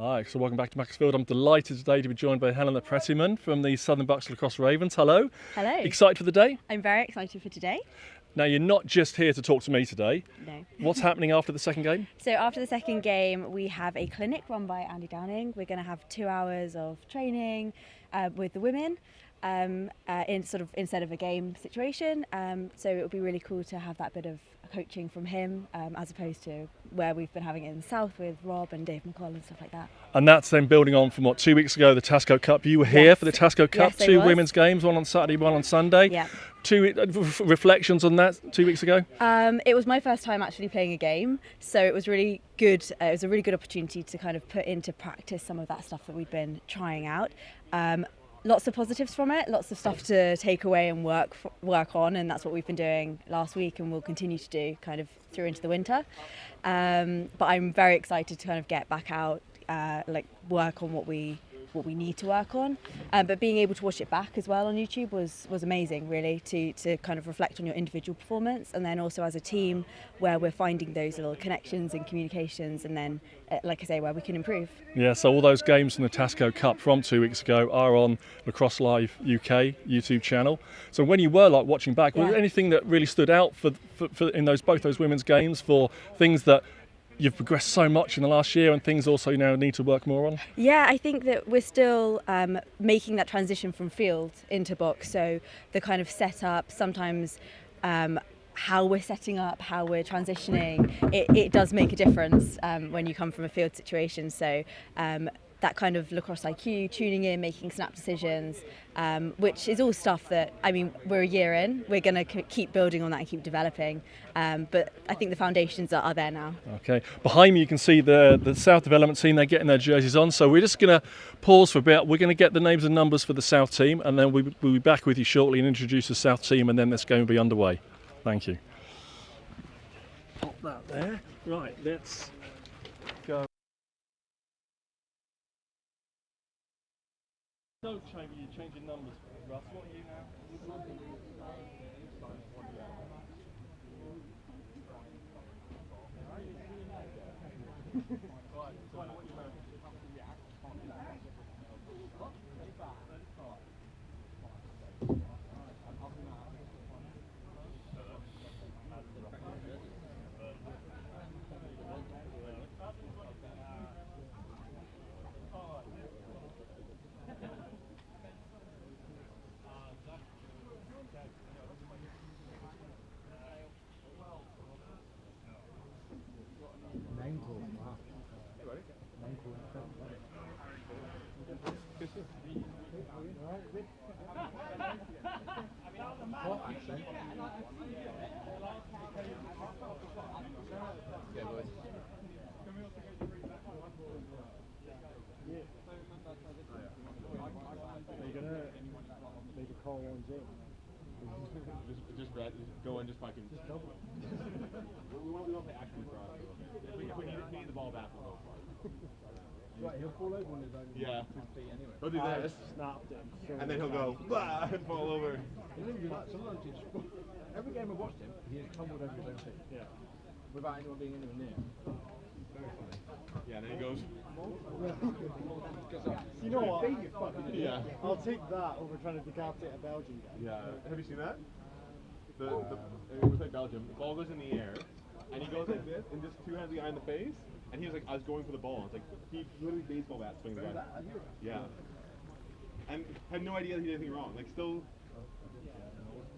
Hi, so welcome back to Macclesfield. I'm delighted today to be joined by Helena Prettyman from the Southern Bucks Lacrosse Ravens. Hello. Hello. Excited for the day? I'm very excited for today. Now, you're not just here to talk to me today. No. What's happening after the second game? So after the second game, we have a clinic run by Andy Downing. We're going to have 2 hours of training with the women instead of a game situation. So it would be really cool to have that bit of coaching from him as opposed to where we've been having it in the south with Rob and Dave McCall and stuff like that. And that's then building on from 2 weeks ago, the Tasco Cup. You were here for the Tasco Cup, yes, 2 women's games, one on Saturday, one on Sunday. Yeah. 2 reflections on that 2 weeks ago? It was my first time actually playing a game, so it was really good. It was a really good opportunity to kind of put into practice some of that stuff that we've been trying out. Lots of positives from it, lots of stuff to take away and work on, and that's what we've been doing last week and we'll continue to do kind of through into the winter. But I'm very excited to kind of get back out, work on what we need to work on. But being able to watch it back as well on YouTube was amazing, really, to kind of reflect on your individual performance, and then also as a team where we're finding those little connections and communications, and then, like I say, where we can improve. Yeah, so all those games from the Tasco Cup from 2 weeks ago are on Lacrosse Live UK YouTube channel. So when you were watching back, was there anything that really stood out for in both those women's games, for things that you've progressed so much in the last year and things also now need to work more on? Yeah, I think that we're still making that transition from field into box. So the kind of setup, sometimes how we're setting up, how we're transitioning, it does make a difference when you come from a field situation. So that kind of lacrosse IQ, tuning in, making snap decisions, which is all stuff that, I mean, we're a year in, we're going to keep building on that and keep developing. But I think the foundations are there now. Okay, behind me you can see the South development team, they're getting their jerseys on. So we're just going to pause for a bit. We're going to get the names and numbers for the South team, and then we'll be back with you shortly and introduce the South team, and then this game will be underway. Thank you. Pop that there. Right, let's go. Don't change, you're changing numbers, Russ. What are you now? Just go and just fucking. We won't play action lacrosse. If we need the ball back, we'll go for it. Right, he'll fall over on his own. Yeah. Anyway. He'll do this, and then he'll go blah, and fall over. He doesn't do that. Sometimes every game I've watched him, he has tumbled over his own feet. Yeah. Without anyone being anywhere near. Very funny. Yeah, and then he goes. You know what? Yeah. I'll take that over trying to decapitate a Belgian guy. Yeah. Have you seen that? We played Belgium. The ball goes in the air, and he goes like this, and just two hands the guy in the face. And he was like, I was going for the ball. It's like he literally baseball bat swings the guy. Yeah. And had no idea that he did anything wrong. Like still.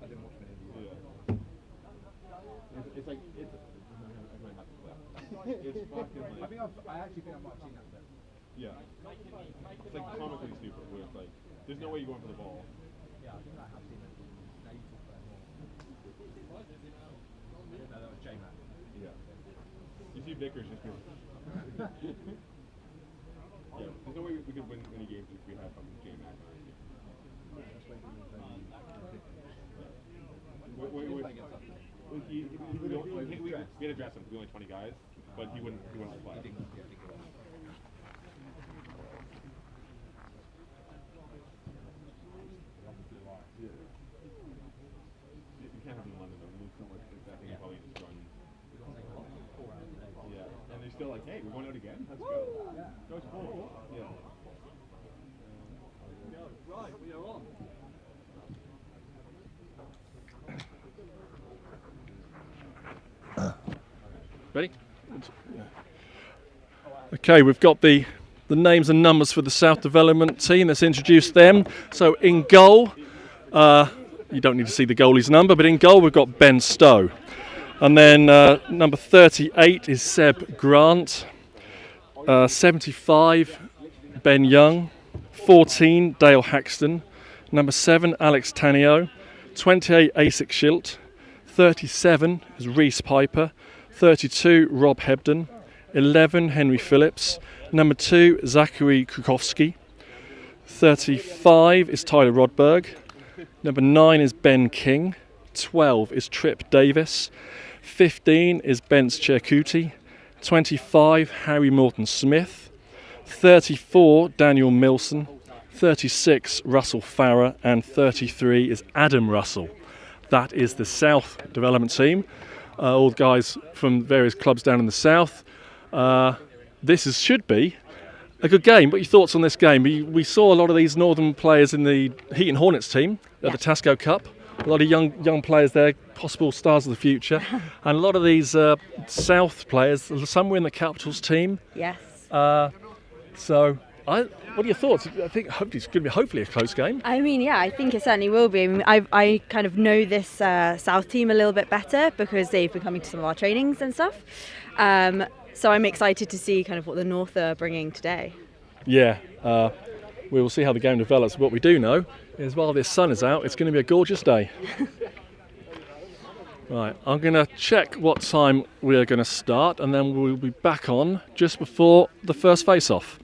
I didn't watch any of you. Yeah. It's like it's. I might have to play. It's fucking like. I actually think I might have seen that bit. Yeah. It's like comically stupid. Where it's like, there's no way you're going for the ball. Yeah, I think I have seen it. Now you talk about it more. No, that was J-Man. Yeah. You see Vickers just go. Yeah, there's no way we could win any games if we had fucking J-Man. We had to dress him. We only 20 guys, but he wouldn't play. You can't have him in London though. That thing probably just run. Yeah, and they're still like, hey, we're going out again. again. Let's go. Goes forward. Yeah. Right, we are on. Ready? Okay, we've got the names and numbers for the South Development team. Let's introduce them. So in goal, you don't need to see the goalie's number, but in goal we've got Ben Stowe. And then number 38 is Seb Grant. 75, Ben Young. 14, Dale Haxton. Number 7, Alex Tanio. 28, Asic Schilt. 37 is Reese Piper. 32, Rob Hebden. 11, Henry Phillips. Number 2, Zachary Krukowski. 35 is Tyler Rodberg. Number 9 is Ben King. 12 is Trip Davis. 15 is Bence Cherkuti. 25, Harry Morton Smith. 34, Daniel Milson. 36, Russell Farrer. And 33 is Adam Russell. That is the South Development team. All the guys from various clubs down in the South. Should be a good game. What are your thoughts on this game? We saw a lot of these Northern players in the Heaton Hornets team at the Tasco Cup. A lot of young players there, possible stars of the future. And a lot of these South players, some were in the Capitals team. Yes. What are your thoughts? I think hopefully it's going to be hopefully a close game. I mean, yeah, I think it certainly will be. I mean, I kind of know this South team a little bit better because they've been coming to some of our trainings and stuff. So I'm excited to see kind of what the North are bringing today. Yeah, we will see how the game develops. What we do know is while this sun is out, it's going to be a gorgeous day. Right, I'm going to check what time we're going to start and then we'll be back on just before the first face-off.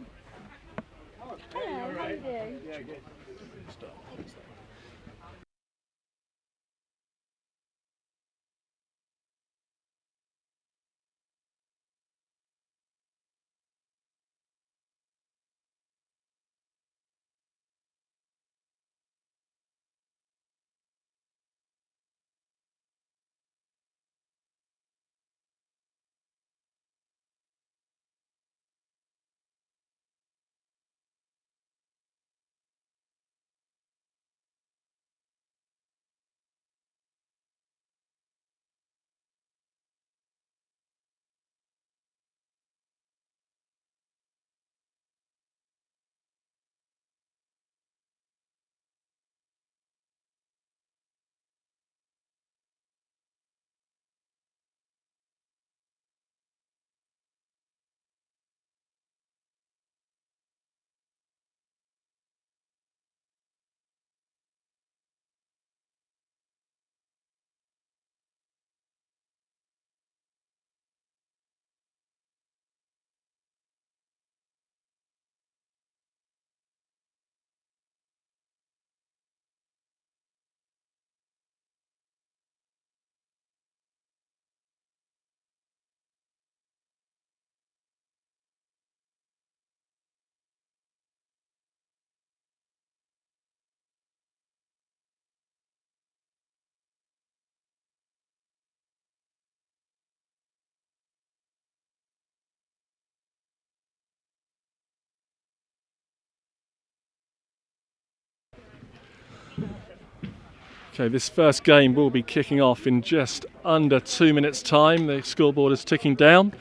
Okay, this first game will be kicking off in just under 2 minutes' time. The scoreboard is ticking down.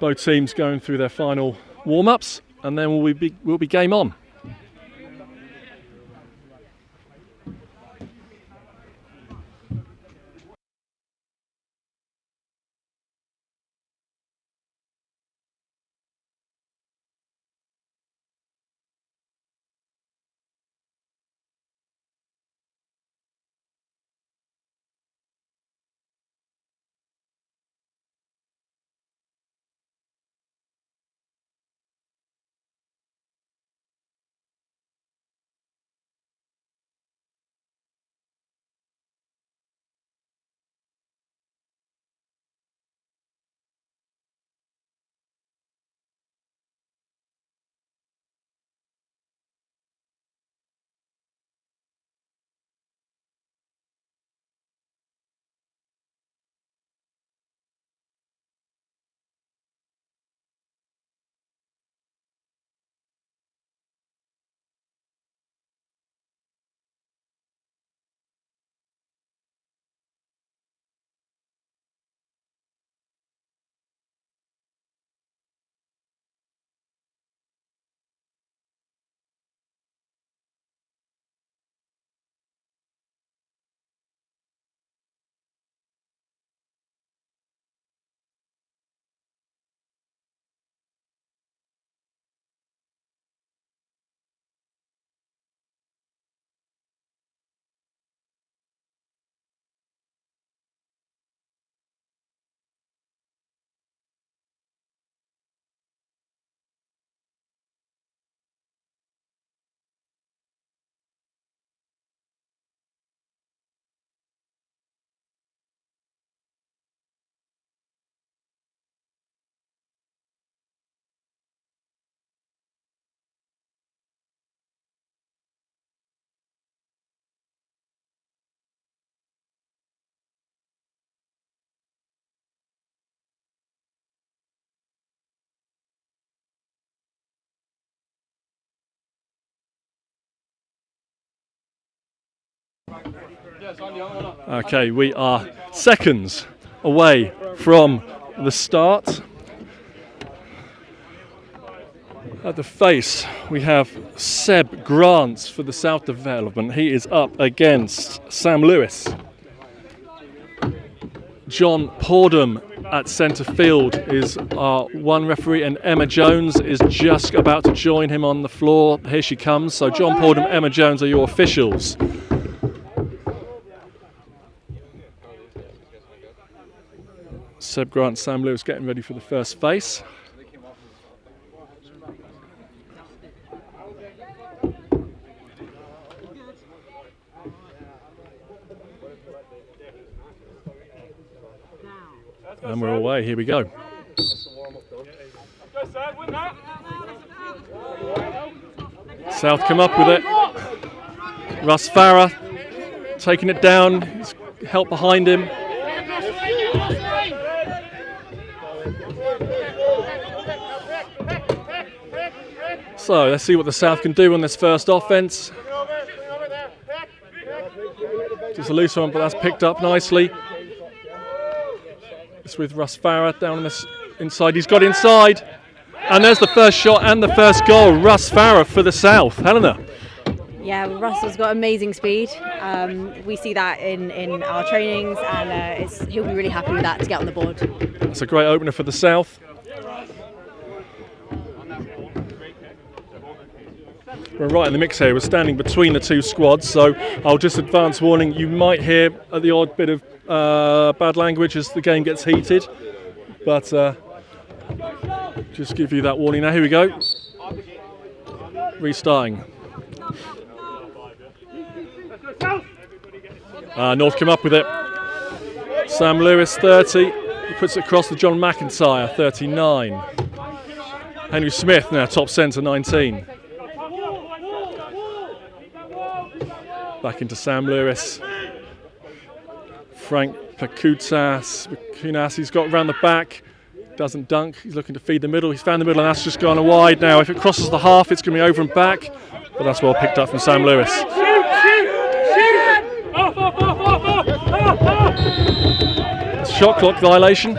Both teams going through their final warm-ups, and then we'll be game on. Okay, we are seconds away from the start. At the face, we have Seb Grants for the South Development. He is up against Sam Lewis. John Pordham at centre field is our one referee, and Emma Jones is just about to join him on the floor. Here she comes. So John Pordham, Emma Jones are your officials. Seb Grant, Sam Lewis getting ready for the first face. And we're away, here we go. South come up with it. Russ Farah taking it down, he's help behind him. So let's see what the South can do on this first offence. Just a loose one, but that's picked up nicely. It's with Russ Farah down on this inside. He's got inside. And there's the first shot and the first goal. Russ Farah for the South. Helena. Yeah, Russell's got amazing speed. We see that in our trainings, and he'll be really happy with that to get on the board. That's a great opener for the South. We're right in the mix here. We're standing between the two squads, so I'll just advance warning. You might hear the odd bit of bad language as the game gets heated, but just give you that warning now. Here we go. Restarting. North come up with it. Sam Lewis, 30. He puts it across to John McIntyre, 39. Henry Smith now top centre, 19. Back into Sam Lewis. Frank Pakunas, he's got round the back. Doesn't dunk, he's looking to feed the middle. He's found the middle and that's just gone wide now. If it crosses the half, it's going to be over and back. But that's well picked up from Sam Lewis. Shot clock violation.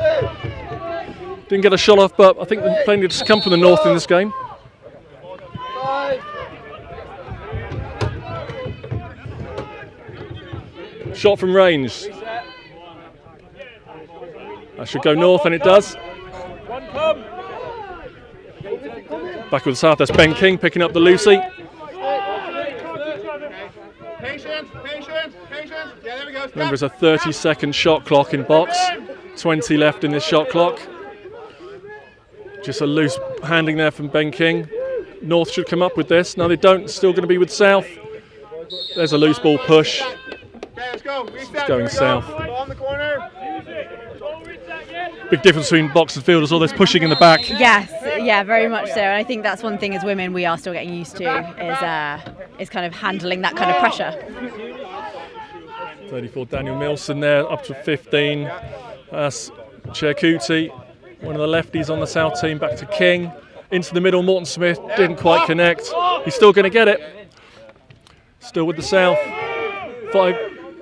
Didn't get a shot off, but I think the playing had just come from the north in this game. Shot from range. That should go north, and it does. Back with the South, that's Ben King picking up the Lucy. Remember, it's a 30-second shot clock in box. 20 left in this shot clock. Just a loose handing there from Ben King. North should come up with this. No, they don't. Still going to be with South. There's a loose ball push. It's going South. Big difference between box and field as well. There's pushing in the back. Yes, yeah, very much so. And I think that's one thing as women we are still getting used to is kind of handling that kind of pressure. 34 Daniel Milson there, up to 15. That's Cherkuti, one of the lefties on the South team. Back to King. Into the middle, Morton Smith didn't quite connect. He's still going to get it. Still with the South.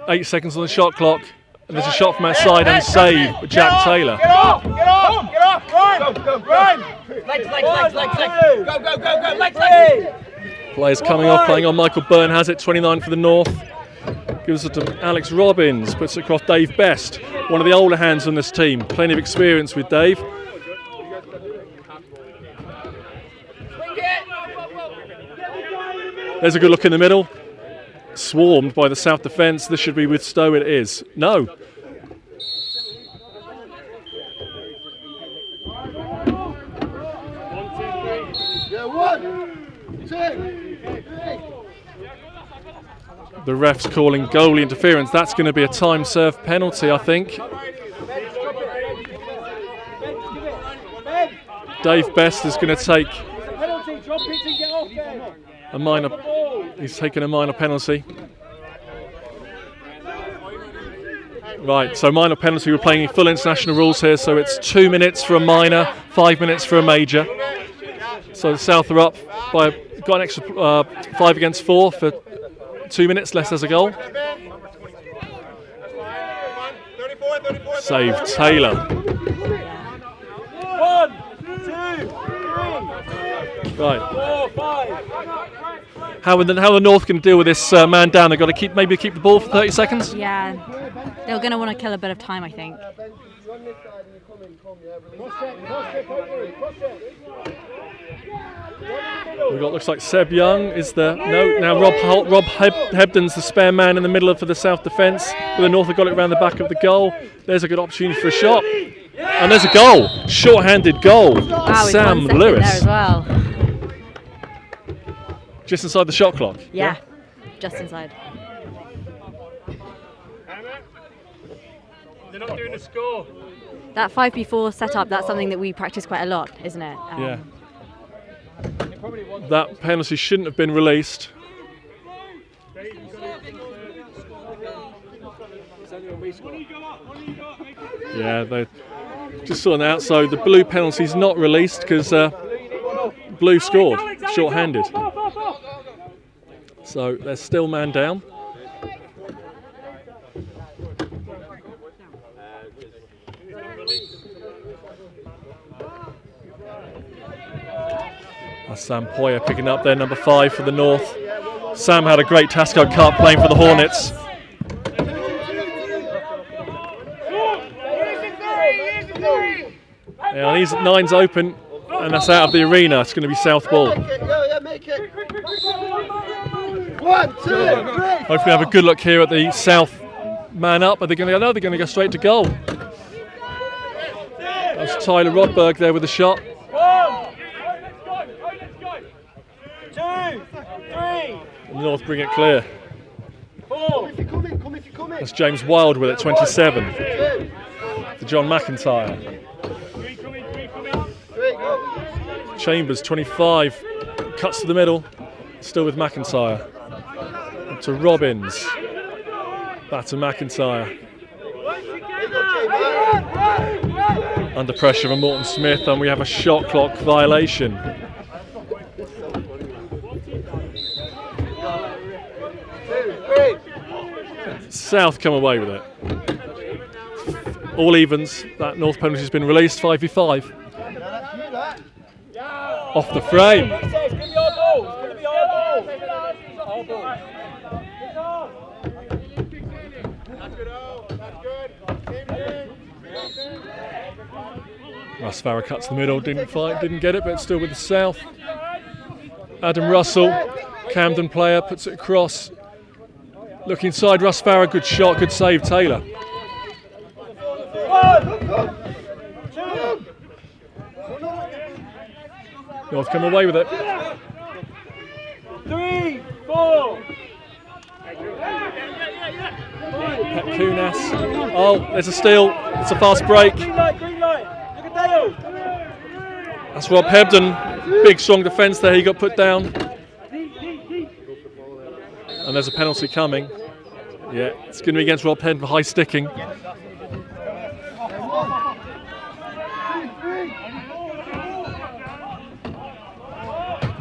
8 seconds on the shot clock. And there's a shot from outside and save with Jack Taylor. Get off! Get off! Get off! Run! Legs! Go! Legs! Players coming off, playing on. Michael Byrne has it, 29 for the North. Gives it to Alex Robbins, puts it across Dave Best, one of the older hands on this team. Plenty of experience with Dave. There's a good look in the middle. Swarmed by the South defence. This should be with Stowe. It is. No. The ref's calling goalie interference. That's going to be a time served penalty, I think. Dave Best is going to take a minor. He's taken a minor penalty. Right, so minor penalty. We're playing full international rules here, so it's 2 minutes for a minor, 5 minutes for a major. So the South are up by got an extra 5 against 4 for 2 minutes less as a goal. Save Taylor. 1, 2, 3, Right. 4, 5. How are the North going to deal with this man down? They've got to keep the ball for 30 seconds. Yeah, they're going to want to kill a bit of time, I think. We've got, looks like Seb Young is the now Rob Hebden's the spare man in the middle for the South defence. But the North have got it around the back of the goal. There's a good opportunity for a shot, and there's a goal, short-handed goal. Wow, Sam there Lewis, as well. just inside the shot clock. Yeah, just inside. They're not doing a score. That 5v4 setup, that's something that we practice quite a lot, isn't it? Yeah. That penalty shouldn't have been released. Yeah, they just sorting out. So the blue penalty's not released because blue scored short-handed. So they're still man down. That's Sam Poyer picking up their number 5 for the North. Sam had a great Tasco Cup playing for the Hornets. Yeah, and he's 9's open, and that's out of the arena. It's going to be South ball. Hopefully have a good look here at the South man up. Are they going to go? No, they're going to go straight to goal. That's Tyler Rodberg there with the shot. 2, 3, The North bring it clear. 4. That's James Wild with it, 27. To John McIntyre. Chambers, 25. Cuts to the middle. Still with McIntyre. Up to Robbins. Back to McIntyre. Under pressure from Morton Smith, and we have a shot clock violation. South come away with it. All evens. That North penalty has been released. 5v5. Off the frame. Russ Farah cuts the middle. Didn't get it, but still with the South. Adam Russell, Camden player, puts it across. Look inside, Russ Farah, good shot, good save, Taylor. 1, 2. North come away with it. 3, 4. Pep Kunas. Oh, there's a steal. It's a fast break. Green light. Look at Dale. That's Rob Hebden. Big, strong defence there. He got put down. And there's a penalty coming. Yeah, it's going to be against Rob Hebden for high sticking.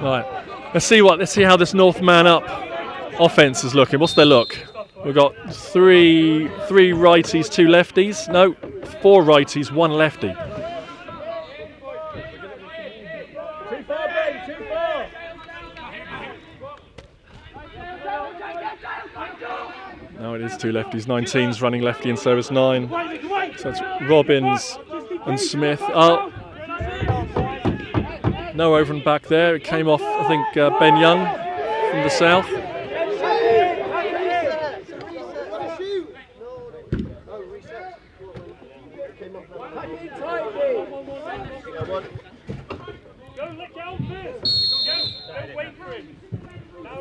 Right, let's see how this North man up offence is looking. What's their look? We've got three righties, 2 lefties. No, 4 righties, 1 lefty. Too far, Ben, too far. No, it is 2 lefties. 19's running lefty, and so is 9. So it's Robbins and Smith. Oh, no over and back there. It came off, I think, Ben Young from the South.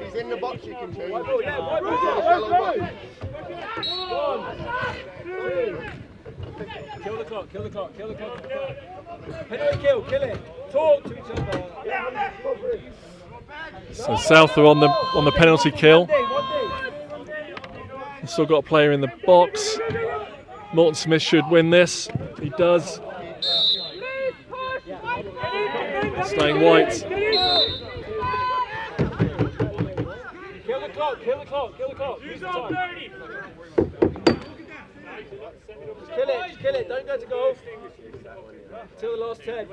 He's in the box, you can change. Kill the clock. Penalty kill it. Talk to each other. So South are on the penalty kill. We've still got a player in the box. Morton Smith should win this. He does. Staying white. Kill the clock. Use the time. Just kill it, don't go to goal. Till the last 10.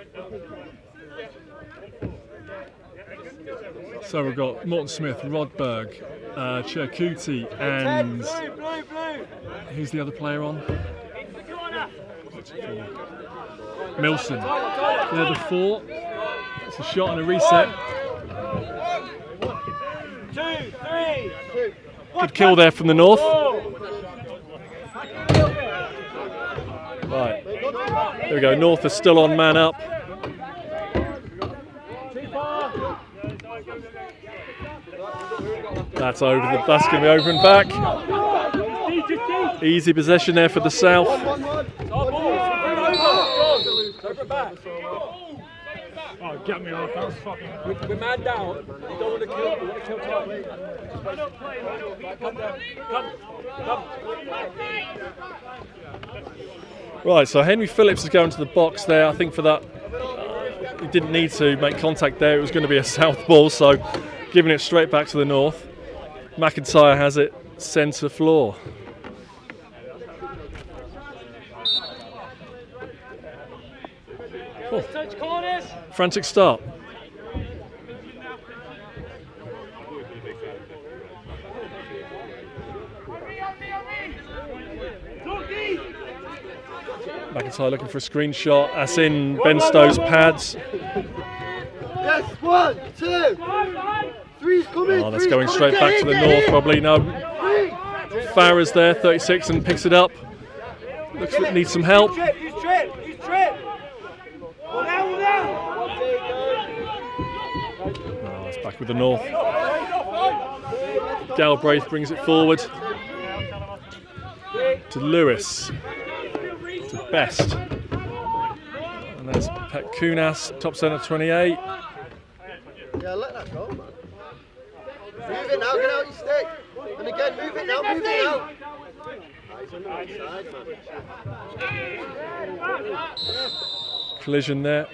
So we've got Morton Smith, Rodberg, Cherkuti, and who's the other player on? Milson. They're the 4. It's a shot and a reset. 2, 3. Good kill there from the north. Right. There we go. North is still on man up. That's over. That's going to be over and back. Easy possession there for the South. Oh, get me off. That was fucking. We're man down. We don't want to kill. We want to kill time. Come down. Come. Right, so Henry Phillips is going to the box there. I think for that, he didn't need to make contact there. It was going to be a South ball, so giving it straight back to the North. McIntyre has it centre floor. Oh. Frantic start. McIntyre looking for a screenshot. That's in Ben Stowe's pads. Yes, 1, 2, 3's coming. Oh, that's going straight back to the North probably. No. Farah's there, 36, and picks it up. Looks like it needs some help. Use trip. Oh, It's back with the North. Galbraith brings it forward to Lewis, to Best. And there's Pet Kunas, top centre 28. Yeah, let that go, man. Move it now, get out your stick. And again, move it now, move it out. He's on the right side, man. Collision there.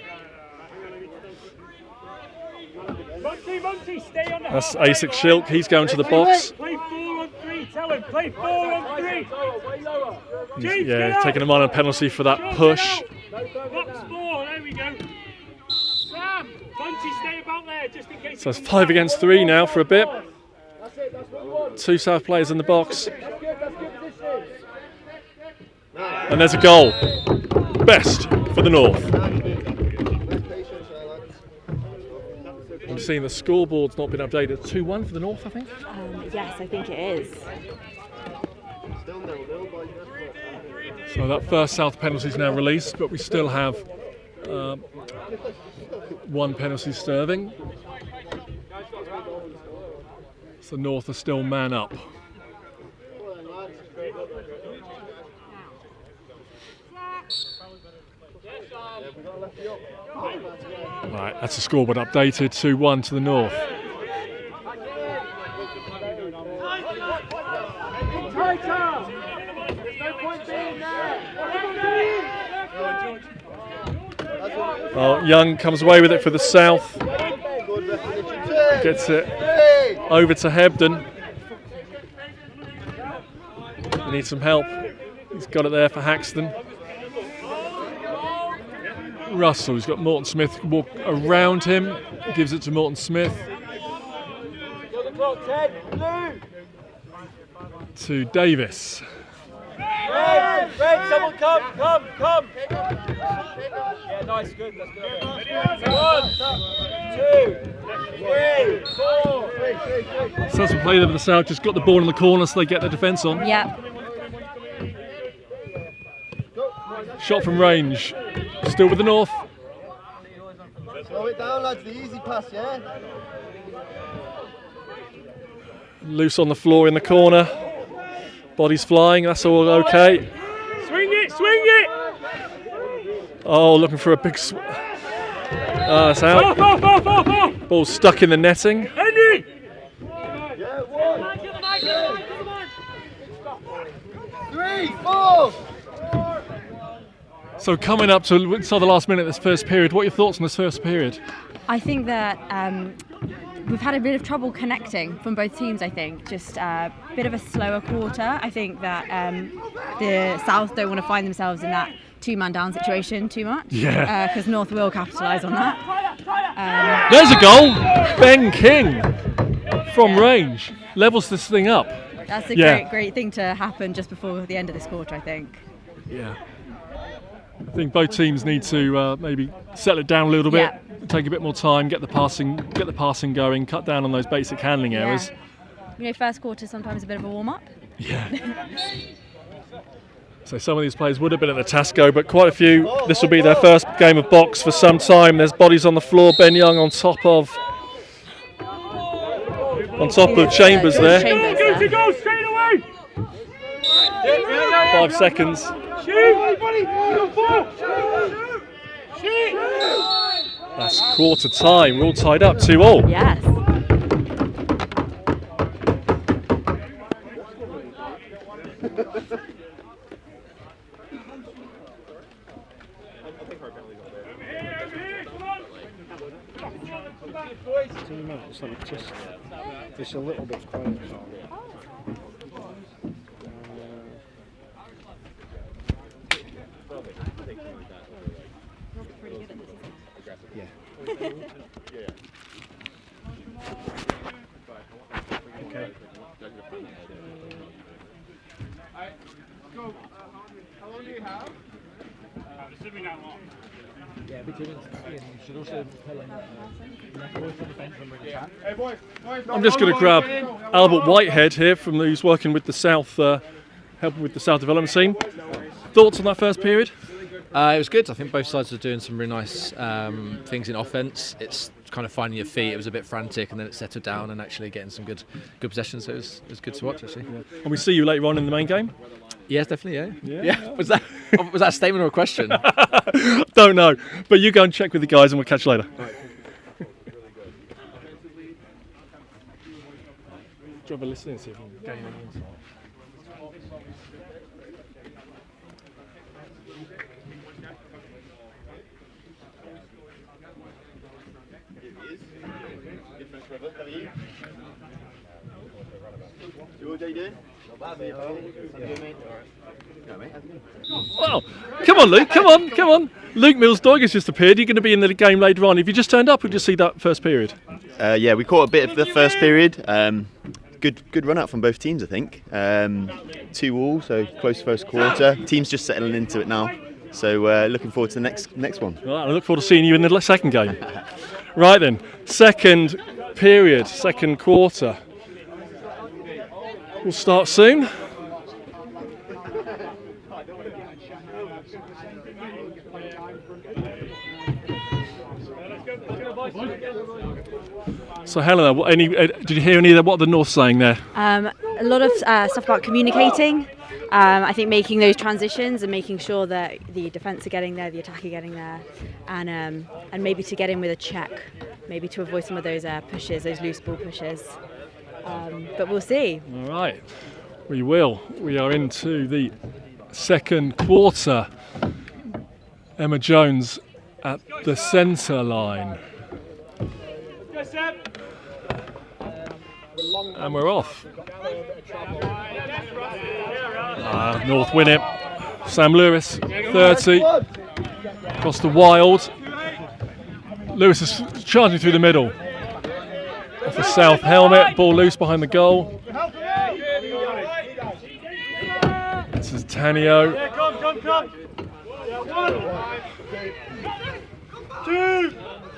Monty, stay on the That's Asik Shilk, he's going to the box. Play 4 on 3, tell him. Play 4 on 3. He's taking a minor penalty for that push. Box 4, there we go. Sam, Monty, stay about there just in case. So it's 5 against 3 now for a bit. 2 South players in the box. And there's a goal. Best for the North. I'm seeing the scoreboard's not been updated. 2-1 for the North, I think. Yes, I think it is. So that first South penalty is now released, but we still have 1 penalty serving. So North are still man up. Right, that's the scoreboard updated, 2-1 to the North. Well, Young comes away with it for the South. Gets it over to Hebden. He needs some help. He's got it there for Haxton. Russell, he's got Morton Smith walk around him, gives it to Morton Smith. To Davis. Red, someone come. Yeah, nice, good, that's good. 1, 2, 3, 4. So some play there for the South, just got the ball in the corner so they get their defence on. Yeah. Shot from range. Still with the North. Slow it down, lads. The easy pass, yeah? Loose on the floor in the corner. Body's flying, that's all okay. Swing it! Oh, looking for a big that's out. Off! Ball stuck in the netting. Henry! Yeah, 1, 2, 3, 4. So coming up to the last minute of this first period, what are your thoughts on this first period? I think that we've had a bit of trouble connecting from both teams, I think. Just a bit of a slower quarter. I think that the South don't want to find themselves in that two-man down situation too much. Yeah. Because North will capitalise on that. There's a goal! Ben King from range levels this thing up. That's a great thing to happen just before the end of this quarter, I think. Yeah. I think both teams need to maybe settle it down a little bit, take a bit more time, get the passing going, cut down on those basic handling errors. You know, first quarter sometimes a bit of a warm-up. Yeah. So some of these players would have been at the Tasco, but quite a few, this will be their first game of box for some time. There's bodies on the floor, Ben Young on top of Chambers there. Go, go, straight away! 5 seconds. That's quarter time. We're all tied up 2-2. Yes. Just a little bit quiet. How long do you have? It should be not long. Yeah, between you should also tell him Hey boys, I'm just going to grab Albert Whitehead here from who's working with the South, helping with the South development team. Thoughts on that first period? It was good. I think both sides were doing some really nice things in offence. It's kind of finding your feet. It was a bit frantic, and then it settled down and actually getting some good possessions. So it was good to watch, actually. Yeah. And we see you later on in the main game? Yes, definitely. Yeah. Was that a statement or a question? Don't know, but you go and check with the guys, and we'll catch you later. Do you have a listen and see if we can gain any insight? How are you? George, how you doing? Not bad, mate. Good, mate. All right. Well, come on, Luke. Come on. Luke Mills-Dog has just appeared. You're going to be in the game later on. If you just turned up, we'll just see that first period. Yeah, we caught a bit of the first period. Good run out from both teams, I think. 2-2, so close first quarter. Team's just settling into it now. So looking forward to the next one. Right, I look forward to seeing you in the second game. Right then, second period, second quarter. We'll start soon. So Helena, did you hear any of what the North's saying there? A lot of stuff about communicating. I think making those transitions and making sure that the defence are getting there, the attack are getting there, and maybe to get in with a check, maybe to avoid some of those pushes, those loose ball pushes. But we'll see. All right, we will. We are into the second quarter. Emma Jones at the centre line. And we're off. North win it. Sam Lewis, 30. Across the wild. Lewis is charging through the middle. Off the South helmet. Ball loose behind the goal. This is Tanio.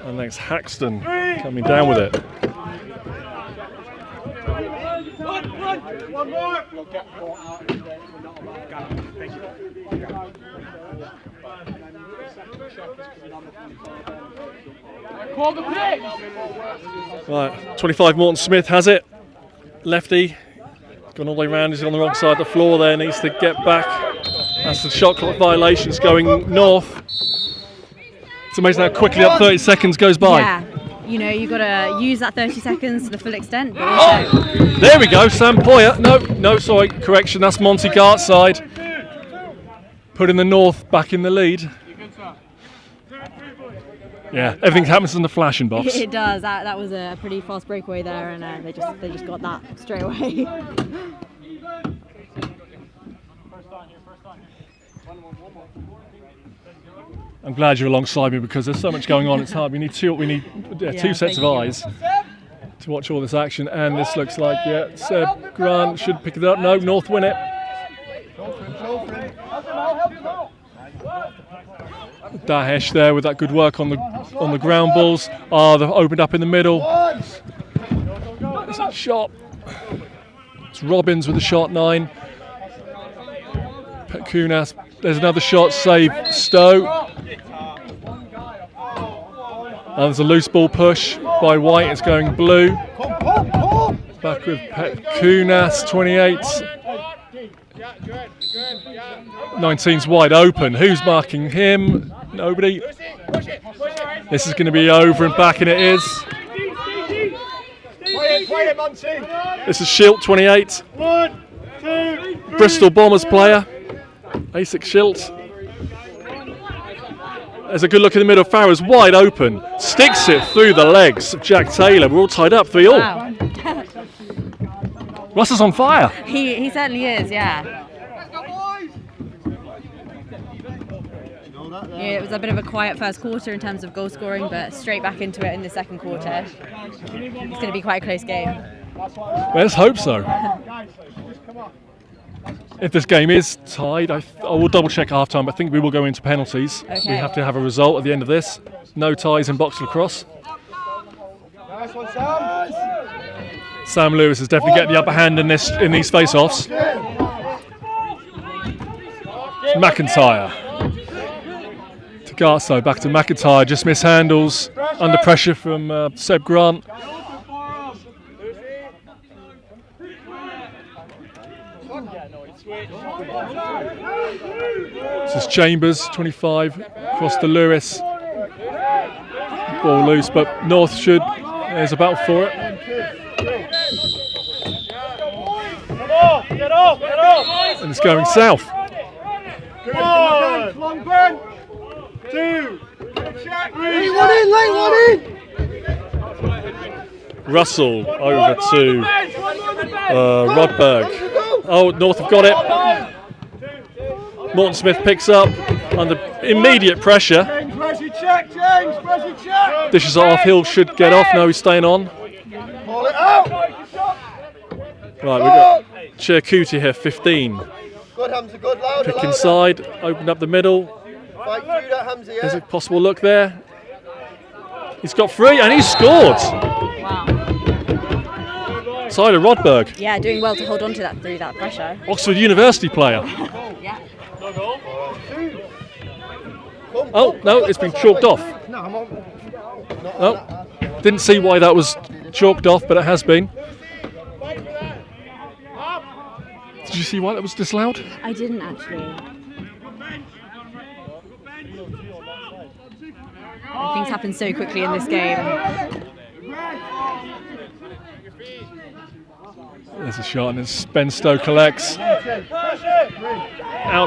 And that's Haxton coming down with it. One more. Call the pick. Right, 25 Morton Smith has it. Lefty. Gone all the way around, he's on the wrong side of the floor there, needs to get back. That's the shot clock violations going north. It's amazing how quickly that 30 seconds goes by. Yeah, you know, you've got to use that 30 seconds to the full extent. But also There we go, Sam Poyer. No, sorry, correction, that's Monty Gartside. Putting the North back in the lead. Yeah, everything happens in the flashing box. It does. That was a pretty fast breakaway there, and they just got that straight away. I'm glad you're alongside me because there's so much going on. It's hard. We need two sets of eyes to watch all this action. And this looks like Seb Grant should pick it up. No, North win it. Dahesh there with that good work on the ground balls. They've opened up in the middle. It's a shot. It's Robbins with the shot 9. Kunas. There's another shot. Save Stowe. And there's a loose ball push by White. It's going blue. Back with Kunas, 28. 19's wide open. Who's marking him? Nobody. This is going to be over and back, and it is. This is Schilt, 28. Bristol Bombers player. Asic Schilt. There's a good look in the middle. Farrow's wide open. Sticks it through the legs of Jack Taylor. We're all tied up 3-all. Wow. Russ is on fire. He certainly is, yeah. It was a bit of a quiet first quarter in terms of goal scoring, but straight back into it in the second quarter. It's going to be quite a close game. Let's hope so. If this game is tied, I will double check at half time. I think we will go into penalties. Okay. We have to have a result at the end of this. No ties in box lacrosse. Sam Lewis is definitely getting the upper hand in these face-offs. McIntyre. To Garso, back to McIntyre, just mishandles under pressure from Seb Grant. This is Chambers, 25, across to Lewis. Ball loose, but North should. There's a battle for it. And it's going south. 1, 2, 3, 1 in, late 1 in. Russell over to Rodberg. Oh, North have got it. Morton Smith picks up under immediate pressure. Dishes it off. Hill should get off. No, he's staying on. Right, we've got Chirkuti here, 15. Good, Hamza, good, louder, Pick inside, opened up the middle. Fight through that, Hamza, yeah. There's a possible look there. He's got 3 and he's scored. Wow. Side of Rodberg. Yeah, doing well to hold on to that through that pressure. Oxford University player. Yeah. Oh, no, it's been chalked off. No, didn't see why that was chalked off, but it has been. Did you see why that was disallowed? I didn't actually. Things happen so quickly in this game. There's a shot and it's Ben Stowe collects. Out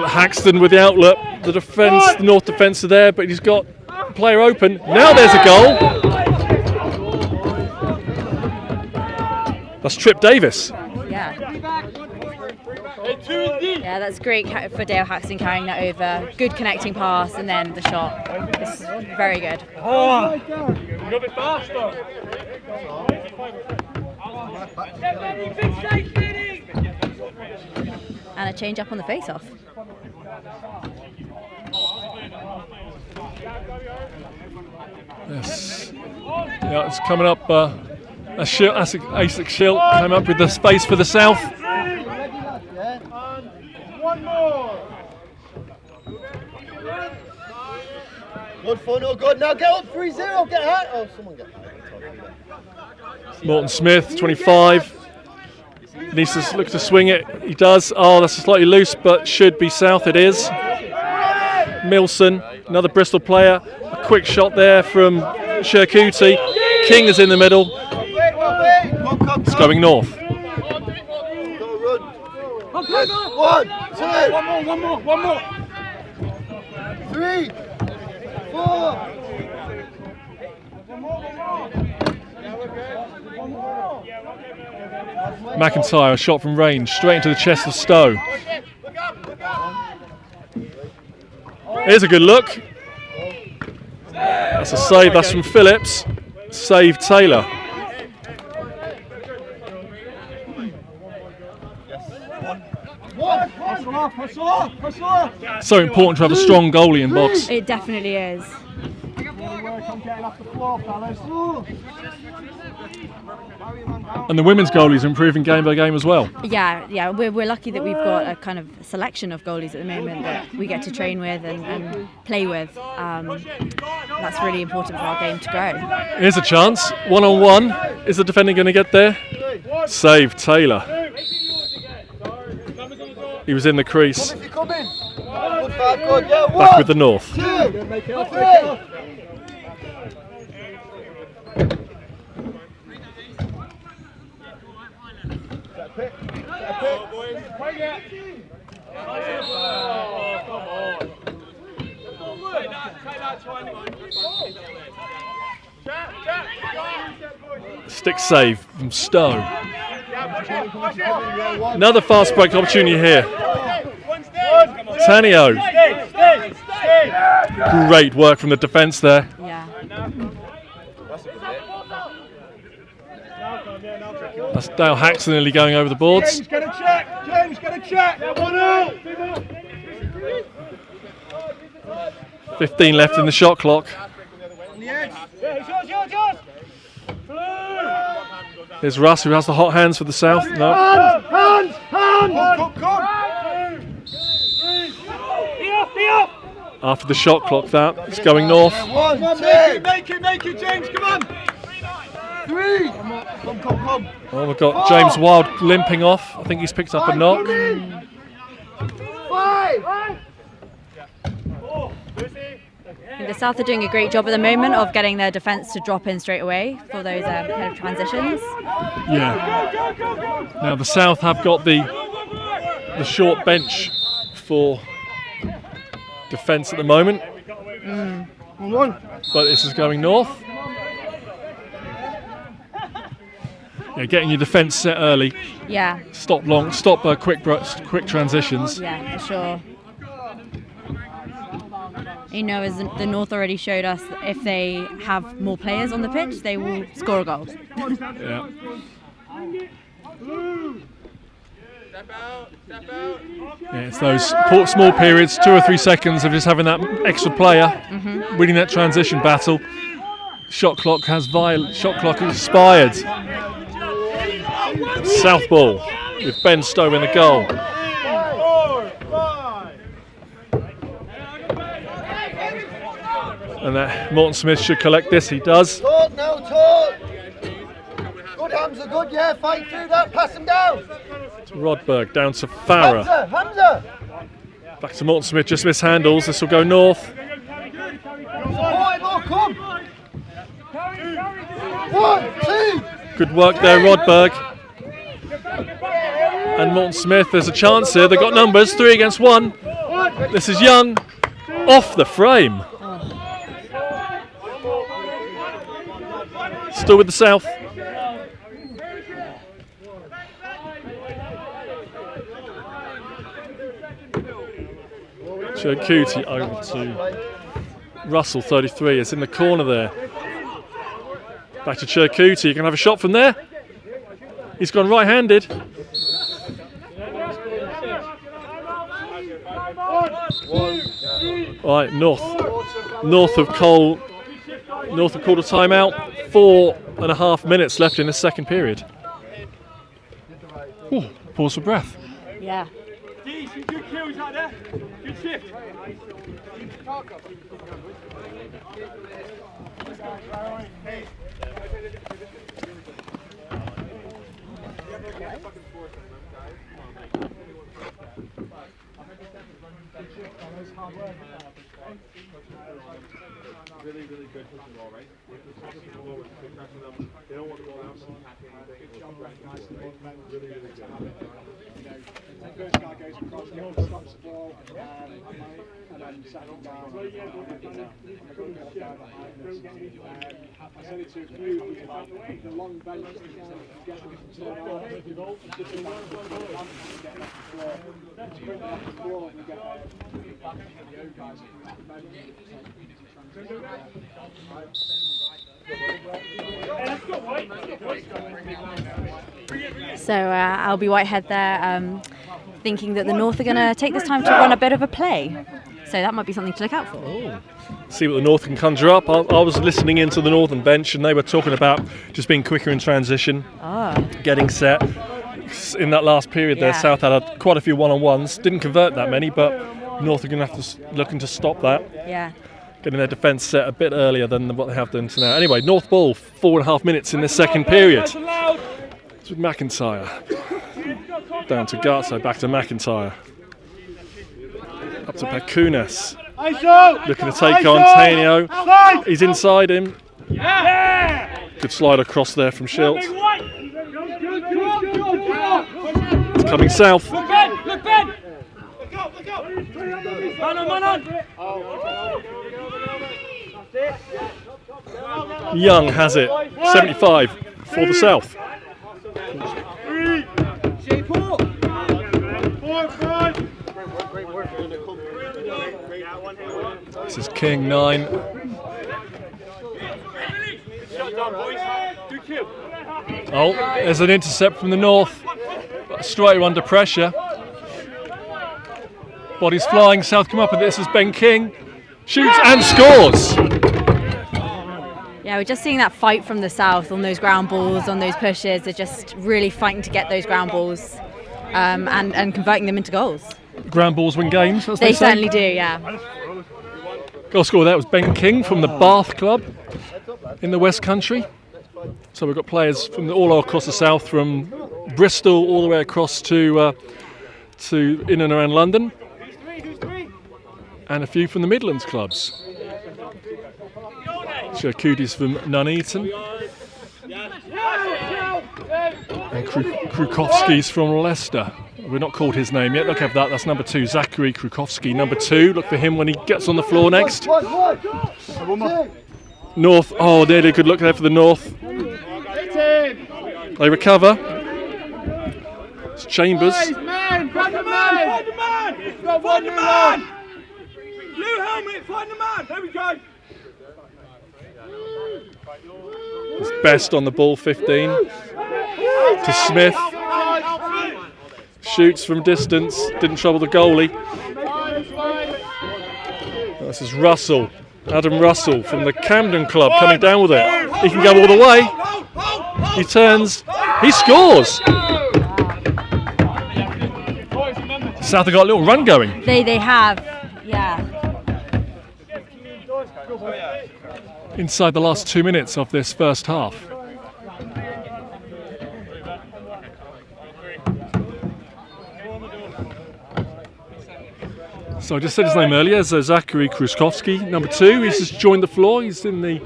Haxton with the outlet. The defence, the North defence are there, but he's got the player open. Now there's a goal. That's Trip Davis. Yeah. Yeah, that's great for Dale Haxton carrying that over. Good connecting pass and then the shot. It's very good. A bit faster. And a change up on the face-off. Yes. Yeah, it's coming up. Asic Schilt came up with the space for the south. One more. Good fun, all good. Now get up 3-0, get high. Oh, someone get high. Morton Smith, 25. Needs to look to swing it. He does. Oh, that's slightly loose, but should be south. It is. Milson, another Bristol player. A quick shot there from Chirkuti. King is in the middle. It's going north. One, two. One more. 3, 4. McIntyre, a shot from range, straight into the chest of Stowe. Here's a good look. That's a save, that's from Phillips. Save Taylor. So important to have a strong goalie in box. It definitely is. And the women's goalies are improving game by game as well. Yeah, we're lucky that we've got a kind of selection of goalies at the moment that we get to train with and play with. That's really important for our game to grow. Here's a chance, 1-on-1. Is the defender going to get there? Save Taylor. He was in the crease. Back with the North. Stick save from Stowe. Another fast break opportunity here. Tanio. Great work from the defence there. Yeah. That's Dale Haxton nearly going over the boards. James, get a check! James, get a check! 1-0! 15 left in the shot clock. Here's Russ, who has the hot hands for the South. No. Hands! Come! After the shot clock, that it's going North. Make it, James, come on! 3! Come. Oh, we've got James Wild limping off. I think he's picked up a knock. 5! I think the South are doing a great job at the moment of getting their defence to drop in straight away for those kind of transitions. Yeah. Now the South have got the short bench for defence at the moment. But this is going North. Yeah, getting your defence set early. Yeah. Stop quick transitions. Yeah, for sure. You know, as the North already showed us, if they have more players on the pitch, they will score a goal. Yeah. Yeah, it's those small periods, 2 or 3 seconds of just having that extra player, winning that transition battle. Shot clock expired. South ball with Ben Stowe in the goal. And that Morton Smith should collect this. He does. Talk now, talk. Good, Hamza, good, yeah. Fight through that. Pass him down. To Rodberg, down to Farah. Hamza. Back to Morton Smith, just mishandles. This will go North. Oh, come. 1, 2. Good work there, Rodberg. And Morton Smith, there's a chance here. They've got numbers, 3 against 1. This is Young. Off the frame. Still with the South. Chirkuti over to Russell, 33. It's in the corner there. Back to Chirkuti. You can have a shot from there. He's gone right-handed. Right, North have called a timeout. 4.5 minutes left in the second period. Ooh, pause for breath. Yeah. Decent, good kills out there. Good shift. Really good push the ball, right? They don't want the ball out, so attacking anything. Good job, guys. Really good. The first guy goes across, the other stops the ball, and then second down. So Albie Whitehead there, thinking that the North are going to take this time to run a bit of a play. So that might be something to look out for. See what the North can conjure up. I was listening into the Northern bench and they were talking about just being quicker in transition, getting set. In that last period there, South had quite a few one-on-ones, didn't convert that many, but North are going to have to looking to stop that. Yeah. Getting their defence set a bit earlier than what they have done to now. Anyway, North ball, 4.5 minutes in the second period. It's with McIntyre. Down to Garzo, back to McIntyre. Up to Pacunas. Looking to take on Tainio. He's inside him. Good slide across there from Schilt. It's coming south. Young has it. 75 for the south. This is King 9. Oh, there's an intercept from the North. Straight under pressure. Bodies flying, South come up with this as Ben King. Shoots and scores! Yeah, we're just seeing that fight from the South on those ground balls, on those pushes. They're just really fighting to get those ground balls and converting them into goals. Ground balls win games, as they say. Certainly do, yeah. Goal scorer there was Ben King from the Bath Club in the West Country. So we've got players from all across the south, from Bristol all the way across to in and around London, and a few from the Midlands clubs. Kudi's from Nuneaton, and Krukowski's from Leicester. We've not called his name yet. Look at that. That's number 2, Zachary Krukowski. Number 2. Look for him when he gets on the floor next. North. Oh, nearly a good look there for the North. They recover. It's Chambers. Find the man! Find the man! Blue helmet! Find the man! There we go! It's Best on the ball, 15. To Smith. Shoots from distance, didn't trouble the goalie. This is Russell, Adam Russell from the Camden Club coming down with it. He can go all the way. He turns, he scores. South have got a little run going. They have, yeah. Inside the last 2 minutes of this first half. So I just said his name earlier, Zachary Krukowski, number 2. He's just joined the floor. He's in the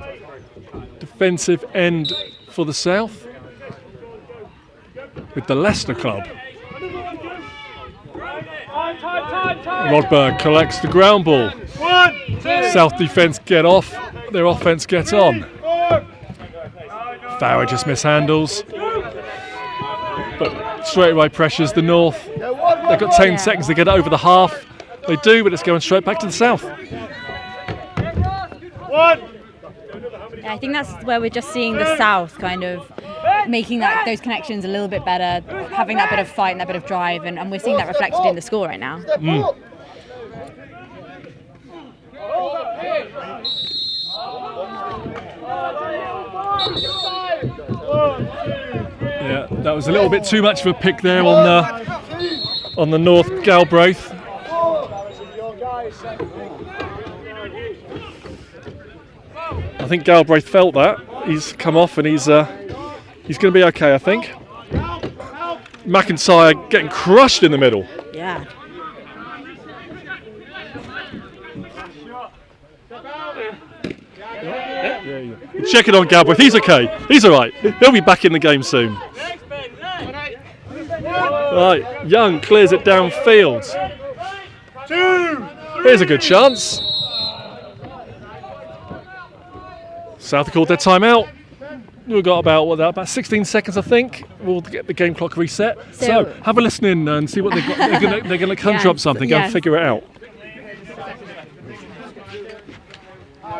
defensive end for the South with the Leicester club. Rodberg collects the ground ball. South defence get off, their offence gets on. Farah just mishandles, but straight away pressures the North. They've got 10 seconds to get it over the half. They do, but it's going straight back to the South. I think that's where we're just seeing the South kind of making those connections a little bit better, having that bit of fight and that bit of drive, and we're seeing that reflected in the score right now. Yeah, that was a little bit too much of a pick there on the North Galbraith. I think Galbraith felt that. He's come off and he's going to be okay, I think. McIntyre getting crushed in the middle. Yeah. Check it on Galbraith. He's okay. He's all right. He'll be back in the game soon. Right, Young clears it downfield. Here's a good chance. South have called their timeout. We've got about 16 seconds, I think. We'll get the game clock reset. So have a listen in and see what they've got. They're going to conjure up something. Go and figure it out.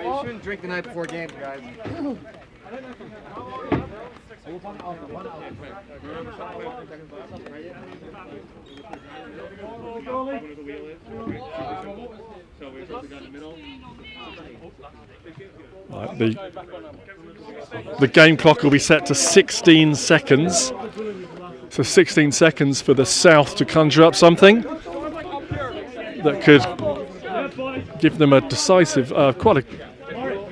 You shouldn't drink the night before games, guys. Right, the game clock will be set to 16 seconds. So 16 seconds for the South to conjure up something that could give them a decisive, quite a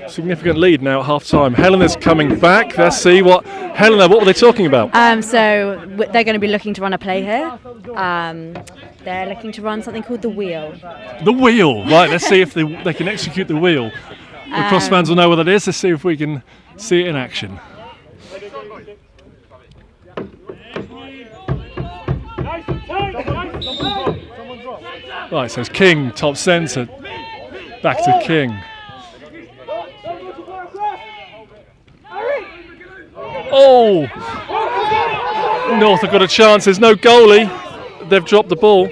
significant lead now at half time. Helena's coming back. Let's see what were they talking about? So they're going to be looking to run a play here. They're looking to run something called the wheel. The wheel, right? Let's see if they can execute the wheel. The cross fans will know what that is. Let's see if we can see it in action. Right, so it's King, top centre. Back to King. Oh! North have got a chance. There's no goalie. They've dropped the ball.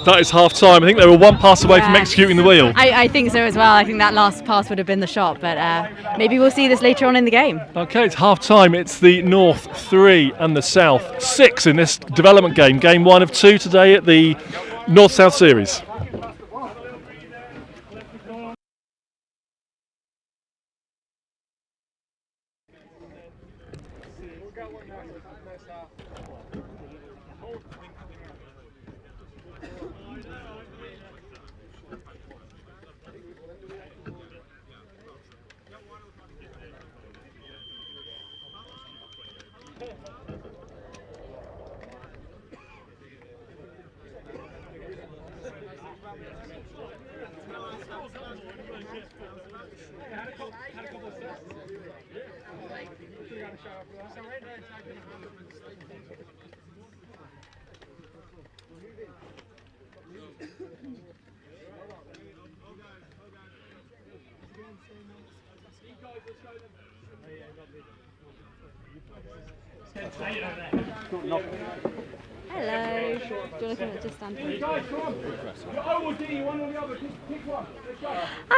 That is half time. I think they were one pass away from executing the wheel. I think so as well. I think that last pass would have been the shot, but maybe we'll see this later on in the game. Okay, it's half time. It's the North 3 and the South 6 in this development game. Game 1 of 2 today at the North-South Series. Hello. Do you want to just stand here?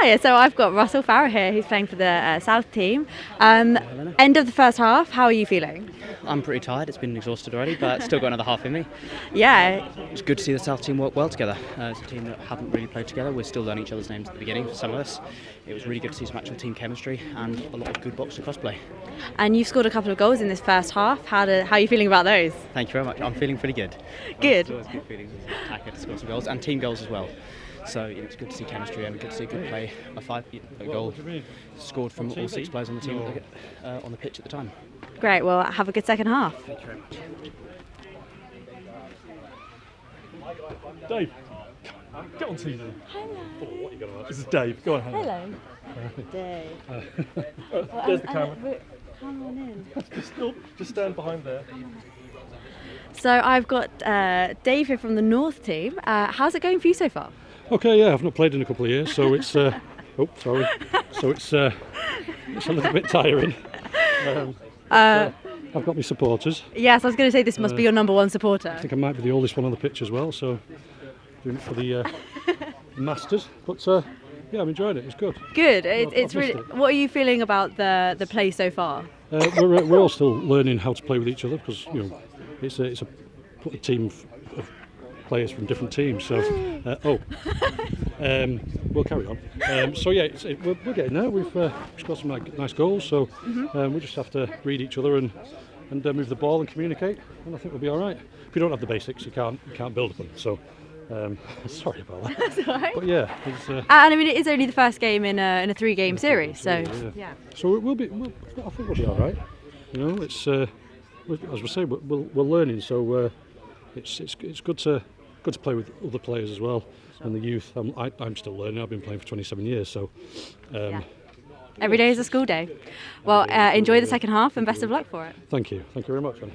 Hiya, so I've got Russell Farrer here, who's playing for the South team. End of the first half, how are you feeling? I'm pretty tired, it's been exhausted already, but still got another half in me. Yeah. It's good to see the South team work well together. It's a team that haven't really played together. We're still learning each other's names at the beginning for some of us. It was really good to see some actual team chemistry and a lot of good box to cross play. And you've scored a couple of goals in this first half. How are you feeling about those? Thank you very much. I'm feeling pretty good. Good. It's always good feeling as an attacker to score some goals and team goals as well. So it's good to see chemistry and good to see good play. A goal scored from all 6 players on the team on the pitch at the time. Great, well have a good second half. Thank you very much. Dave, get on TV. Hello. This is Dave. Go on. Hello. Dave. There's the camera. Come on in. Just stand behind there. So I've got Dave here from the North team. How's it going for you so far? Okay, yeah, I've not played in a couple of years, so it's So it's a little bit tiring. I've got my supporters. Yes, I was going to say this must be your number one supporter. I think I might be the oldest one on the pitch as well, so doing it for the Masters. But yeah, I'm enjoying it. It's good. It's I've really. missed it. What are you feeling about the play so far? We're all still learning how to play with each other because it's a team of players from different teams. So we'll carry on. So yeah, we're getting there. We've got some nice goals. So we just have to read each other and move the ball and communicate, and I think we'll be all right. If you don't have the basics, you can't build upon it. So. Sorry about that. That's all right. But yeah, it's, and I mean it is only the first game in a 3-game series, so yeah. So I think we'll be all right. It's as we say, we're learning, so it's good to play with other players as well, and the youth. I'm still learning. I've been playing for 27 years, so. Every day is a school day. Well, enjoy the second half and best of luck for it. Thank you very much, man.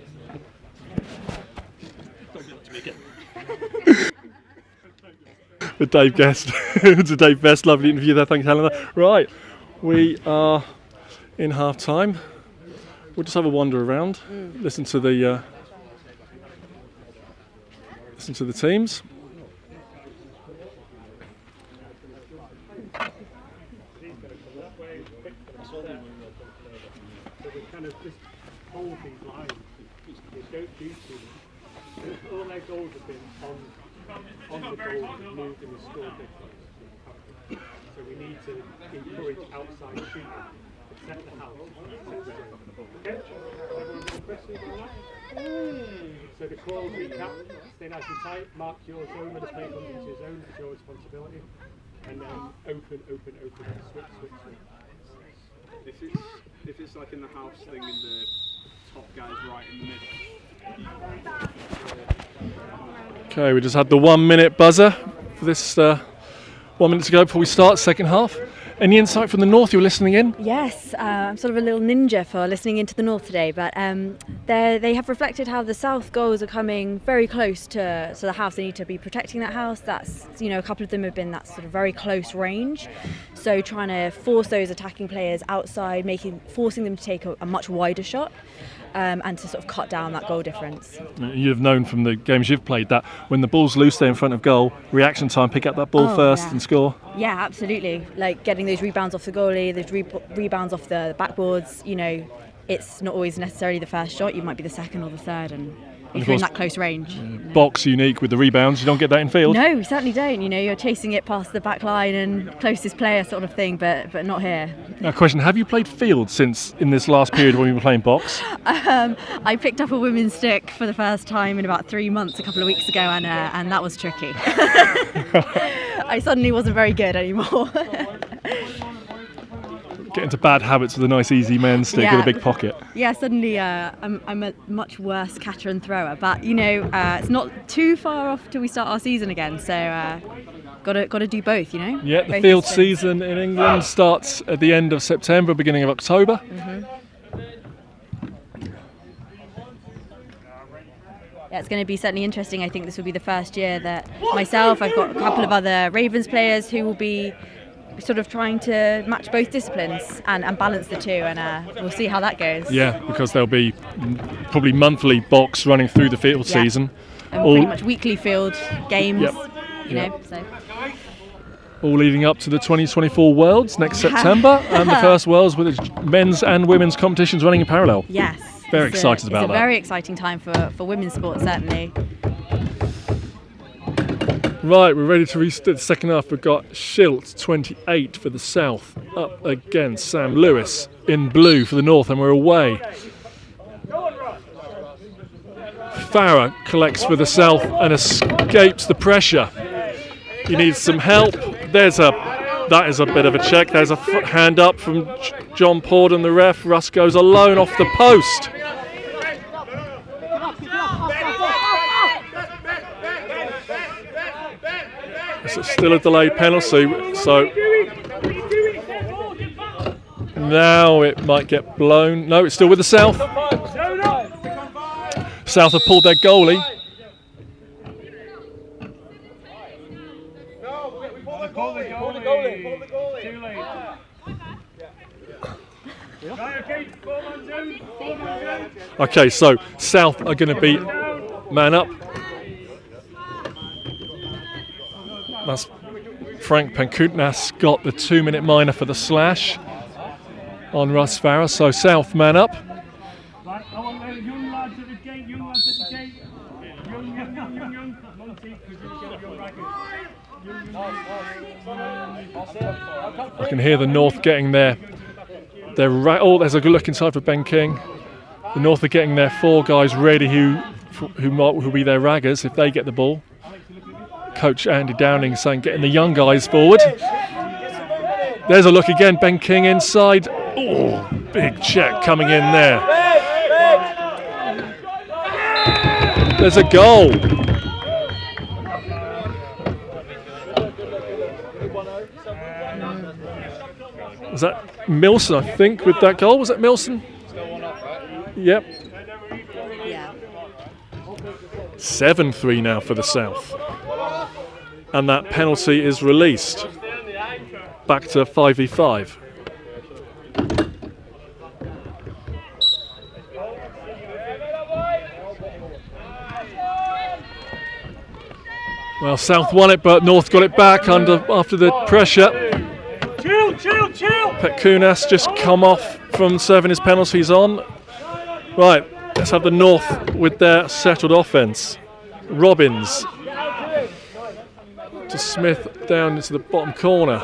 with Dave Guest. To Dave Best, lovely interview there. Thanks, Helena. Right, we are in half time. We'll just have a wander around, listen to the teams. Kind of just hold these lines. Don't do too much. All their goals have been on the ball, moved and scored difference. So we need to encourage outside shooting, set the house, set the zone. Okay? Everyone got questions on that? So the calls recap, stay nice and tight, mark your zone, let us play into your zone, it's your responsibility. And then open, switch. If it's like in the house thing and the top guy's right in the middle. Okay, we just had the 1 minute buzzer for this 1 minute to go before we start second half. Any insight from the north? You're listening in? Yes, I'm sort of a little ninja for listening into the north today, but they have reflected how the south goals are coming very close to the house. They need to be protecting that house. That's, a couple of them have been that sort of very close range. So trying to force those attacking players outside, forcing them to take a much wider shot. And to sort of cut down that goal difference. You've known from the games you've played that when the ball's loose there in front of goal, reaction time, pick up that ball first and score. Yeah, absolutely. Like getting those rebounds off the goalie, those rebounds off the backboards, it's not always necessarily the first shot, you might be the second or the third, and if you're in that close range. Box unique with the rebounds, you don't get that in field? No, we certainly don't. You're chasing it past the back line and closest player sort of thing, but not here. Now, question, have you played field since in this last period when we were playing box? I picked up a women's stick for the first time in about 3 months a couple of weeks ago, and that was tricky. I suddenly wasn't very good anymore. Get into bad habits with a nice easy men's stick with a big pocket. Yeah, suddenly I'm a much worse catcher and thrower, but it's not too far off till we start our season again, so got to do both, Yeah, the both field disciplines. season in England starts at the end of September, beginning of October. Yeah, it's going to be certainly interesting. I think this will be the first year that myself, I've got a couple of other Ravens players who will be sort of trying to match both disciplines and balance the two, and we'll see how that goes. Yeah, because there'll be probably monthly box running through the field season. And pretty much weekly field games, so. All leading up to the 2024 Worlds next September, and the first Worlds with the men's and women's competitions running in parallel. Yes. Very excited about that. It's a very exciting time for women's sports, certainly. Right, we're ready to restart the second half. We've got Schilt, 28 for the south, up against Sam Lewis in blue for the north, and we're away. Farah collects for the south and escapes the pressure. He needs some help. That is a bit of a check. There's a hand up from John Porden, the ref. Russ goes alone off the post. It's still a delayed penalty, so now it might get blown. No, it's still with the South. South have pulled their goalie. Okay, so South are going to be man up. That's Frank Pankutnas got the 2 minute minor for the slash on Russ Farah. So South man up. Right, I want the young lads at the gate, young lads at the gate. Young. Monty, because you've got your raggers. I can hear the North getting their there's a good look inside for Ben King. The North are getting their 4 guys ready who'll be their raggers if they get the ball. Coach Andy Downing saying getting the young guys forward. There's a look again, Ben King inside. Oh, big check coming in there. There's a goal. Was that Milson, I think, with that goal? Was it Milson? Yep. Yeah. 7-3 now for the South. And that penalty is released. Back to 5v5. Well, South won it, but North got it back after the pressure. Petkunas just come off from serving his penalties on. Right, let's have the North with their settled offence. Robbins to Smith down into the bottom corner.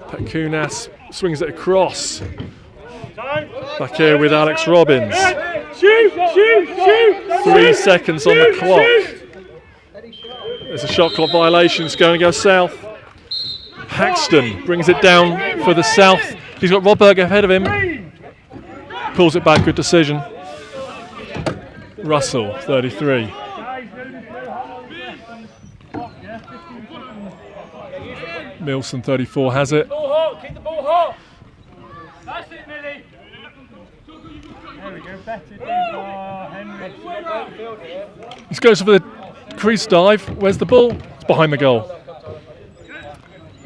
Petkunas swings it across. Back here with Alex Robbins. 3 seconds on the clock. There's a shot clock violation. It's going to go South. Haxton brings it down for the South. He's got Rodberg ahead of him. Pulls it back. Good decision. Russell, 33. Milson, 34, has it. Keep the ball hot. That's it, Millie. There we go. Better Henry. This goes for the crease dive. Where's the ball? It's behind the goal.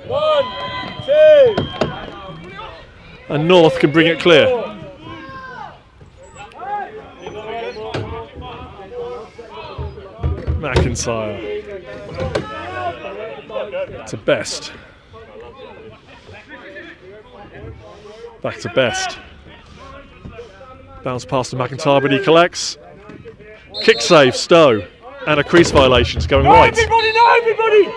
1, 2. And North can bring it clear. McIntyre to Best. Back to Best. Bounce past to McIntyre, but he collects. Kick save, Stowe. And a crease violation is going right. Everybody, no, everybody!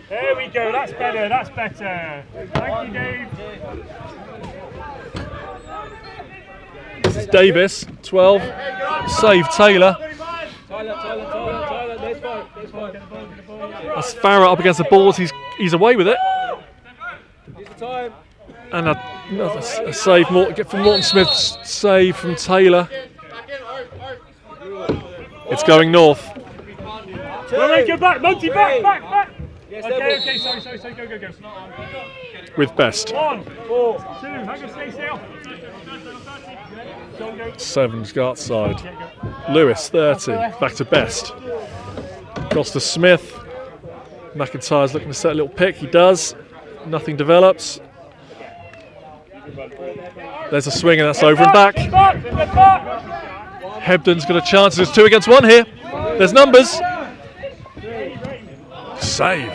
There we go, that's better, that's better. Thank you, Dave. This is Davis, 12. Save Taylor. That's Farah up against the balls. He's away with it. And a save from Morton Smith's save from Taylor. It's going North. Well, go back, Monty, back. Okay, sorry, go. With Best. 1, 4, 2, hang on, stay still. 7's got side. Lewis, 30. Back to Best. Across to Smith. McIntyre's looking to set a little pick. He does. Nothing develops. There's a swing and that's over and back. Hebden's got a chance. There's 2 against 1 here. There's numbers. Save.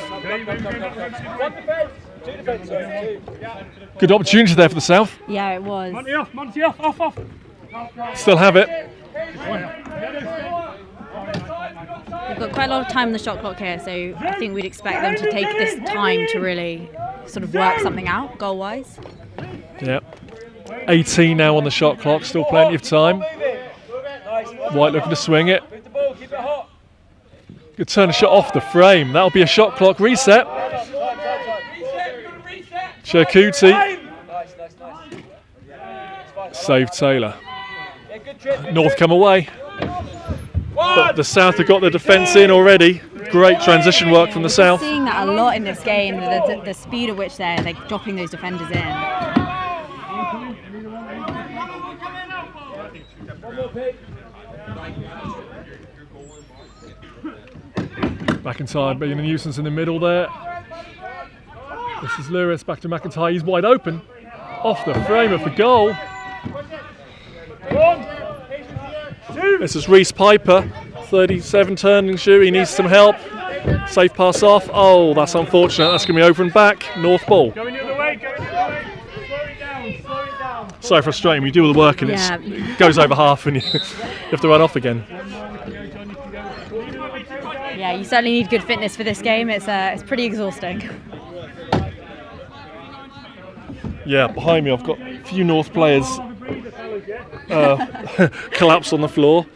Good opportunity there for the South. Yeah, it was. Monty off. Still have it. We've got quite a lot of time on the shot clock here, so I think we'd expect them to take this time to really sort of work something out, goal-wise. Yep. 18 now on the shot clock, still plenty of time. White looking to swing it. Could turn a shot off the frame. That'll be a shot clock reset. Cherkuti. Save Taylor. North come away. But the South have got the defence in already. Great transition work from the South. We're seeing that a lot in this game, the speed at which they're dropping those defenders in. McIntyre being a nuisance in the middle there. This is Lewis, back to McIntyre. He's wide open. Off the frame of the goal. This is Reese Piper, 37, turning shoot. He needs some help. Safe pass off. Oh, that's unfortunate. That's going to be over and back. North ball. Going the other way. Slow it down. So frustrating. We do all the work and it goes over half and you have to run off again. Yeah, you certainly need good fitness for this game. It's pretty exhausting. Yeah, behind me I've got a few North players collapse on the floor.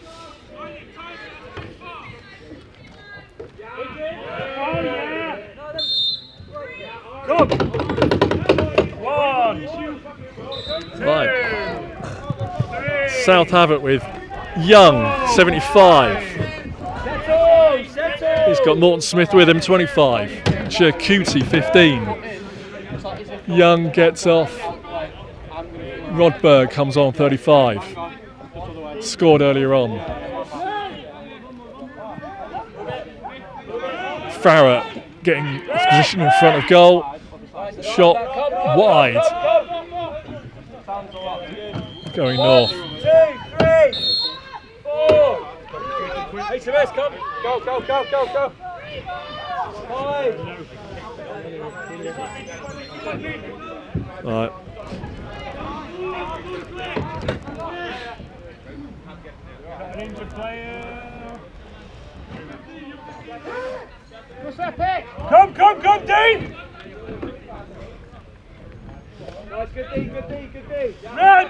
Come. 1, 2, Right. South have it with Young, 75. He's got Morton Smith with him, 25. Cherkuti, 15. Young gets off. Rodberg comes on, 35. Scored earlier on. Farah getting position in front of goal. Shot wide. Going north. 2, 3, 4. HMS, come. Go. 5. Right. An injured player. Come, Dean! Nice, good D. Red!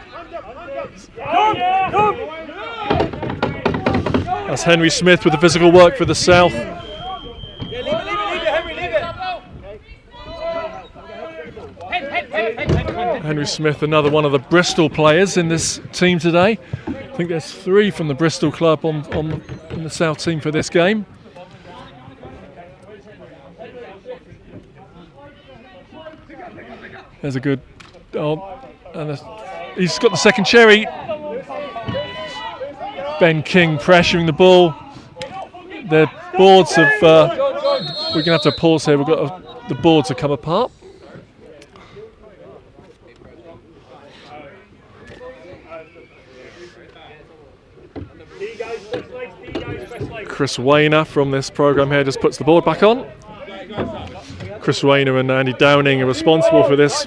Come! That's Henry Smith with the physical work for the South. Leave it, Henry, leave it! Henry Smith, another one of the Bristol players in this team today. I think there's 3 from the Bristol club in the South team for this game. There's a good, he's got the second cherry. Ben King pressuring the ball. The boards have, we're going to have to pause here, the boards have come apart. Chris Wayner from this programme here just puts the board back on. Chris Wayner and Andy Downing are responsible for this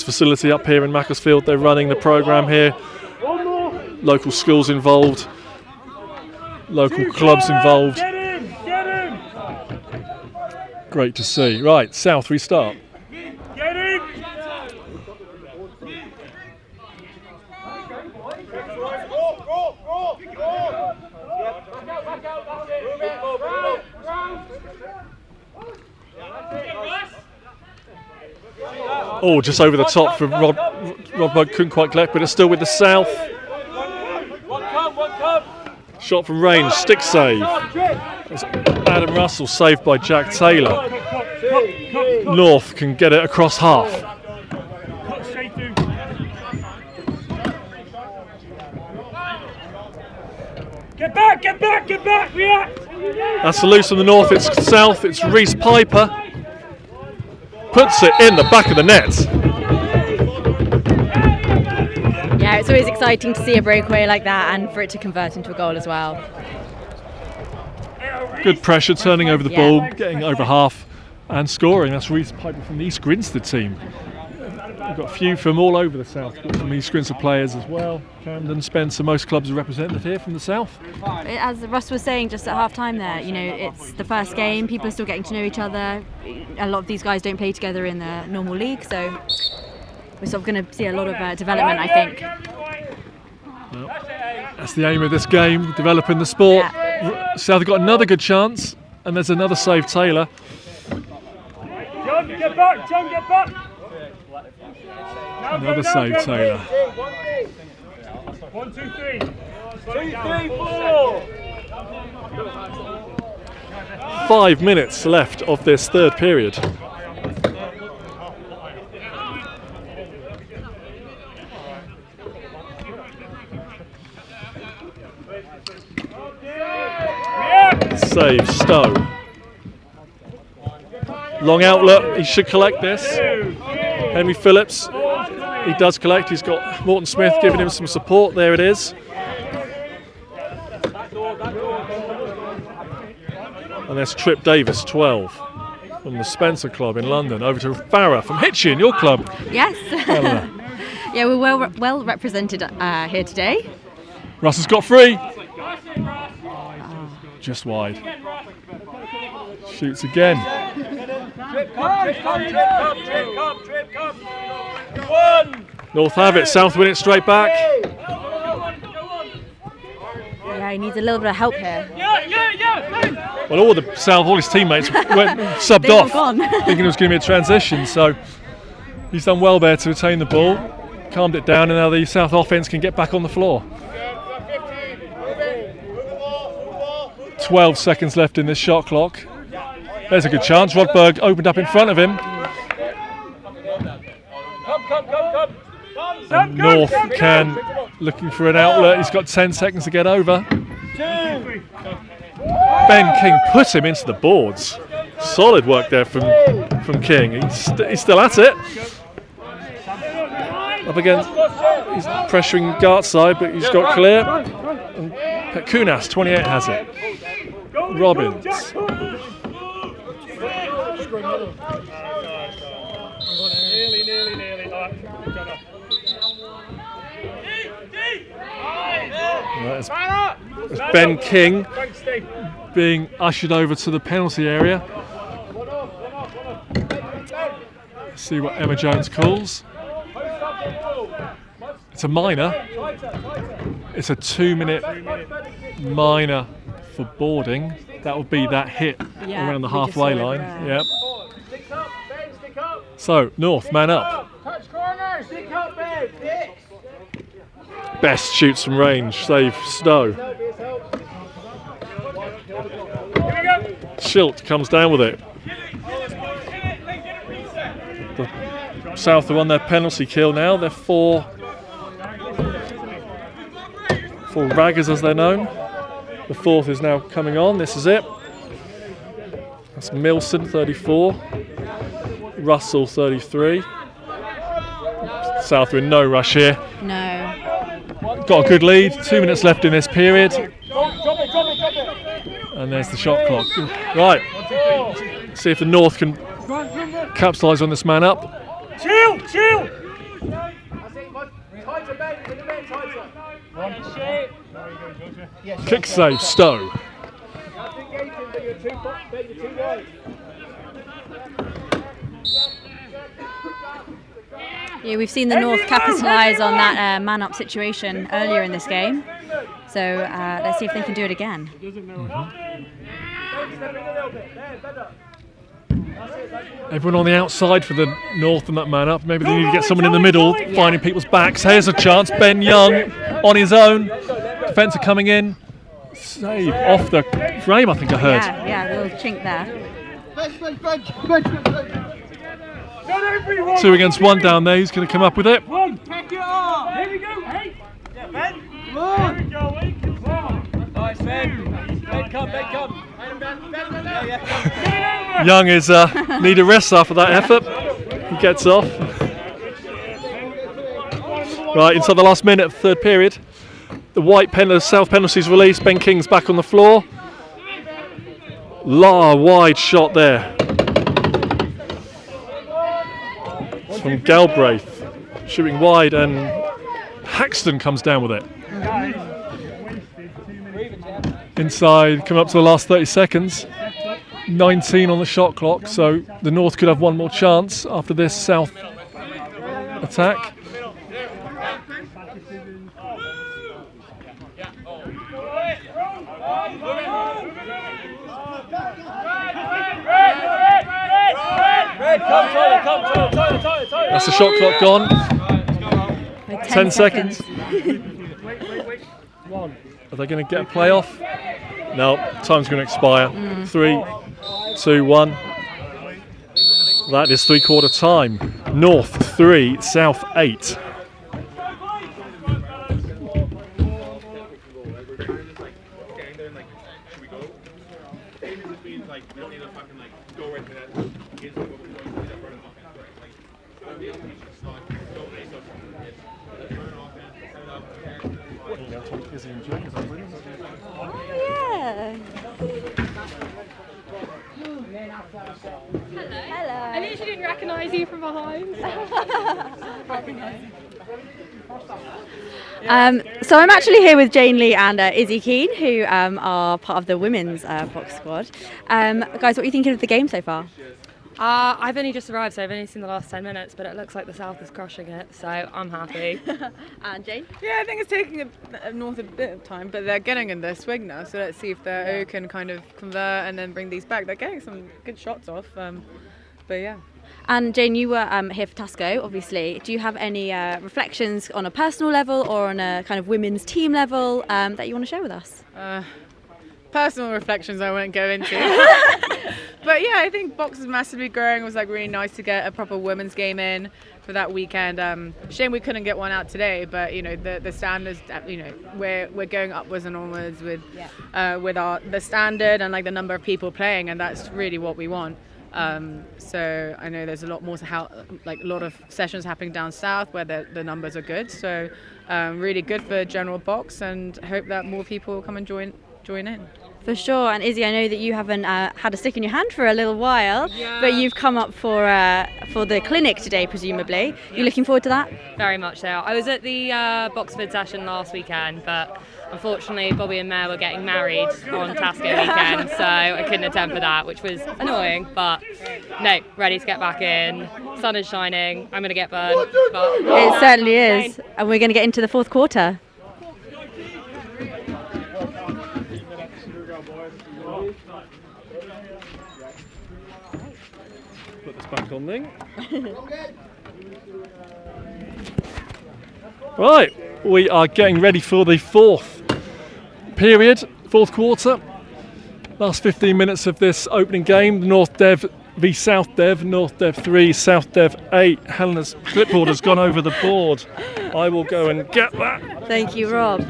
facility up here in Macclesfield. They're running the programme here. Local schools involved, local clubs involved. Great to see. Right, South restart. Get him! Oh, just over the top for Rod Bug, couldn't quite collect, but it's still with the South. Shot from range, stick save. Adam Russell saved by Jack Taylor. North can get it across half. Get back, react! That's the loose from the North, it's South, it's Reese Piper. Puts it in the back of the net. Yeah, it's always exciting to see a breakaway like that and for it to convert into a goal as well. Good pressure, turning over the ball, getting over half and scoring. That's Reese Piper from the East Grinstead team. We've got a few from all over the South, from East Grinstead players as well. Camden, Spencer, most clubs are represented here from the South. As Russ was saying just at half time there, you know, it's the first game, people are still getting to know each other. A lot of these guys don't play together in the normal league, so we're sort of going to see a lot of development, I think. Well, that's the aim of this game, developing the sport. Yeah. South have got another good chance, and there's another save, Taylor. John, get back! Another save, Taylor. 1, 2, 3. 2, 3, 4. 5 minutes left of this third period. Save, Stowe. Long outlet, he should collect this. Henry Phillips, he does collect. He's got Morton Smith giving him some support. There it is. And there's Trip Davis, 12, from the Spencer Club in London. Over to Farah from Hitchin, your club. Yes. Yeah, we're well represented here today. Russ has got free. Just wide. Shoots again. Trip, come. North have it, South win it straight back. Yeah, he needs a little bit of help here. Well, all the South, all his teammates went subbed They were off, gone. thinking it was going to be a transition. So he's done well there to retain the ball, calmed it down, and now the South offence can get back on the floor. 12 seconds left in this shot clock. There's a good chance. Rodberg opened up in front of him. And North can, looking for an outlet. He's got 10 seconds to get over. Ben King put him into the boards. Solid work there from King. He's still at it. Up against, he's pressuring Gart's side, but he's got clear. And Kunas, 28, has it. Robbins. Nearly. There's Ben King being ushered over to the penalty area. Let's see what Emma Jones calls. It's a minor. It's a 2-minute minor for boarding. That will be that hit around the halfway line. Yep. So, North, man up. Best shoots from range, save Stowe. Schilt comes down with it. The South have won their penalty kill now. They're four raggers as they're known. The fourth is now coming on. This is it. That's Milson, 34. Russell, 33. South are in no rush here. No. Got a good lead. 2 minutes left in this period. And there's the shot clock. Right. See if the North can capitalise on this man up. Chill! Kick save, Stowe. Yeah, we've seen the North capitalise on that man-up situation earlier in this game. So let's see if they can do it again. Everyone on the outside for the North and that man up. Maybe they need to get someone in the middle, finding people's backs. Here's a chance. Ben Young on his own. Defender coming in. Save off the frame, I think I heard. Yeah, a little chink there. 2 against 1 down there. Who's going to come up with it? Pack it up! Here we go! Hey! Yeah, Ben! Come on! Here we go, hey! Nice, Ben! Ben, come! Young is need a rest after that effort. He gets off. Right, inside the last minute of the third period. The South penalties released. Ben King's back on the floor. Wide shot there. It's from Galbraith. Shooting wide, and Haxton comes down with it. Inside, coming up to the last 30 seconds. 19 on the shot clock, so the North could have one more chance after this South attack. That's the shot clock gone. 10 seconds. Are they going to get a playoff? No, time's going to expire. 3, 2, 1. That is 3/4 time. North 3, South 8. Hello. I literally didn't recognise you from behind. So I'm actually here with Jane Lee and Izzy Keane, who are part of the women's box squad. Guys, what are you thinking of the game so far? I've only just arrived, so I've only seen the last 10 minutes, but it looks like the South is crushing it, so I'm happy. And Jane? Yeah, I think it's taking North a bit of time, but they're getting in their swing now, so let's see if they can kind of convert and then bring these back. They're getting some good shots off, but yeah. And Jane, you were here for Tasco, obviously. Do you have any reflections on a personal level or on a kind of women's team level that you want to share with us? personal reflections I won't go into. But yeah, I think box is massively growing. It was like really nice to get a proper women's game in for that weekend. Shame we couldn't get one out today, but you know the standards, you know, we're going upwards and onwards with the standard and like the number of people playing, and that's really what we want. So I know there's a lot more like a lot of sessions happening down south where the numbers are good. So really good for general box, and hope that more people come and join in. For sure. And Izzy, I know that you haven't had a stick in your hand for a little while, but you've come up for the clinic today, presumably. You looking forward to that? Very much so. I was at the Boxford session last weekend, but unfortunately Bobby and Mare were getting married on Tasco weekend, so I couldn't attend for that, which was annoying, but no, ready to get back in. Sun is shining, I'm going to get burned. But It certainly is. And we're going to get into the fourth quarter. Put this back on then. Right, we are getting ready for the fourth quarter. Last 15 minutes of this opening game, North Dev v South Dev, North Dev 3, South Dev 8. Helena's clipboard has gone over the board. I will go and get that. Thank you, Rob.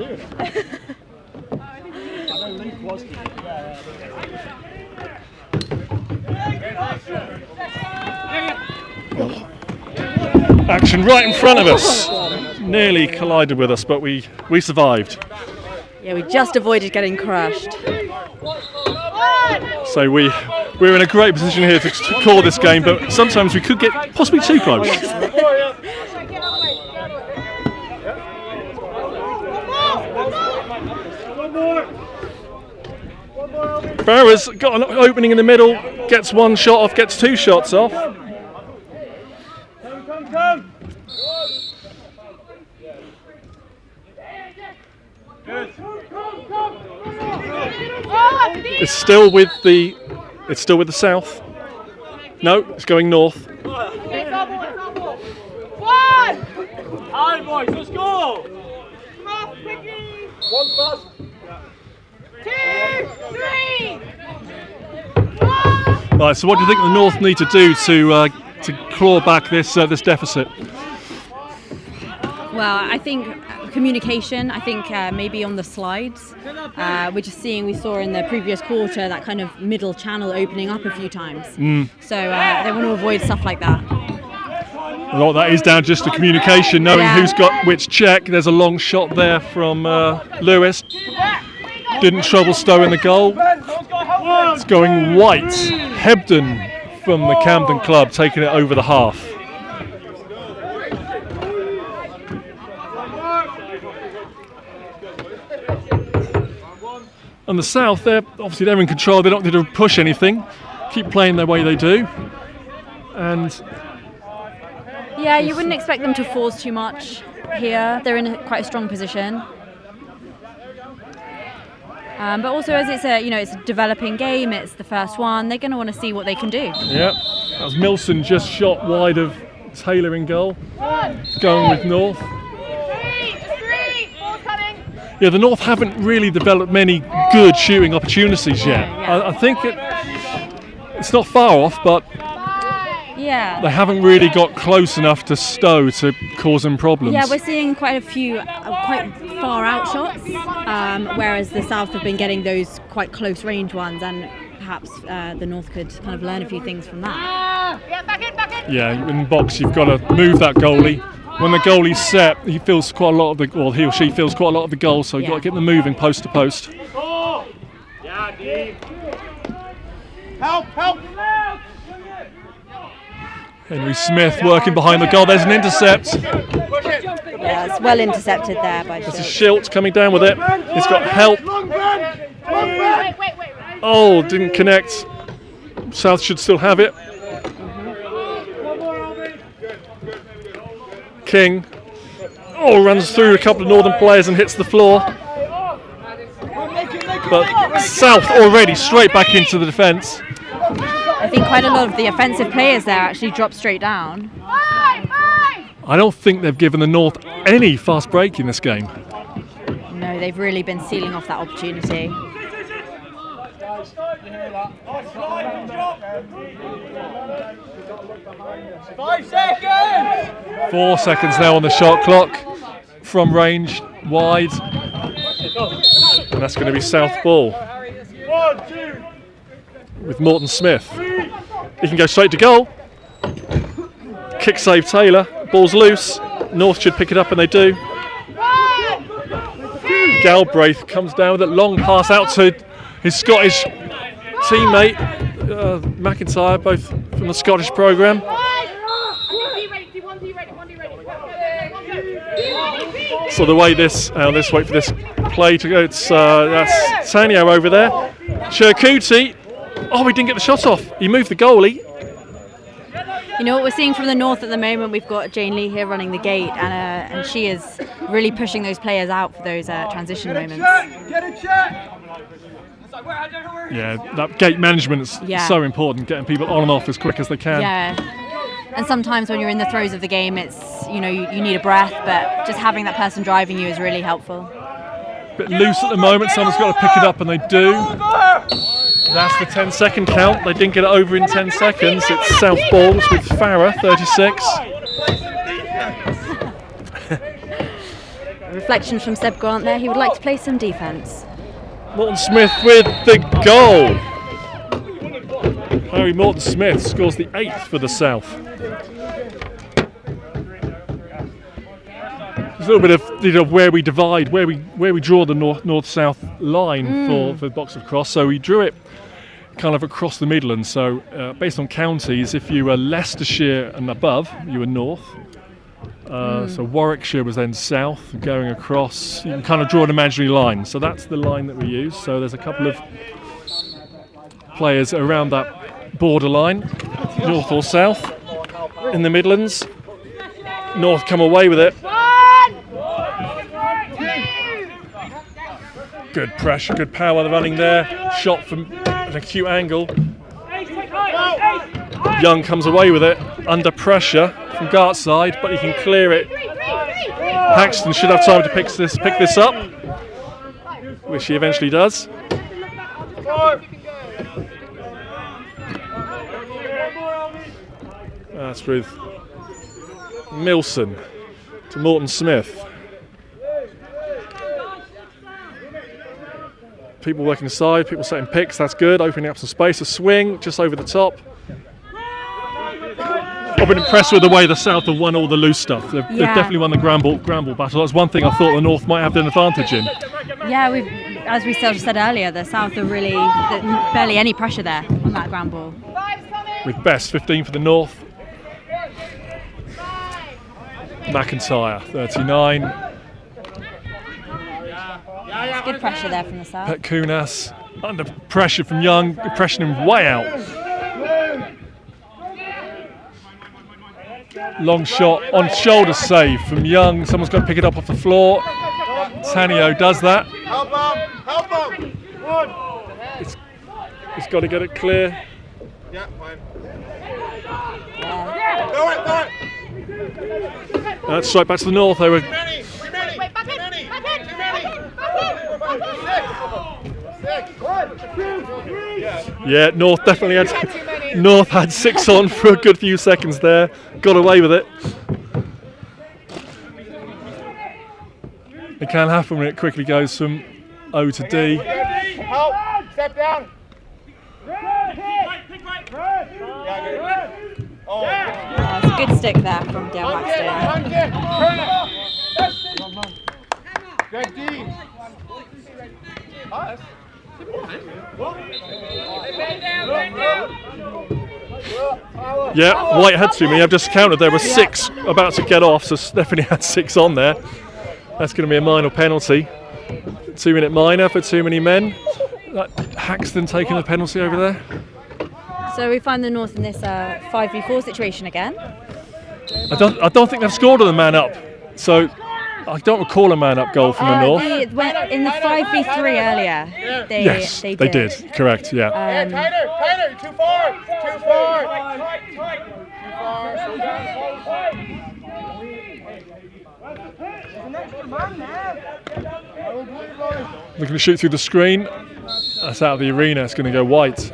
Action right in front of us. Nearly collided with us, but we survived. Yeah, we just avoided getting crushed. So we're in a great position here to call this game, but sometimes we could get possibly too close. Farah's got an opening in the middle, gets one shot off, gets two shots off. Come. It's still with the south. No, it's going north. Alright boys, let's go! Come on, quickly! One pass. 2, 3! Right, so what do you think the North need to do to claw back this deficit? Well, I think communication. I think maybe on the slides, we're just seeing, we saw in the previous quarter that kind of middle channel opening up a few times. So they want to avoid stuff like that. A lot of that is down just to communication, knowing who's got which check. There's a long shot there from Lewis. Didn't trouble Stowe in the goal. It's going white. Hebden from the Camden club taking it over the half. And the South, they're in control. They don't need to push anything. Keep playing the way they do. And yeah, you wouldn't expect them to force too much here. They're in quite a strong position. But also, as it's a developing game, it's the first one. They're going to want to see what they can do. Yeah, that was Milson just shot wide of Taylor in goal. Going with North. Yeah, the North haven't really developed many good shooting opportunities yet. I think it's not far off, but they haven't really got close enough to Stowe to cause them problems. Yeah, we're seeing quite a few quite far out shots, whereas the South have been getting those quite close range ones, and perhaps the North could kind of learn a few things from that. Yeah, in box you've got to move that goalie. When the goalie's set, he feels quite a lot of the, well, he or she feels quite a lot of the goal, so you've got to get them moving post to post. Help! Henry Smith working behind the goal. There's an intercept. Yeah, it's well intercepted there by This is Schilt coming down with it. He's got help. Oh, didn't connect. South should still have it. King. Oh, runs through a couple of Northern players and hits the floor. But South already straight back into the defence. I think quite a lot of the offensive players there actually drop straight down. I don't think they've given the North any fast break in this game. No, they've really been sealing off that opportunity. 5 seconds! 4 seconds now on the shot clock. From range, wide. And that's going to be South ball. 1, 2. With Morton Smith. He can go straight to goal. Kick save Taylor. Ball's loose. North should pick it up and they do. Galbraith comes down with it. Long pass out to his Scottish teammate McIntyre, both from the Scottish programme. So the way this, let's wait for this play to go. It's that's Sanyo over there. Cherkuti. Oh, he didn't get the shot off. He moved the goalie. You know what we're seeing from the North at the moment? We've got Jane Lee here running the gate, and she is really pushing those players out for those transition moments. Get a check! Yeah, that gate management is so important, getting people on and off as quick as they can. Yeah, and sometimes when you're in the throes of the game, it's you need a breath, but just having that person driving you is really helpful. Bit loose at the moment. Someone's got to pick it up, and they do. That's the 10-second count. They didn't get it over in 10 seconds. It's South balls with Farah, 36. A reflection from Seb Grant there. He would like to play some defence. Morton Smith with the goal. Harry Morton Smith scores the 8th for the South. There's a little bit of where we divide, where we draw the north-south line for the box of cross. So we drew it kind of across the Midlands. So based on counties, if you were Leicestershire and above, you were north. So Warwickshire was then south, going across. You can kind of draw an imaginary line. So that's the line that we use. So there's a couple of players around that borderline, north or south, in the Midlands. North come away with it. Good pressure, good power, they're running there. Shot from an acute angle. Young comes away with it, under pressure from Gart's side, but he can clear it. Paxton should have time to pick this up, which he eventually does. That's with Milson to Morton Smith. People working the side, people setting picks, that's good, opening up some space, a swing just over the top. I've been impressed with the way the South have won all the loose stuff. They've definitely won the Gramble battle. That's one thing I thought the North might have an advantage in. Yeah, as we said earlier, the South are really barely any pressure there on that ground ball. With Best, 15 for the North. McIntyre, 39. It's good pressure there from the South. Pet Kunas under pressure from Young, pressuring him way out. Long shot on shoulder save from Young. Someone's got to pick it up off the floor. Tanio does that. Help him! He's got to get it clear. Yeah, fine. That's straight back to the North. They were. Yeah, North definitely had. North had 6 on for a good few seconds there. Got away with it. It can happen when it quickly goes from O to D. Help! Step down! It's a good stick there from Dale Maxton. Greg Dean! Yeah, White had too many. I've just counted. There were 6 about to get off, so Stephanie had 6 on there. That's going to be a minor penalty. 2-minute minor for too many men. Haxton taking the penalty over there. So we find the North in this 5v4 situation again. I don't think they've scored on the man up. So I don't recall a man up goal from the North. In the 5v3 earlier, they did. Correct, yeah. Tyler, too far! We're going to shoot through the screen. That's out of the arena. It's going to go white.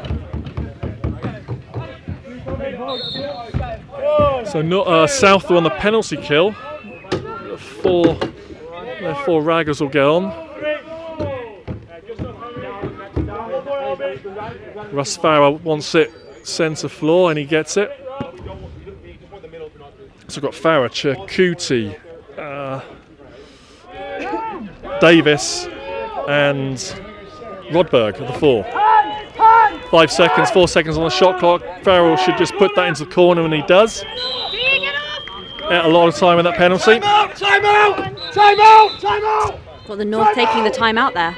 So South are on the penalty kill. Four raggers will get on. Russ Farrer wants it centre floor and he gets it. So we've got Farrer, Chirkuti, Davis and Rodberg at the 4. 4 seconds on the shot clock. Farrell should just put that into the corner and he does. Out a lot of time in that penalty. Time out! Got the North taking the time out there.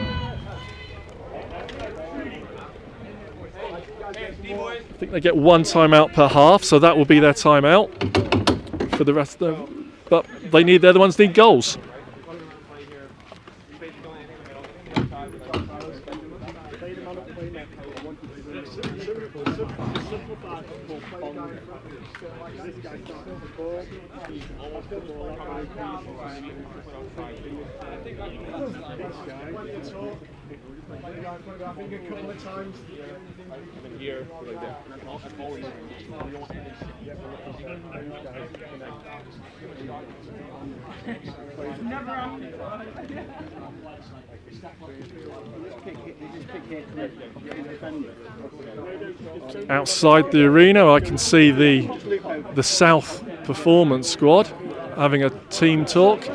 I think they get 1 timeout per half, so that will be their timeout for the rest of them. But they're the ones that need goals. Outside the arena, I can see the South performance squad having a team talk,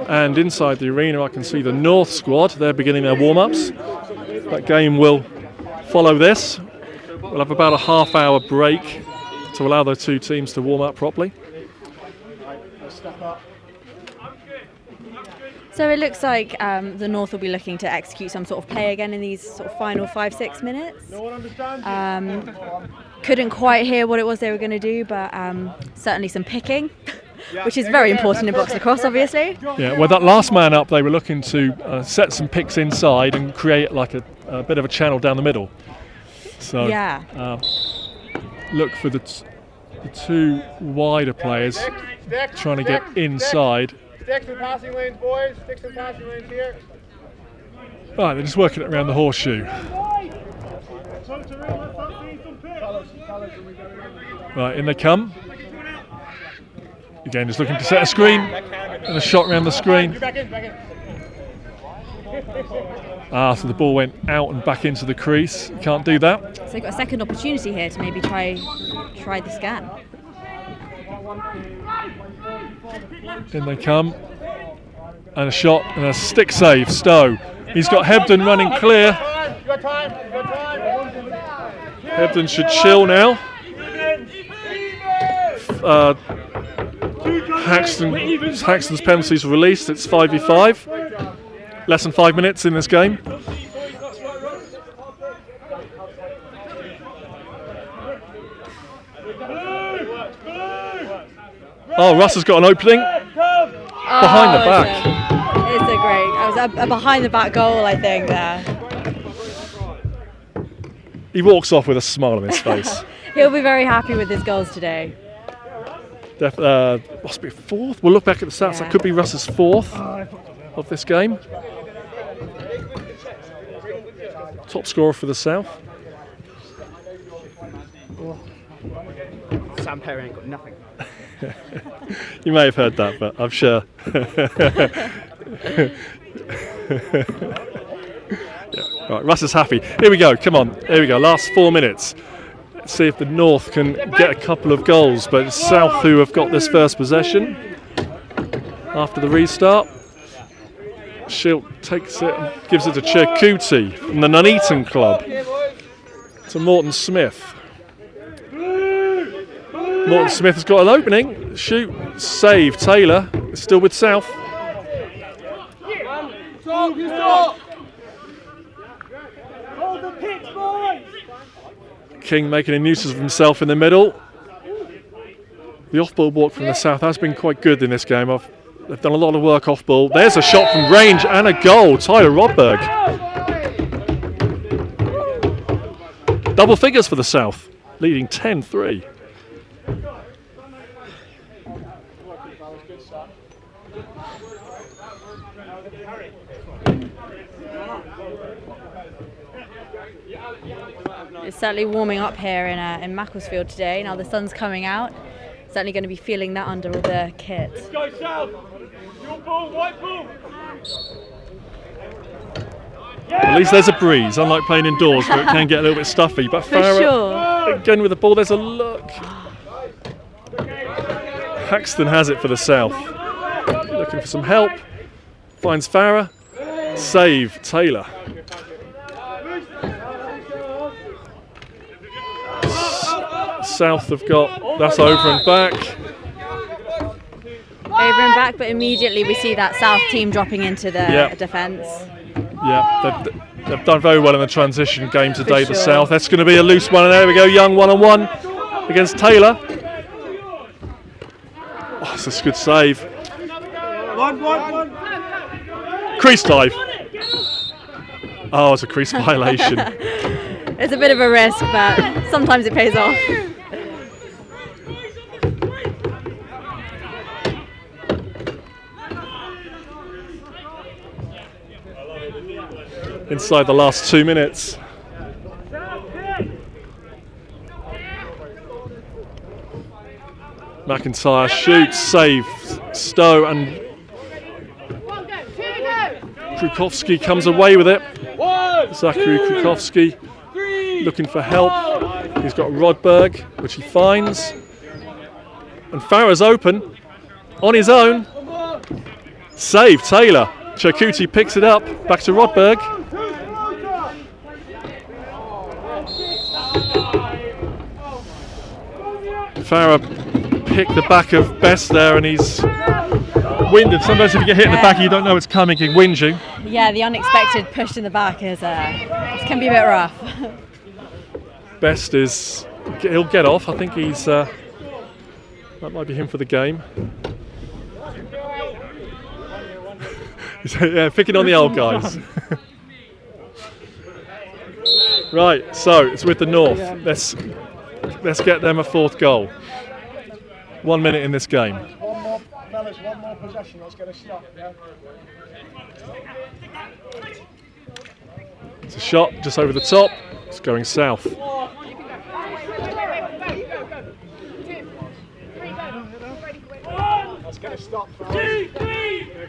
and inside the arena I can see the North squad. They're beginning their warm-ups. That game will follow this. We'll have about a half-hour break to allow the two teams to warm up properly. So it looks like the North will be looking to execute some sort of play again in these sort of final 5-6 minutes. Couldn't quite hear what it was they were going to do, but certainly some picking, which is very important in box lacrosse, obviously. Yeah, well, that last man up, they were looking to set some picks inside and create like a bit of a channel down the middle. So yeah. Look for the two wider players trying to get inside. Stick to the passing lanes, boys. Stick to the passing lanes here. Right, they're just working it around the horseshoe. Right, in they come. Again, just looking to set a screen and a shot around the screen. So the ball went out and back into the crease. You can't do that. So they've got a second opportunity here to maybe try the scan. In they come. And a shot and a stick save, Stowe. He's got Hebden running clear. Hebden should chill now. Haxton's penalties released. It's 5v5. Less than 5 minutes in this game. Oh, Russ has got an opening. Behind the back. It's a great. It was a behind the back goal, I think. There. He walks off with a smile on his face. He'll be very happy with his goals today. Must be 4th. We'll look back at the stats. That could be Russ's 4th of this game. Top scorer for the South. Sam Perry ain't got nothing. You may have heard that, but I'm sure. Yeah. Right, Russ is happy. Here we go. Come on. Here we go. Last 4 minutes. Let's see if the North can get a couple of goals, but it's South who have got this first possession after the restart. Schilt takes it and gives it to Chirkuti from the Nuneaton Club to Morton Smith. Morton Smith has got an opening. Shoot, save. Taylor is still with South. King making a nuisance of himself in the middle. The off-ball walk from the South has been quite good in this game. They've done a lot of work off-ball. There's a shot from range and a goal. Tyler Rodberg. Double figures for the South, leading 10-3. It's certainly warming up here in Macclesfield today. Now the sun's coming out. Certainly going to be feeling that under all the kit. Let's go south. Your ball, white ball. At least there's a breeze, unlike playing indoors where it can get a little bit stuffy. But For Farah, sure. again with the ball, there's a look. Haxton has it for the South. Looking for some help. Finds Farah. Save Taylor. South have got, that's over and back. Over and back, but immediately we see that South team dropping into the defence. Yeah, they've done very well in the transition game today, For the sure. South. That's going to be a loose one, and there we go, Young one-on-one against Taylor. Oh, that's a good save. One. Crease dive. Oh, it's a crease violation. It's a bit of a risk, but sometimes it pays off. Inside the last 2 minutes. McIntyre shoots, saves Stowe, and Krukowski comes away with it. Zachary Krukowski looking for help. He's got Rodberg, which he finds. And Farah's open on his own. Save Taylor. Chakuti picks it up. Back to Rodberg. Farah picked the back of Best there, and he's winded. Sometimes if you get hit in the back, you don't know it's coming, you whinge you. Yeah, the unexpected push in the back is can be a bit rough. Best is, he'll get off. I think he's, that might be him for the game. Yeah, picking on the old guys. Right, so it's with the North. Let's get them a fourth goal. 1 minute in this game. One more, fellas, one more possession. Let's get a shot. Yeah. It's a shot just over the top. It's going south. Let's get a stop.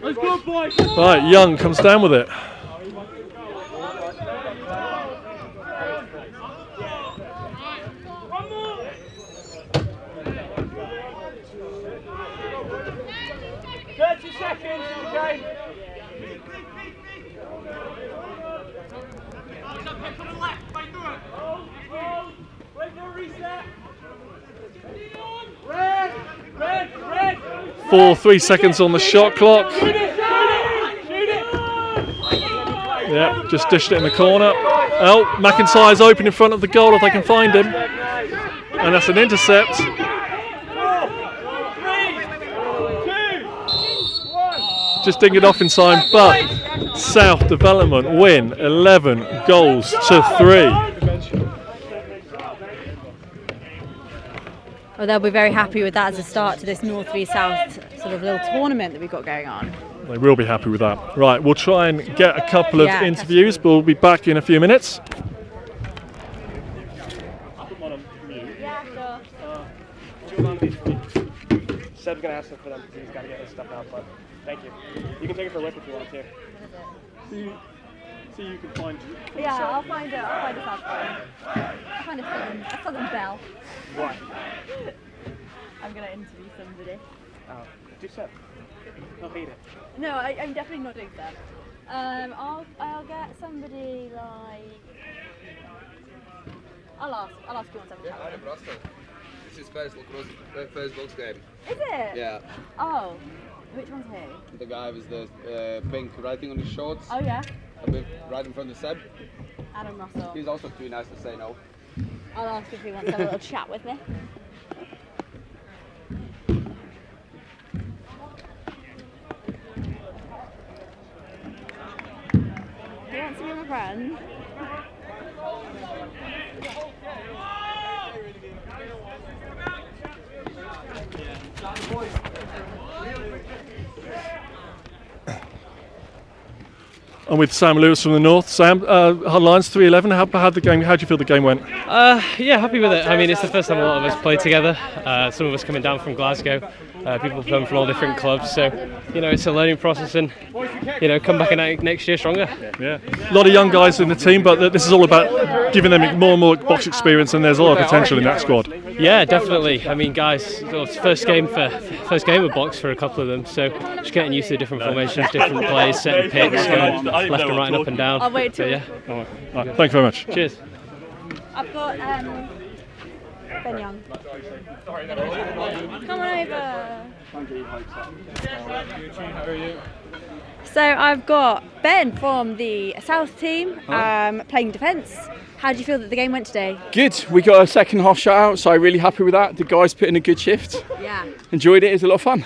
Let's go, boys. Right, Young comes down with it. Red. 3 seconds on the shot clock. Yeah, just dished it in the corner. Oh, McIntyre's open in front of the goal if they can find him. And that's an intercept. Just didn't get off in time, but South Development win 11 goals to 3. Well, they'll be very happy with that as a start to this North v South sort of little tournament that we've got going on. They will be happy with that. Right, we'll try and get a couple of interviews, but we'll be back in a few minutes. Seb's going to ask for them because he's got to get his stuff out, but thank you. You can take it for a whip if you want to. See, you can find. Yeah, I'll find a South I'll find a Southern belle. What? I'm going to interview somebody. Oh, do Seb. He'll hate it. No, I'm definitely not doing that. I'll get somebody like. I'll ask you on something. This is first Lacrosse game. Is it? Yeah. Oh, which one's who? The guy with the pink writing on his shorts. Oh yeah. A bit right in front of Seb. Adam Russell. He's also too nice to say no. I'll ask if he wants to have a little chat with me. He wants to be my friend. I'm with Sam Lewis from the North. Sam, Hull Lions 3-11. How do you feel the game went? Yeah, happy with it. I mean, it's the first time a lot of us played together. Some of us coming down from Glasgow, people come from all different clubs. So, it's a learning process, and come back next year stronger. Yeah, a lot of young guys in the team, but this is all about giving them more and more box experience, and there's a lot of potential in that squad. Yeah, definitely. I mean, guys, it's first game of box for a couple of them, so just getting used to different formations, different plays, setting picks, going left and right and up and down. I'll wait till. Yeah. All right. Thank you very much. Cheers. I've got Ben Young. Come on over. How are you? So I've got Ben from the South team playing defence. How do you feel that the game went today? Good. We got a second half shutout, so I'm really happy with that. The guys put in a good shift. Yeah. Enjoyed it. It was a lot of fun.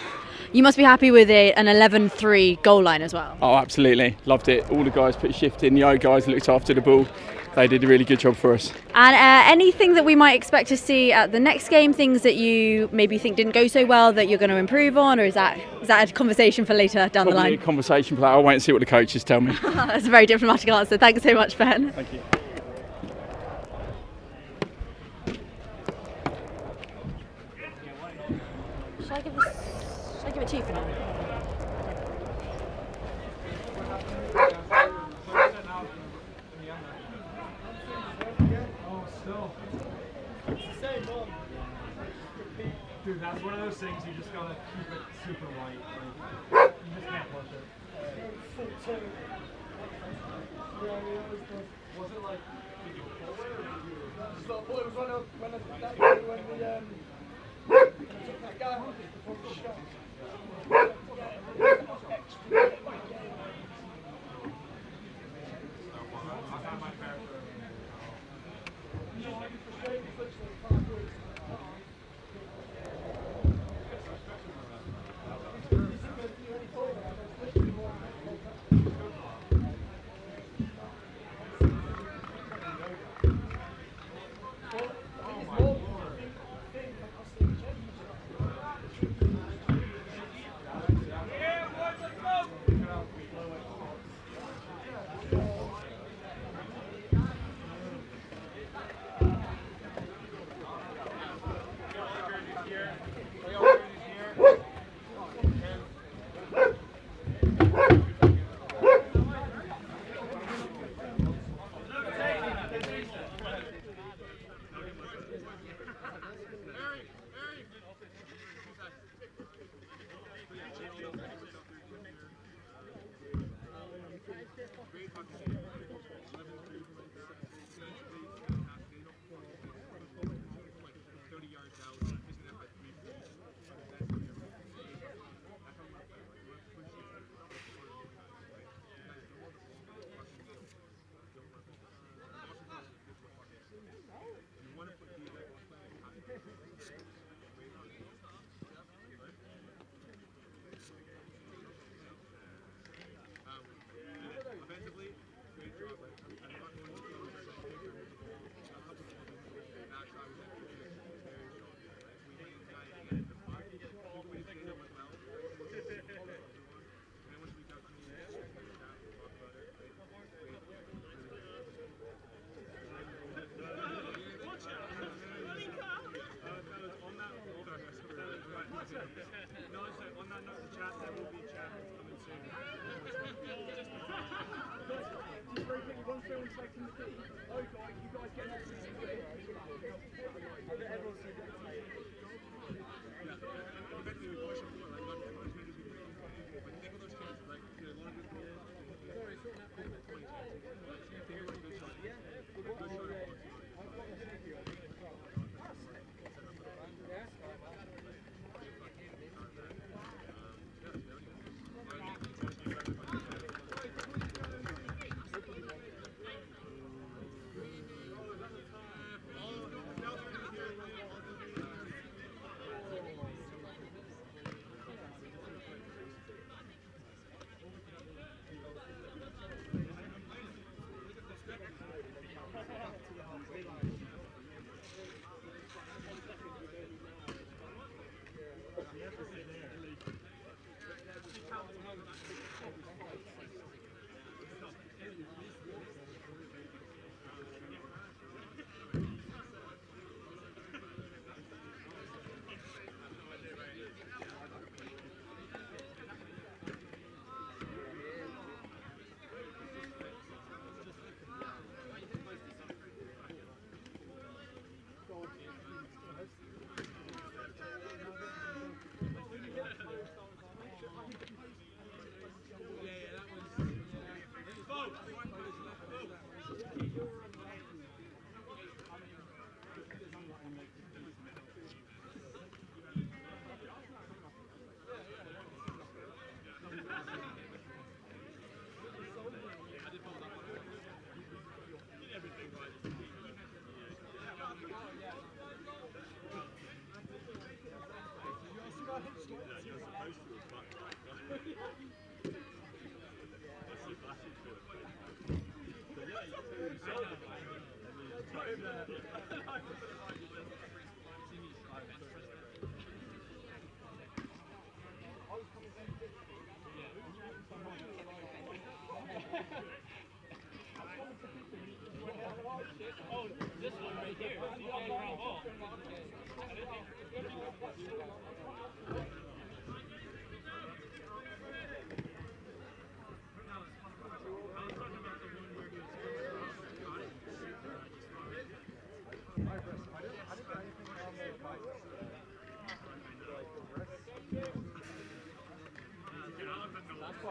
You must be happy with an 11-3 goal line as well. Oh, absolutely. Loved it. All the guys put a shift in. The other guys looked after the ball. They did a really good job for us. And anything that we might expect to see at the next game, things that you maybe think didn't go so well that you're going to improve on, or is that a conversation for later down Probably the line? a conversation for that. I'll wait and see what the coaches tell me. That's a very diplomatic answer. Thanks so much, Ben. Thank you. Shall I give it to you for now? Dude, that's one of those things you just gotta keep it super light. Like, you just can't push it. Was it like, did you pull it or did you? I thought it was when that guy hunted before the shot.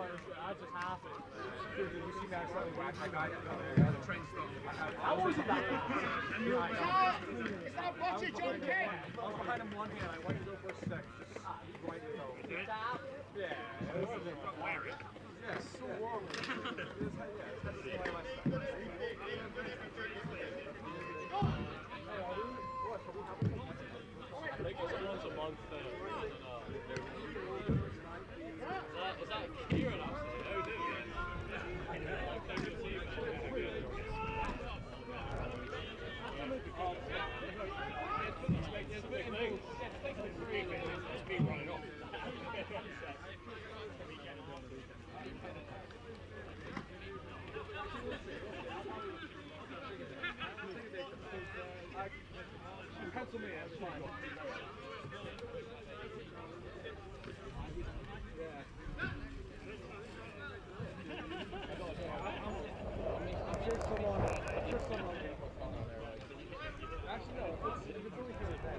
I just half it. You see that guy the train stop. How was it that? It's not watching John Kay. I was behind him one hand. I went to go for a stick. Just right in the middle. Yeah. Yeah, so wrong. I think it's once a month. Is that Kieran actually? Oh, do you? Pencil me, that's fine. I'm sure someone actually no, if it's only for a day.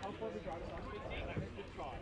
How far the drive is good try.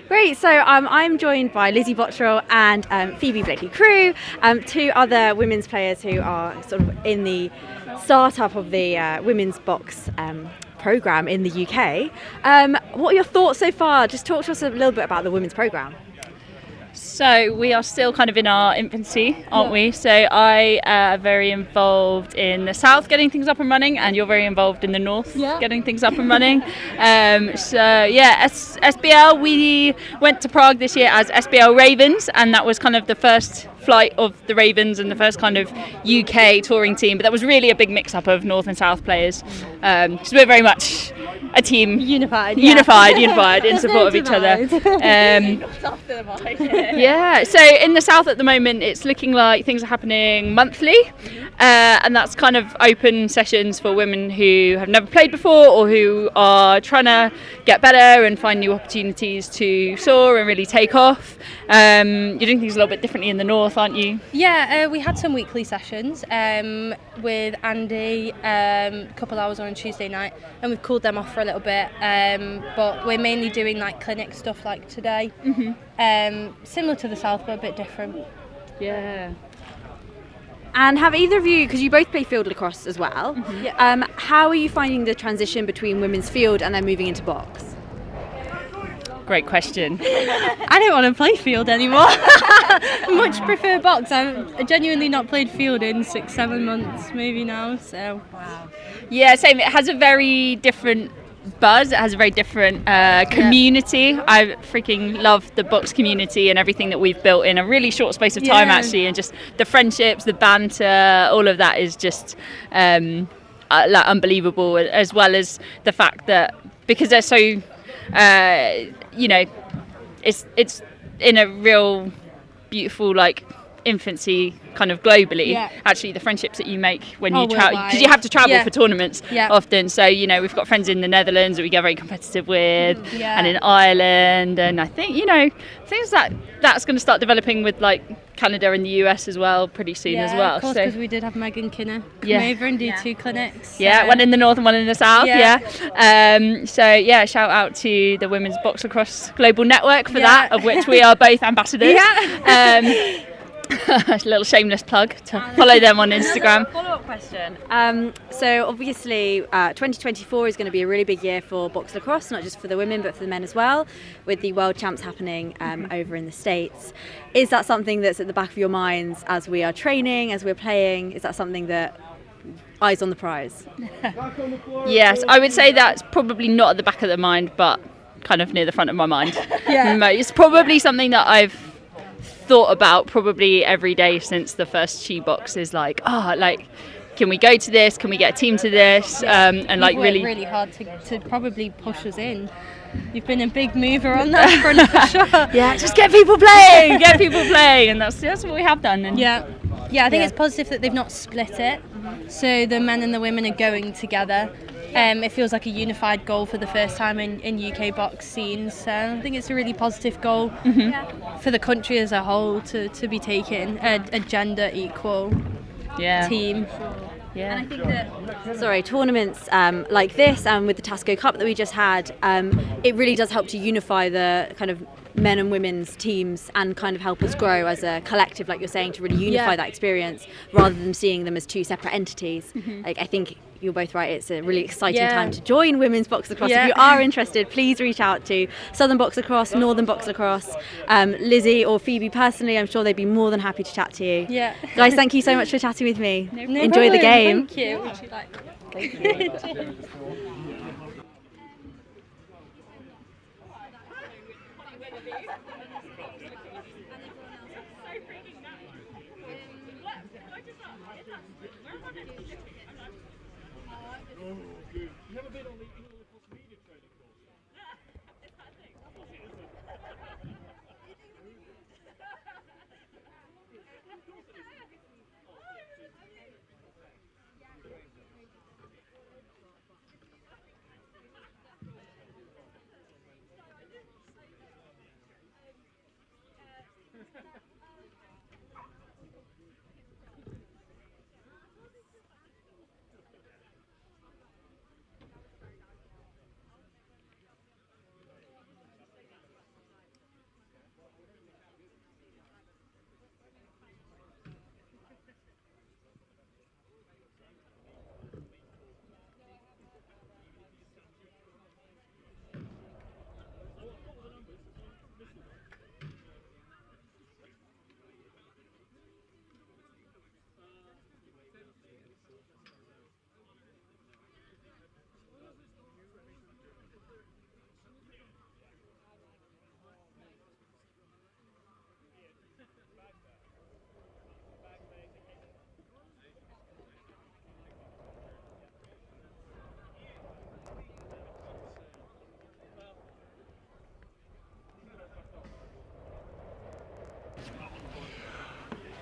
Great, so I'm joined by Lizzie Bottrell and Phoebe Blakely-Crew, two other women's players who are sort of in the startup of the women's box programme in the UK. What are your thoughts so far? Just talk to us a little bit about the women's programme. So we are still kind of in our infancy, aren't we? So I am very involved in the south getting things up and running, and you're very involved in the north getting things up and running. SBL, we went to Prague this year as SBL Ravens, and that was kind of the first flight of the Ravens and the first kind of UK touring team, but that was really a big mix-up of north and south players. So we're very much a team unified in support of each other. Yeah, so in the south at the moment it's looking like things are happening monthly, and that's kind of open sessions for women who have never played before or who are trying to get better and find new opportunities to soar and really take off. You're doing things a little bit differently in the north, aren't you? Yeah, we had some weekly sessions with Andy, a couple hours on Tuesday night, and we've cooled them off for a little bit, but we're mainly doing like clinic stuff like today. Similar to the south but a bit different. Yeah. And have either of you, because you both play field lacrosse as well, how are you finding the transition between women's field and then moving into box? Great question. I don't want to play field anymore. Much prefer box. I've genuinely not played field in 6-7 months maybe now, so wow. Yeah, same. It has a very different buzz. It has a very different community. I freaking love the box community and everything that we've built in a really short space of time actually, and just the friendships, the banter, all of that is just like unbelievable, as well as the fact that because they're so it's in a real beautiful like infancy kind of globally. Actually the friendships that you make when you travel, because you have to travel for tournaments often, so we've got friends in the Netherlands that we get very competitive with, and in Ireland, and I think things that's going to start developing with like Canada and the US as well pretty soon as well. Of course, because we did have Megan Kinner come over and do 2 clinics. One in the north and one in the south. Shout out to the Women's Box Lacrosse Global Network for that, of which we are both ambassadors. A little shameless plug to follow them on Instagram. Follow-up question. So obviously 2024 is going to be a really big year for box lacrosse, not just for the women but for the men as well, with the World Champs happening over in the States. Is that something that's at the back of your minds as we are training, as we're playing? Is that something that eyes on the prize? Yes, I would say that's probably not at the back of the mind, but kind of near the front of my mind. It's probably something that I've thought about probably every day since the first She Box, is like, can we go to this? Can we get a team to this? And like really hard to probably push us in. You've been a big mover on that front for sure. Just get people playing, and that's what we have done. And I think it's positive that they've not split it, so the men and the women are going together. It feels like a unified goal for the first time in UK box scenes, so I think it's a really positive goal for the country as a whole to be taken, a gender equal team. And I think that tournaments like this and with the Tasco Cup that we just had, it really does help to unify the kind of men and women's teams and kind of help us grow as a collective, like you're saying, to really unify that experience rather than seeing them as two separate entities. Like, I think you're both right, it's a really exciting time to join women's box lacrosse. If you are interested, please reach out to Southern Box Lacrosse, Northern Box Lacrosse, Lizzie or Phoebe personally. I'm sure they'd be more than happy to chat to you. Guys, thank you so much for chatting with me. Enjoy the game. Thank you. Would you like? Thank you.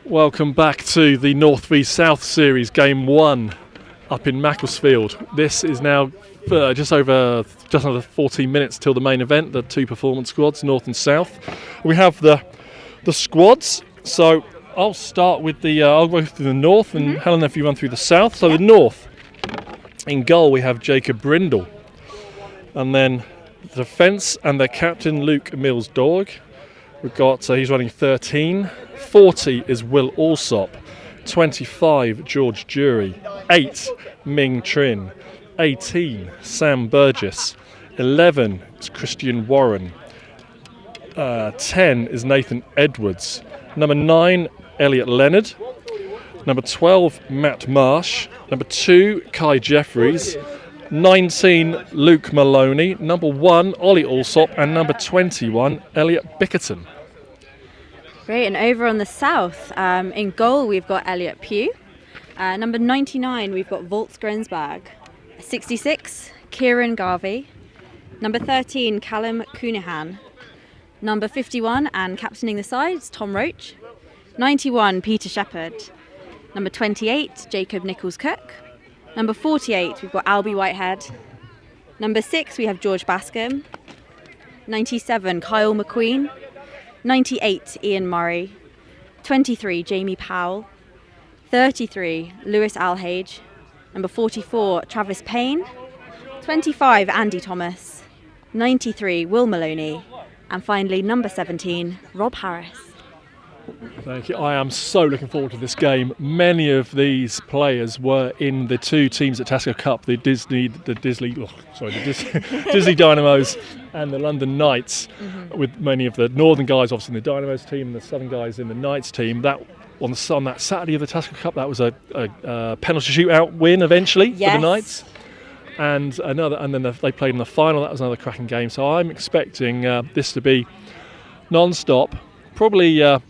Welcome back to the North v South series, game 1 up in Macclesfield. This is now just under 14 minutes till the main event, the two performance squads, North and South. We have the squads, so I'll start with I'll go through the North and Helena, if you run through the South. So the North, in goal we have Jacob Brindle, and then the defence and their captain Luke Mills-Dorg. We've got, he's running 13, 40 is Will Alsop, 25 George Jury, 8 Ming Trin, 18 Sam Burgess, 11 is Christian Warren, 10 is Nathan Edwards, number 9 Elliot Leonard, number 12 Matt Marsh, number 2 Kai Jeffries, 19 Luke Maloney, number 1 Ollie Alsop, and number 21 Elliot Bickerton. Great, and over on the South, in goal we've got Elliot Pugh. Number 99 we've got Volts Grensberg. 66 Kieran Garvey. Number 13 Callum Coonahan. Number 51 and captaining the sides Tom Roach. 91 Peter Shepherd. Number 28 Jacob Nichols-Cook. Number 48 we've got Albie Whitehead. Number 6 we have George Bascom. 97 Kyle McQueen. 98 Ian Murray. 23 Jamie Powell. 33 Lewis Alhage. Number 44 Travis Payne. 25 Andy Thomas. 93 Will Maloney. And finally number 17 Rob Harris. Thank you. I am so looking forward to this game. Many of these players were in the two teams at Tasco Cup, the Disney Dynamos and the London Knights, with many of the Northern guys obviously in the Dynamos team and the Southern guys in the Knights team. That on that Saturday of the Tasco Cup, that was a penalty shootout win eventually for the Knights. And then they played in the final. That was another cracking game. So I'm expecting this to be non-stop, probably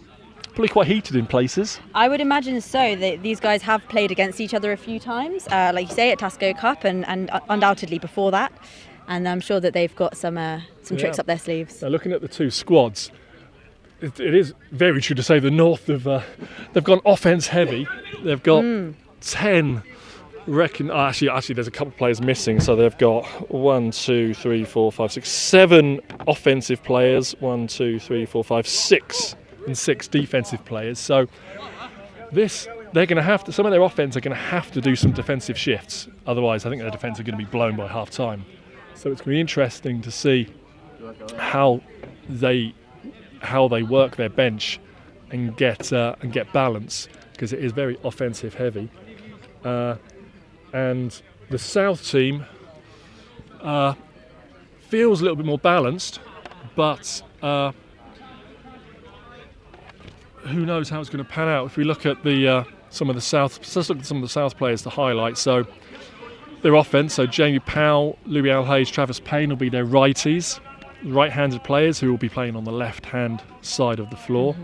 quite heated in places. I would imagine so. These guys have played against each other a few times, like you say, at Tasco Cup and undoubtedly before that. And I'm sure that they've got some tricks up their sleeves. Now, looking at the two squads, it is very true to say the North they've gone offence heavy. They've got 10. Actually, there's a couple of players missing, so they've got 7 offensive players, 6 and 6 defensive players. So they're going to have to. Some of their offense are going to have to do some defensive shifts. Otherwise, I think their defense are going to be blown by half time. So it's going to be interesting to see how they how they work their bench and get balance, because it is very offensive heavy. And the South team feels a little bit more balanced, but who knows how it's going to pan out. If we look at some of the South players, the highlights. So their offense. So Jamie Powell, Louis Alhays, Travis Payne will be their righties, right-handed players who will be playing on the left-hand side of the floor.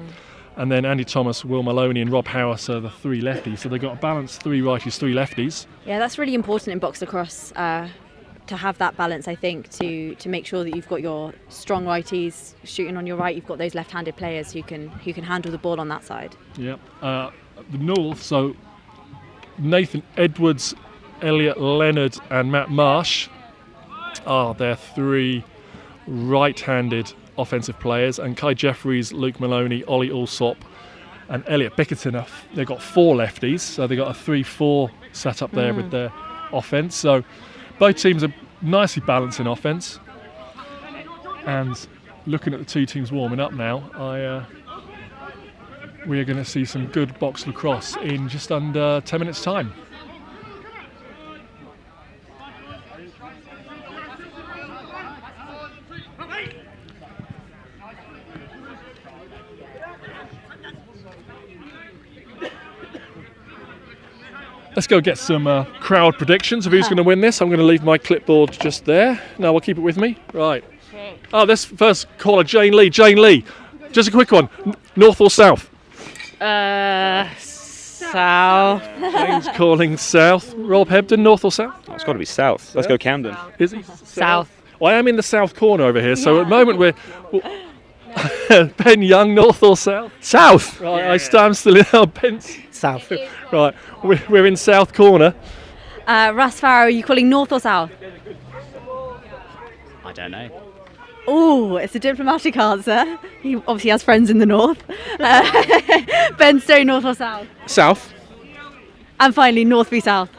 And then Andy Thomas, Will Maloney and Rob Howarth are the three lefties. So they've got a balanced 3 righties, 3 lefties. Yeah, that's really important in box lacrosse, to have that balance, I think, to make sure that you've got your strong righties shooting on your right, you've got those left-handed players who can handle the ball on that side. Yeah. The North, so Nathan Edwards, Elliot Leonard and Matt Marsh are their 3 right-handed offensive players, and Kai Jeffries, Luke Maloney, Ollie Allsop and Elliot Bickerton, they've got 4 lefties, so they've got a 3-4 set up there with their offence. So both teams are nicely balanced in offence. And looking at the 2 teams warming up now, we are going to see some good box lacrosse in just under 10 minutes' time. Let's go get some crowd predictions of who's going to win this. I'm going to leave my clipboard just there. No, we'll keep it with me. Right. Oh, this first caller, Jane Lee. Jane Lee, just a quick one. North or south? South. Jane's calling south. Rob Hebden, north or south? Oh, it's got to be south. Let's go Camden. Is he? South. Well, I am in the south corner over here, so at the moment we're... Ben Young, north or south? South. Right, I'm still in Ben. South. Right, we're in south corner. Russ Farrow, are you calling north or south? I don't know. Oh, it's a diplomatic answer. He obviously has friends in the north. Ben Stone, north or south? South. And finally, north v south.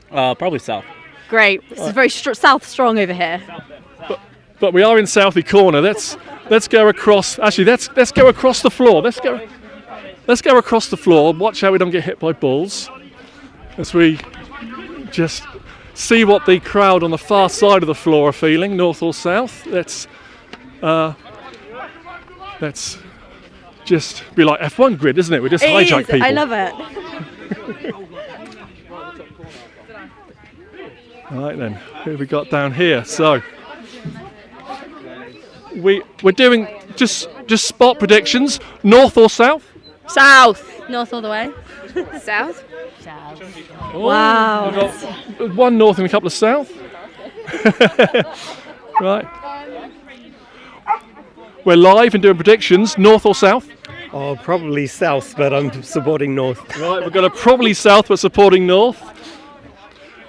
Probably south. Great. This is very south strong over here. But we are in Southie corner. Let's go across. Actually, let's go across the floor. Let's go across the floor. Watch how we don't get hit by balls. As we just see what the crowd on the far side of the floor are feeling, north or south. Let's just be like F1 grid, isn't it? We just hijack people. I love it. Right then, who have we got down here? So we're doing just spot predictions. North or south? South. North all the way. South. Oh, Wow. we've got 1 north and a couple of south. Right. We're live and doing predictions. North or south? Oh, probably south, but I'm supporting north. Right, we've got a probably south, but supporting north.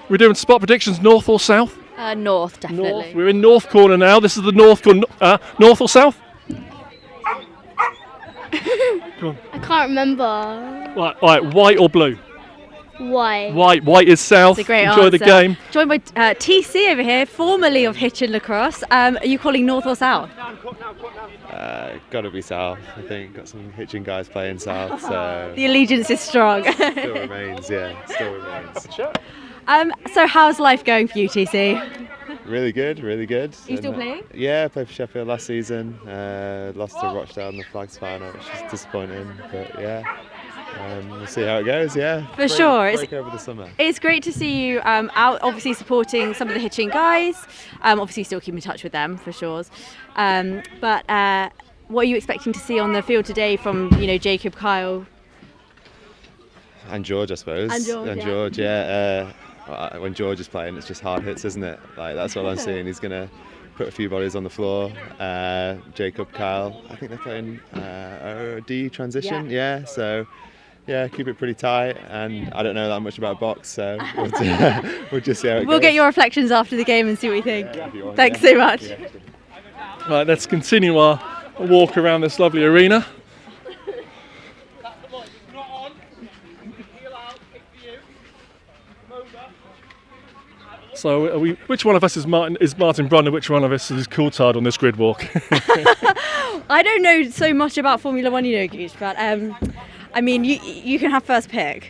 We're doing spot predictions. North or south? North, definitely. North. We're in north corner now. This is the north corner. North or south? Go on. I can't remember. Right, white or blue? White. White is south. It's a great Enjoy answer. the game. Joined by TC over here, formerly of Hitchin Lacrosse. Are you calling north or south? Got to be south, I think. Got some Hitchin guys playing south, so... The allegiance is strong. Still remains, yeah. Still remains. So how's life going for you, TC? Really good, really good. Are you still playing? Yeah, I played for Sheffield last season. Lost to Rochdale in the Flags final, which is disappointing, but yeah. We'll see how it goes, yeah. For sure. Break over the summer. It's great to see you out, obviously supporting some of the Hitchin guys. Obviously still keep in touch with them, for sure. But what are you expecting to see on the field today from, Jacob, Kyle? And George, I suppose. And George, yeah. When George is playing, it's just hard hits, isn't it? Like, that's all I'm seeing. He's going to put a few bodies on the floor. Jacob, Kyle, I think they're playing D transition, yeah. So, yeah, keep it pretty tight. And I don't know that much about box, so we'll just see how it goes. We'll get your reflections after the game and see what you think. Thanks so much. Yeah. Right, let's continue our walk around this lovely arena. So, which one of us is Martin Brunner? Which one of us is Coulthard on this grid walk? I don't know so much about Formula One, you know, Gooch, but I mean, you can have first pick.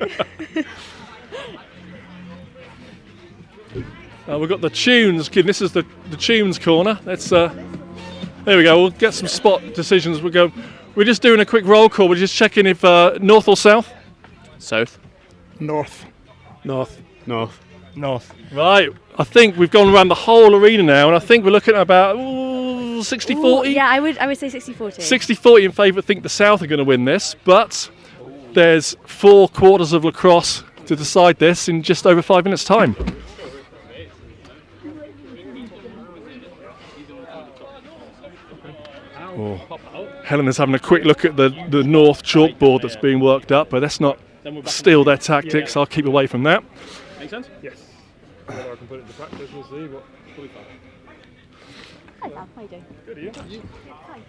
We've got the tunes. This is the tunes corner. Let's. There we go. We'll get some spot decisions. We're just doing a quick roll call. We're just checking if north or south. South. North. North. North. North. Right. I think we've gone around the whole arena now, and I think we're looking at about 60-40. Yeah, I would say 60-40. 60-40 in favour. I think the South are going to win this, but there's 4 quarters of Lacrosse to decide this in just over 5 minutes' time. Oh. Helena's having a quick look at the North chalkboard that's being worked up, but let's not steal their tactics. I'll keep away from that. Make sense? Yes. Whether I can put it into practice, we'll see, but it'll be fine. Hi, Al. How you doing? Good, are you? Hi.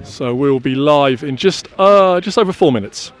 So we'll be live in just over 4 minutes.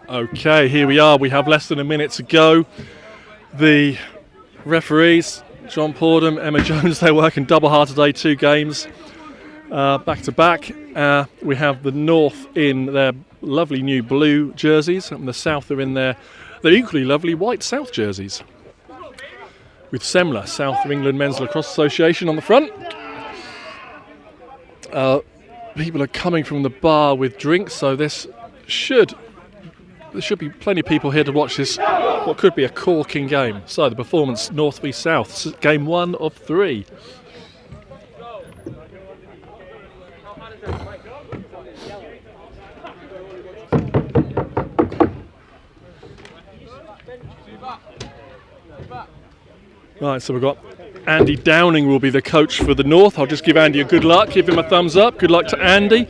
Okay, here we are. We have less than a minute to go. The referees, John Pordham, Emma Jones, they're working double hard today, 2 games back to back. We have the North in their lovely new blue jerseys, and the South are in their equally lovely white South jerseys, with SEMLA, South of England Men's Lacrosse Association, on the front. People are coming from the bar with drinks, so there should be plenty of people here to watch this, what could be a corking game. So the performance, North v South, game 1 of 3. Right, so we've got Andy Downing will be the coach for the North. I'll just give Andy a good luck, give him a thumbs up. Good luck to Andy.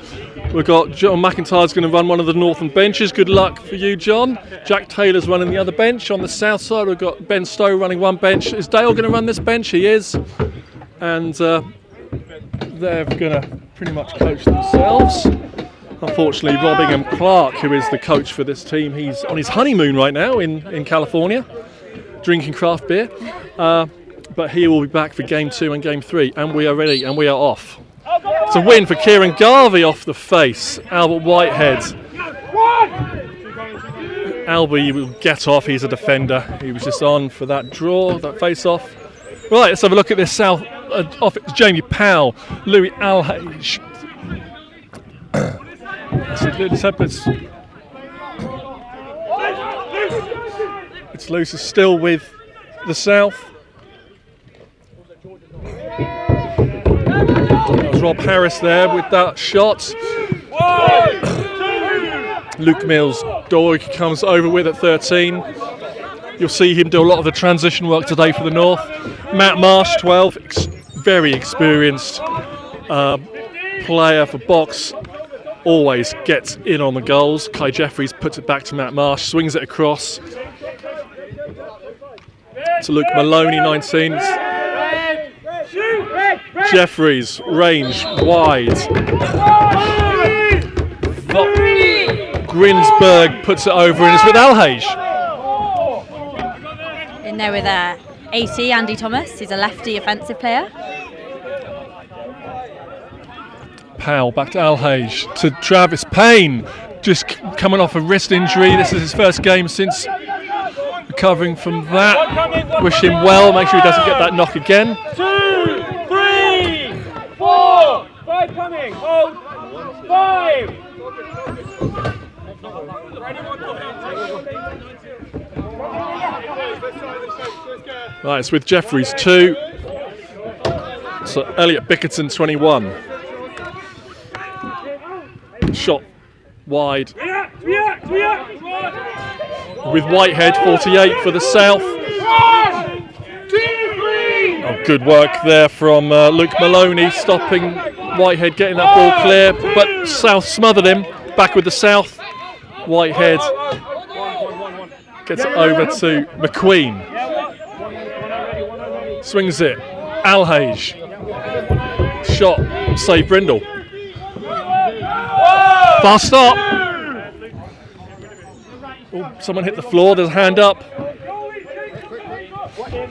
We've got John McIntyre's going to run one of the Northern benches. Good luck for you, John. Jack Taylor's running the other bench. On the South side, we've got Ben Stowe running one bench. Is Dale going to run this bench? He is. And they're going to pretty much coach themselves. Unfortunately, Rob Ingham-Clark, who is the coach for this team, he's on his honeymoon right now in California, drinking craft beer. But he will be back for game 2 and game 3, and we are ready and we are off. It's a win for Kieran Garvey off the face. Albert Whitehead. Albie will get off, he's a defender. He was just on for that draw, that face off. Right, let's have a look at this South off. It's Jamie Powell, Louis Alhage. It's loose, it's still with the South. That was Rob Harris there with that shot. Luke Mills, Doig comes over with at 13. You'll see him do a lot of the transition work today for the North. Matt Marsh, 12, very experienced player for Box. Always gets in on the goals. Kai Jeffries puts it back to Matt Marsh, swings it across to Luke Maloney, 19. Jeffries, range, wide. Grinsberg puts it over and it's with Alhage. In there with 80, Andy Thomas. He's a lefty offensive player. Powell back to Alhage, to Travis Payne, just coming off a wrist injury. This is his first game since recovering from that. Wish him well, make sure he doesn't get that knock again. 2, 3, 4, 5 coming, hold, 5. Right, it's with Jeffries 2. So Elliot Bickerton 21. Shot wide. With Whitehead 48 for the South. Oh, good work there from Luke Maloney, stopping Whitehead, getting that ball clear, but South smothered him. Back with the South. Whitehead gets it over to McQueen. Swings it. Alhage. Shot. Save Brindle. Fast stop. Oh, someone hit the floor. There's a hand up.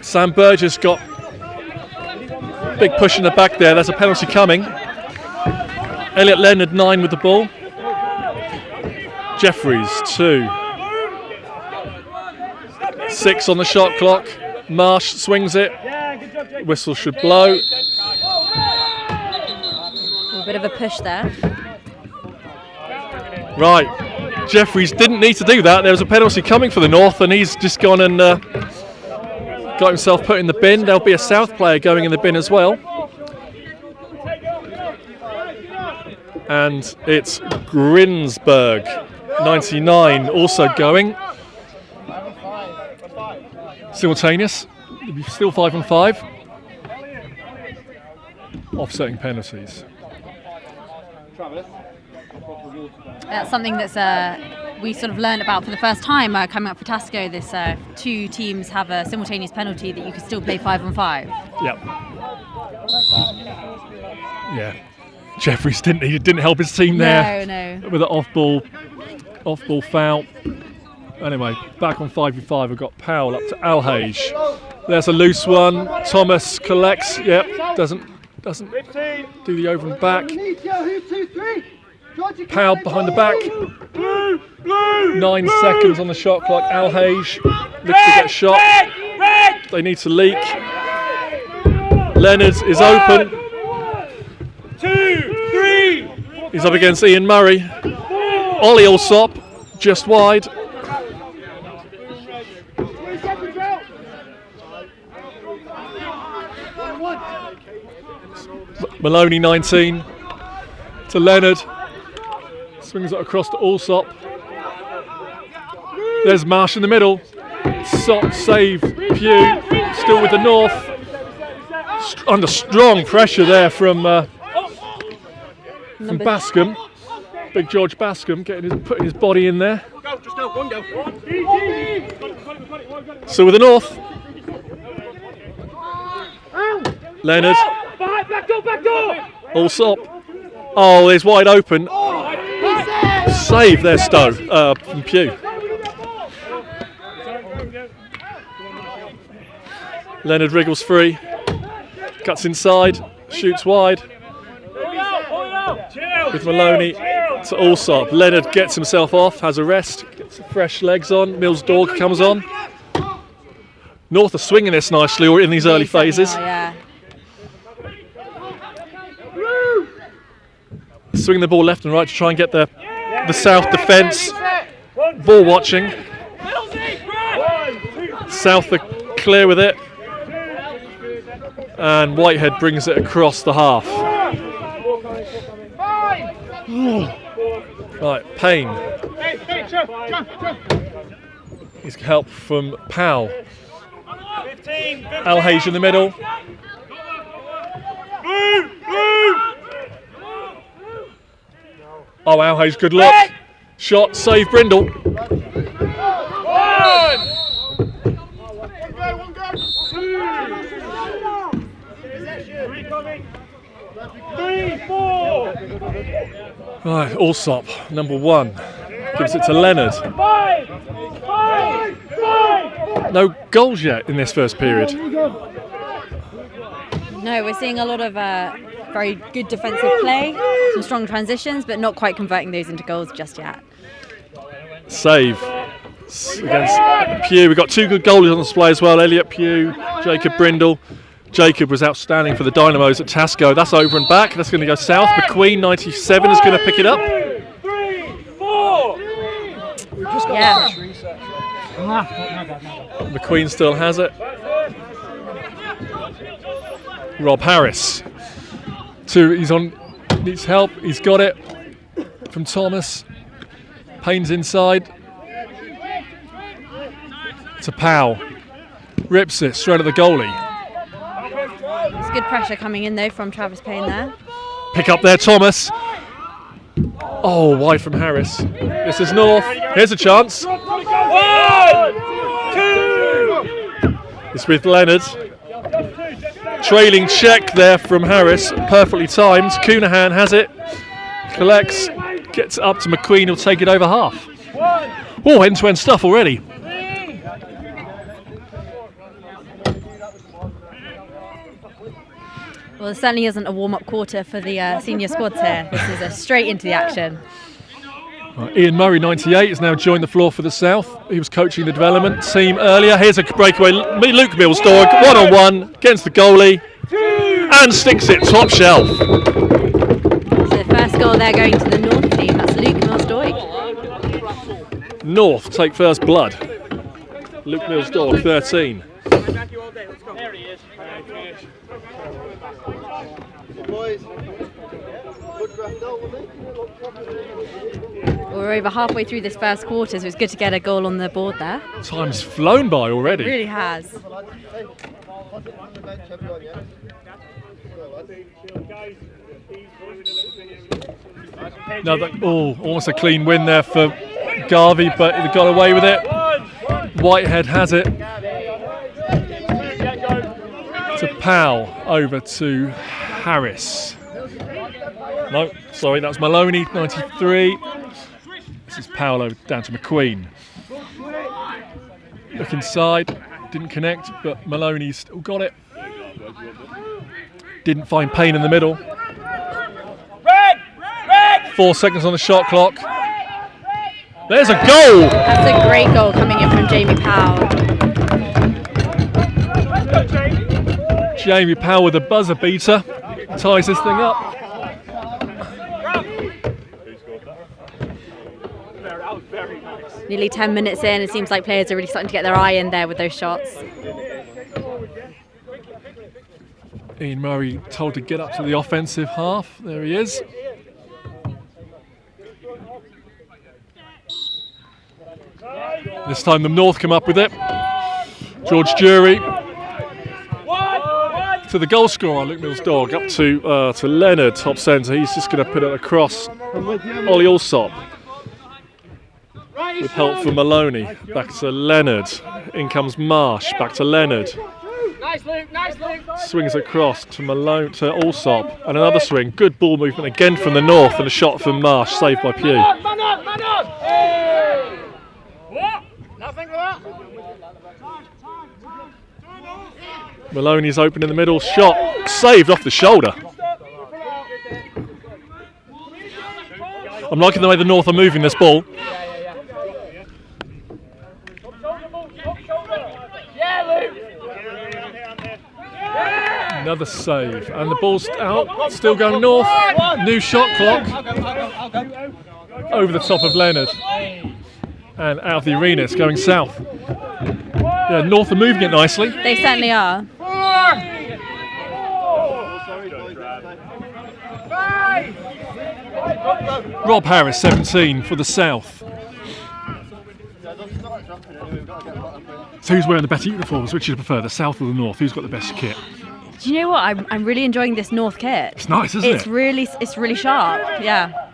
Sam Burgess got a big push in the back there. There's a penalty coming. Elliot Leonard 9 with the ball. Jeffries 2. 6 on the shot clock. Marsh swings it. Whistle should blow. A bit of a push there. Right, Jeffries didn't need to do that. There was a penalty coming for the North, and he's just gone and got himself put in the bin. There'll be a South player going in the bin as well. And it's Grinsberg, 99, also going. Simultaneous, still 5 on 5. Offsetting penalties. That's something that's we sort of learned about for the first time coming up for Tasco. This 2 teams have a simultaneous penalty that you can still play 5 on 5. Yep. Yeah. Jeffries didn't help his team there. No. With an off ball. Off-ball foul. Anyway, back on 5v5, we've got Powell up to Alhage. There's a loose one. Thomas collects. Yep, doesn't do the over and back. Powell behind the back. 9 seconds on the shot clock. Alhage looks to get shot. They need to leak. Leonard is open. 2, 3. He's up against Ian Murray. Ollie Allsop, just wide. Maloney 19 to Leonard. Swings it across to Allsop. There's Marsh in the middle. Sop save Pugh. Still with the North. Under strong pressure there from Bascom. Big George Bascom putting his body in there. So with the North. Leonard. Back door. Allsop. Oh, there's wide open. Save there, Stowe from Pugh. Leonard wriggles free. Cuts inside. Shoots wide. With Maloney to Allsop. Leonard gets himself off, has a rest, gets fresh legs on. Mills Dog comes on. North are swinging this nicely in these early phases. Swinging the ball left and right to try and get the South defence ball watching. South are clear with it. And Whitehead brings it across the half. Right, Payne. He's help from Powell. Alhage in the middle. Oh, Alhage, good luck. Shot, save Brindle. One go. 2. Possession. 3, 4. Right, Allsop, number 1. Gives it to Leonard. 5. No goals yet in this first period. No, we're seeing a lot of very good defensive play, some strong transitions, but not quite converting those into goals just yet. Save against Pugh. We've got 2 good goalies on display as well. Elliot Pugh, Jacob Brindle. Jacob was outstanding for the Dynamos at Tasco. That's over and back. That's going to go south. McQueen, 97, is going to pick it up. 3, 4. Yeah. McQueen still has it. Rob Harris. He's on. Needs help. He's got it from Thomas. Payne's inside. To Powell. Rips it straight at the goalie. It's good pressure coming in though from Travis Payne there. Pick up there, Thomas. Oh, wide from Harris. This is North. Here's a chance. 1, 2. It's with Leonard. Trailing check there from Harris. Perfectly timed. Coonahan has it. Collects. Gets it up to McQueen. He'll take it over half. Oh, end-to-end stuff already. Well, it certainly isn't a warm-up quarter for the senior squads here. This is a straight into the action. Right, Ian Murray, 98, has now joined the floor for the South. He was coaching the development team earlier. Here's a breakaway. Luke Millsdorg, 1-on-1 against the goalie, and sticks it top shelf. So the first goal there going to the North team. That's Luke Millsdorg. North take first blood. Luke Millsdorg, 13. There he is. Boys, We're over halfway through this first quarter, so it's good to get a goal on the board there. Time's flown by already. It really has. Now almost a clean win there for Garvey, but they got away with it. Whitehead has it. To Powell, over to Harris. No, sorry, that's Maloney, 93. This This is Paolo down to McQueen. Look inside, didn't connect, but Maloney still got it. Didn't find Payne in the middle. 4 seconds on the shot clock. There's a goal! That's a great goal coming in from Jamie Powell. Jamie Powell with a buzzer beater. Ties this thing up. Nearly 10 minutes in, it seems like players are really starting to get their eye in there with those shots. Ian Murray told to get up to the offensive half. There he is. This time the North come up with it. George Jury to the goal scorer, Luke Mills' dog, up to Leonard, top centre. He's just going to put it across Ollie Allsop. With help from Maloney. Back to Leonard. In comes Marsh. Back to Leonard. Nice, Luke. Nice, Luke. Swings across to Malone to Allsop. And another swing. Good ball movement again from the North. And a shot from Marsh. Saved by Pugh. Man up, man up. Hey. What? Nothing for that. Maloney's open in the middle. Shot. Saved off the shoulder. I'm liking the way the North are moving this ball. Another save, and the ball's out, still going North. New shot clock. Over the top of Leonard. And out of the arena, it's going south. Yeah, North are moving it nicely. They certainly are. Rob Harris, 17 for the South. So who's wearing the better uniforms? Which do you prefer, the South or the North? Who's got the best kit? Do you know what? I'm really enjoying this North kit. It's nice, isn't it? It's really sharp. Yeah.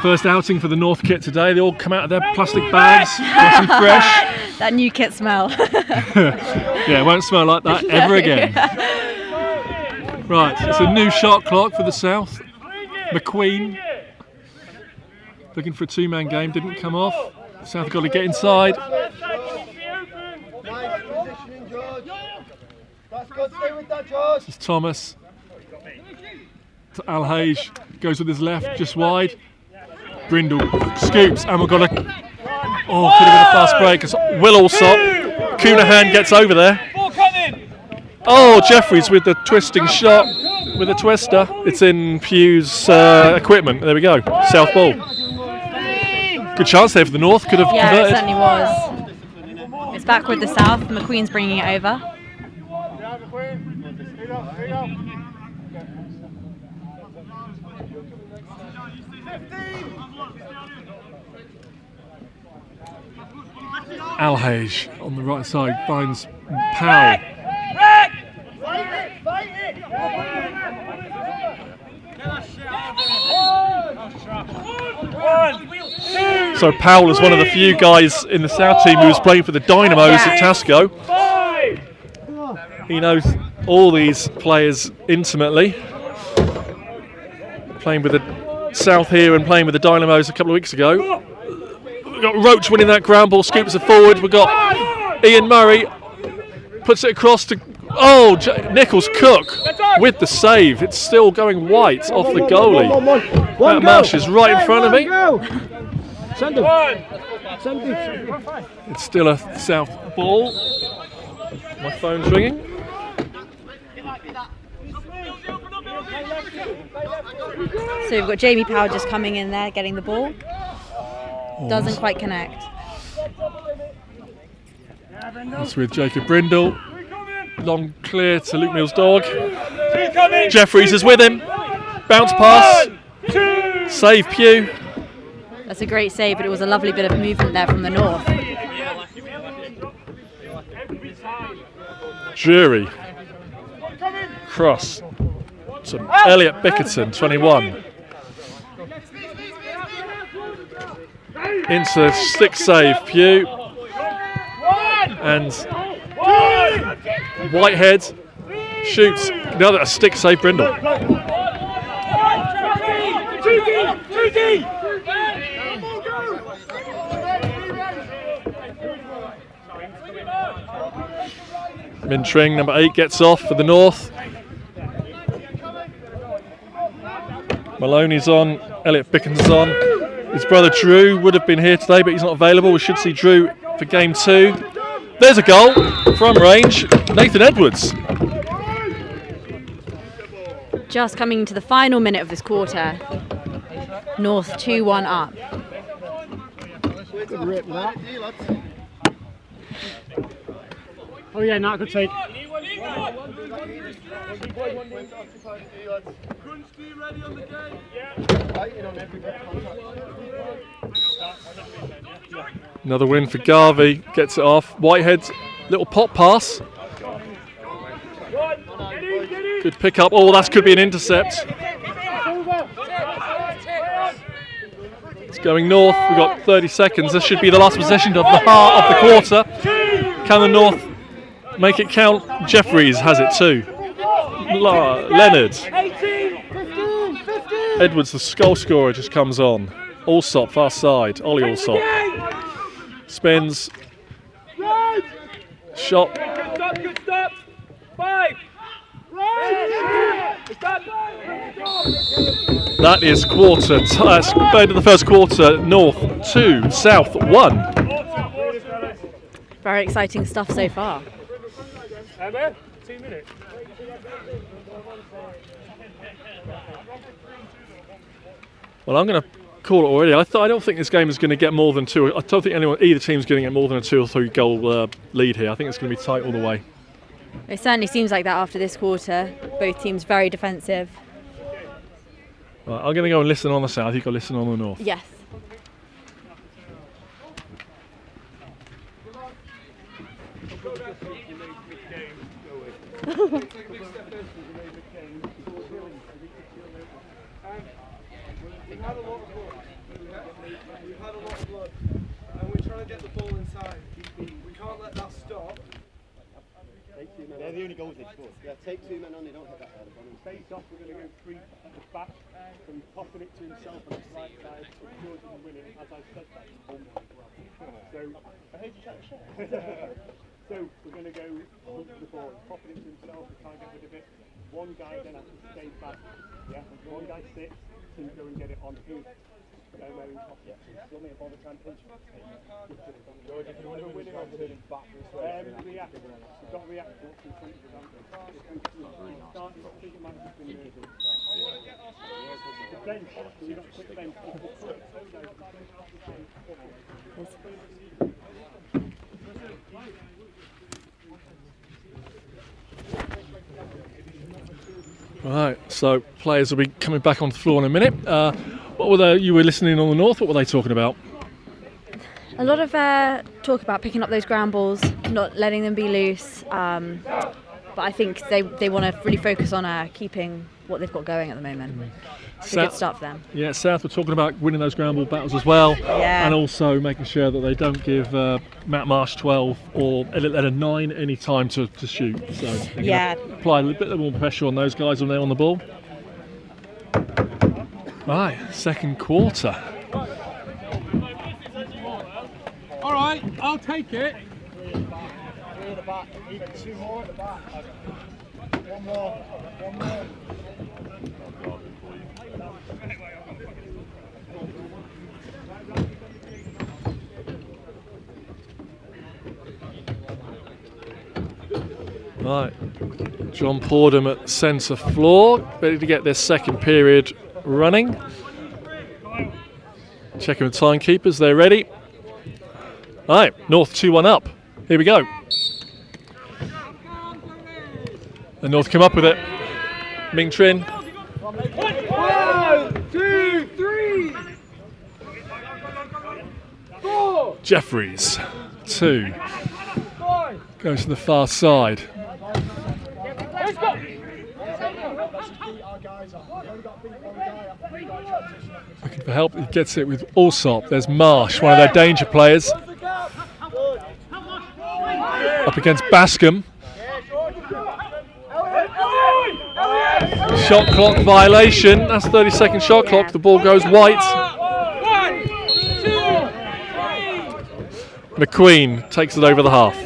First outing for the North kit today. They all come out of their plastic bags, nice and fresh. That new kit smell. Yeah, it won't smell like that ever again. Right, it's a new shot clock for the South. McQueen looking for a two-man game, didn't come off. South got to get inside. Nice positioning, George. That's good. Stay with that, George. This is Thomas. To Alhage, goes with his left, just wide. Brindle scoops, and we've got a... Oh, could have been a fast break. It's Will Allsop. Coonahan gets over there. Oh, Jeffries with the twisting shot, with a twister. It's in Pugh's equipment. There we go. South ball. Good chance there for the North. Could have converted. Yeah, it certainly was. It's back with the South. McQueen's bringing it over. Alhage on the right side finds Powell. So Powell is one of the few guys in the South team who was playing for the Dynamos at Tasco. He knows all these players intimately. Playing with the South here and playing with the Dynamos a couple of weeks ago. We've got Roach winning that ground ball, scoops it forward. We've got Ian Murray, puts it across to... Oh, Nichols Cook with the save. It's still going white off the goalie. Matt Marsh is right in front of me. Send him. Send him. It's still a South ball. My phone's ringing. So we've got Jamie Powell just coming in there, getting the ball. Doesn't quite connect. That's with Jacob Brindle. Long clear to Luke Mills' dog. Jeffries is with him. Bounce pass. Save Pugh. That's a great save, but it was a lovely bit of movement there from the North. Jury. Cross to Elliot Bickerton, 21. Into stick save, Pugh. And Whitehead shoots. Another a stick save, Brindle. Mintring, number 8, gets off for the North. Maloney's on, Elliot Bicken's on. His brother Drew would have been here today, but he's not available. We should see Drew for game 2. There's a goal from range, Nathan Edwards. Just coming into the final minute of this quarter. North 2-1 up. Good rip, that. Oh yeah, not a good take. Another win for Garvey, gets it off. Whitehead's little pop pass. Good pick up. Oh, that could be an intercept. It's going North. We've got 30 seconds. This should be the last possession of the heart of the quarter. Can the North make it count? Jeffries has it too. Leonard. Edwards, the goal scorer, just comes on. Allsop, far side. Ollie Allsop. Spins. Shot. Good stop. 5. That is quarter. That's third of the first quarter. North 2, South 1. Very exciting stuff so far. 2 minutes. Well, I'm going to call it already. I don't think this game is going to get more than 2. I don't think either team's going to get more than a 2 or 3 goal lead here. I think it's going to be tight all the way. It certainly seems like that after this quarter. Both teams very defensive. Right, I'm going to go and listen on the South. You've got to listen on the North. Yes. We've had a lot of blood, and we're trying to get the ball inside. We can't let that stop. They're the only goals they scored. Yeah, take 2 men on, they don't hit that head. Face off, we're going to go 3 at the back, from popping it to himself on the right side, to George and win it. As I said, that's home as well. So, I heard you chat shit. So, we're going to go look for the ball, popping it to himself, we can't get rid of it. One guy then has to stay back. Yeah, one guy sits, to go and get it on who? Where he's off. Yeah, still need a ball to try and pinch him. George, if you want to win it, I'm turning back this way. React. You've got to react to what's in front of you, don't you? If you start, I think it might have been nervous. The bench, so you've got to put the bench. Right, so players will be coming back onto the floor in a minute. What were you were listening on the North? What were they talking about? A lot of talk about picking up those ground balls, not letting them be loose. But I think they want to really focus on keeping what they've got going at the moment. It's a good start for them. Yeah, South were talking about winning those ground ball battles as well, yeah. And also making sure that they don't give Matt Marsh 12 or Elliot 9 any time to shoot. So yeah, apply a little bit more pressure on those guys when they're on the ball. Right, second quarter. All right, I'll take it. 3 at the back. Even 2 more at the back. 1 more. 1 more. Right, John Pordham at centre floor, ready to get their second period running. Checking with timekeepers, they're ready. Right, North 2-1 up. Here we go. The North come up with it. Ming Trin. 1, 2, 3, 4. Jeffries, 2. Goes to the far side. Let's go. Looking for help, he gets it with Allsop. There's Marsh, one of their danger players. Up against Bascom. Shot clock violation. That's 30-second shot clock. The ball goes white. 1, 2, 3. McQueen takes it over the half.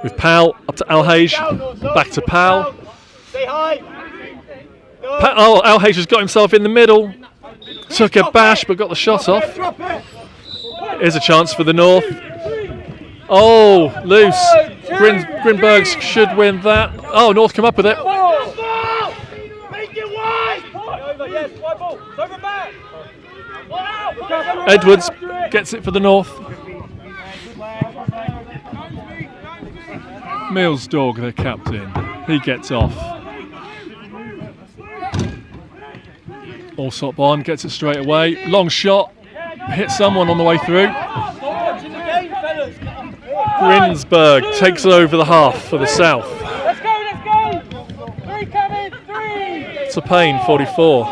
With Powell up to Alhage, back to Powell. Alhage has got himself in the middle. Took a bash but got the shot off. Here's a chance for the North. Oh, loose. Grinberg should win that. Oh, North come up with it. Edwards gets it for the North. Millsdorg, the captain, he gets off. Allsop on, gets it straight away. Long shot, hits someone on the way through. Grinsberg takes over the half for the South. Let's go! 3 coming, 3! To Payne, 44.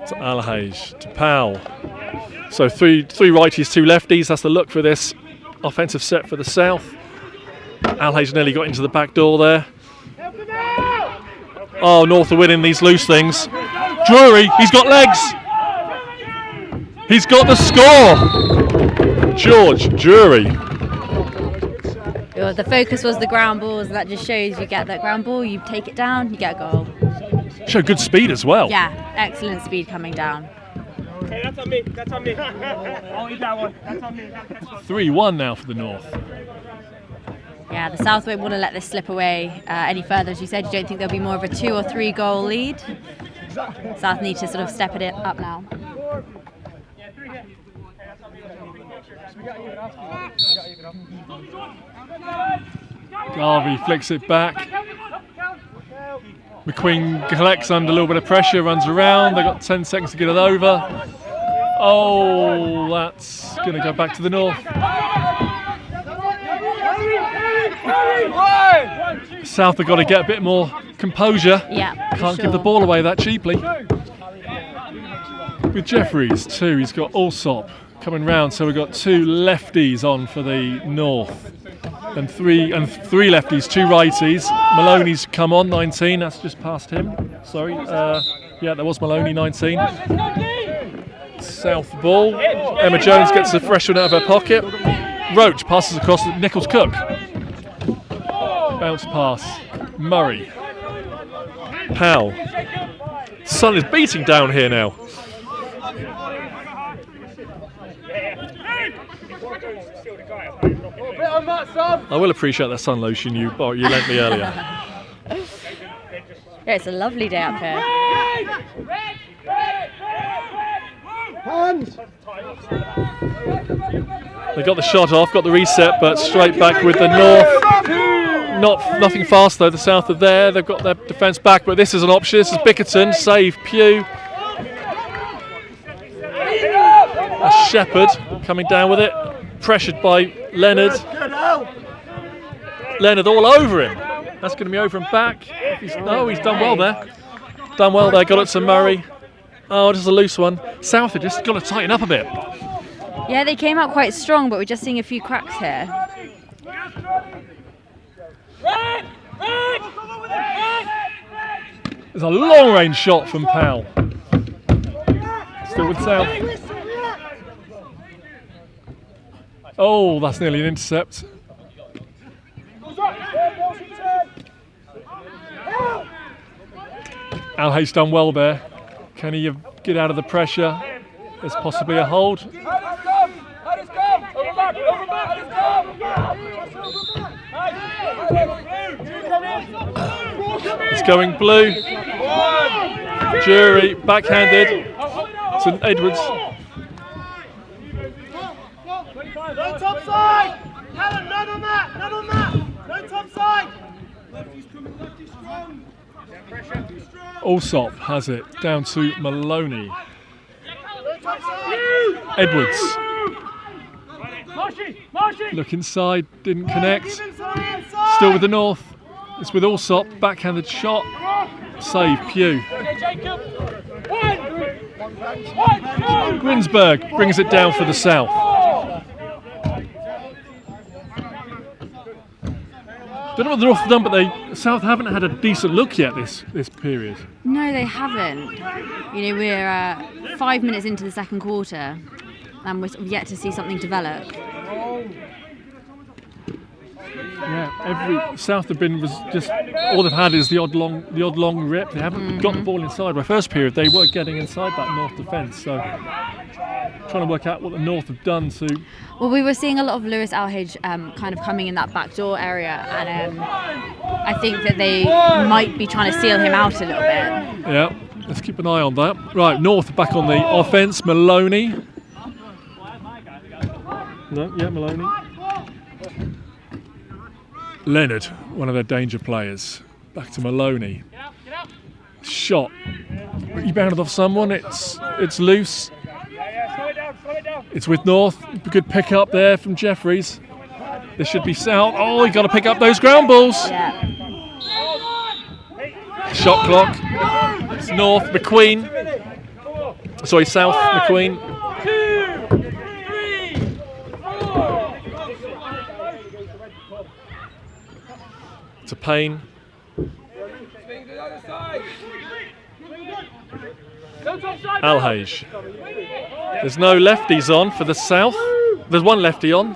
To Alhage, to Powell. So three righties, 2 lefties. That's the look for this offensive set for the South. Alhage nearly got into the back door there. Oh, North are winning these loose things. Drury, he's got legs. He's got the score. George Drury. The focus was the ground balls. That just shows you get that ground ball, you take it down, you get a goal. Show good speed as well. Yeah, excellent speed coming down. Okay, that's on me. I'll eat that one. That's on me. 3-1 now for the North. Yeah, the South won't want to let this slip away any further. As you said, you don't think there'll be more of a 2 or 3 goal lead. South need to sort of step it up now. Garvey flicks it back. McQueen collects under a little bit of pressure, runs around. They've got 10 seconds to get it over. Oh, that's going to go back to the North. South have got to get a bit more composure. Yeah, can't give the ball away that cheaply. With Jeffries too, he's got Allsop coming round, so we've got 2 lefties on for the North, and three lefties, 2 righties. Maloney's come on, 19. That's just past him. Sorry. Yeah, that was Maloney, 19. South ball. Emma Jones gets a fresh one out of her pocket. Roach passes across to Nichols Cook. Bounce pass. Murray. Powell. Sun is beating down here now. I will appreciate that sun lotion you lent me earlier. Yeah, it's a lovely day up here. Hands! They got the shot off, got the reset, but straight back with the North. Nothing fast though, the South are there. They've got their defence back, but this is an option. This is Bickerton, save Pugh. That's Shepherd coming down with it, pressured by Leonard. Leonard all over him. That's going to be over and back. He's done well there. Got it to Murray. Oh, just a loose one. South have just got to tighten up a bit. Yeah, they came out quite strong, but we're just seeing a few cracks here. There's a long range shot from Powell. Still with South. Oh, that's nearly an intercept. Alhay's done well there. Can he get out of the pressure? There's possibly a hold. It's going blue. Jury backhanded to Edwards. No top side! Helen, none on that! None on that! No top side! Lefty's coming, lefty's strong! Allsop has it down to Maloney. Edwards. Look inside, didn't connect. Still with the North. It's with Allsop, backhanded shot. Save Pugh. Grinsberg brings it down for the South. Don't know what the North have done, but South haven't had a decent look yet this period. No, they haven't. You know, we're 5 minutes into the second quarter, and we're sort of yet to see something develop. Yeah, South have been just all they've had is the odd long rip. They haven't got the ball inside. By first period, they were getting inside that North defence. So trying to work out what the North have done to. Well, we were seeing a lot of Lewis Alhage kind of coming in that back door area, and I think that they might be trying to seal him out a little bit. Yeah, let's keep an eye on that. Right, North back on the offence. Maloney. Maloney. Leonard, one of their danger players. Back to Maloney. Shot. Rebounded off someone. It's loose. It's with North. Good pick up there from Jeffries. This should be South. Oh, you got to pick up those ground balls. Shot clock. It's North. McQueen. Sorry, South. McQueen. To Payne. Alhage. There's no lefties on for the South. There's one lefty on.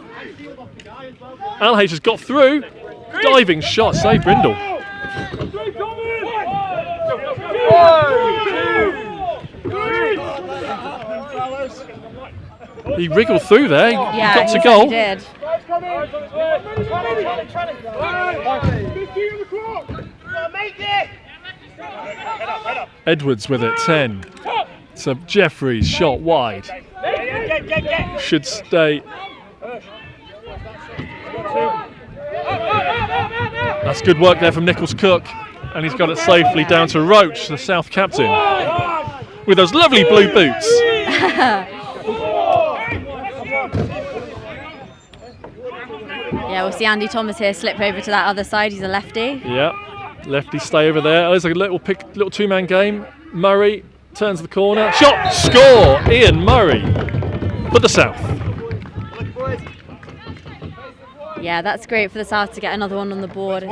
Alhage has got through. Diving shot, save Brindle. He wriggled through there. He got to goal. He did. Edwards with it, 10. So Jeffries shot wide. Should stay. That's good work there from Nichols Cook, and he's got it safely down to Roach, the South captain, with those lovely blue boots. Yeah, we'll see Andy Thomas here slip over to that other side. He's a lefty. Yeah, lefty stay over there. There's a little two-man game. Murray turns the corner. Shot, score! Ian Murray for the South. Yeah, that's great for the South to get another one on the board.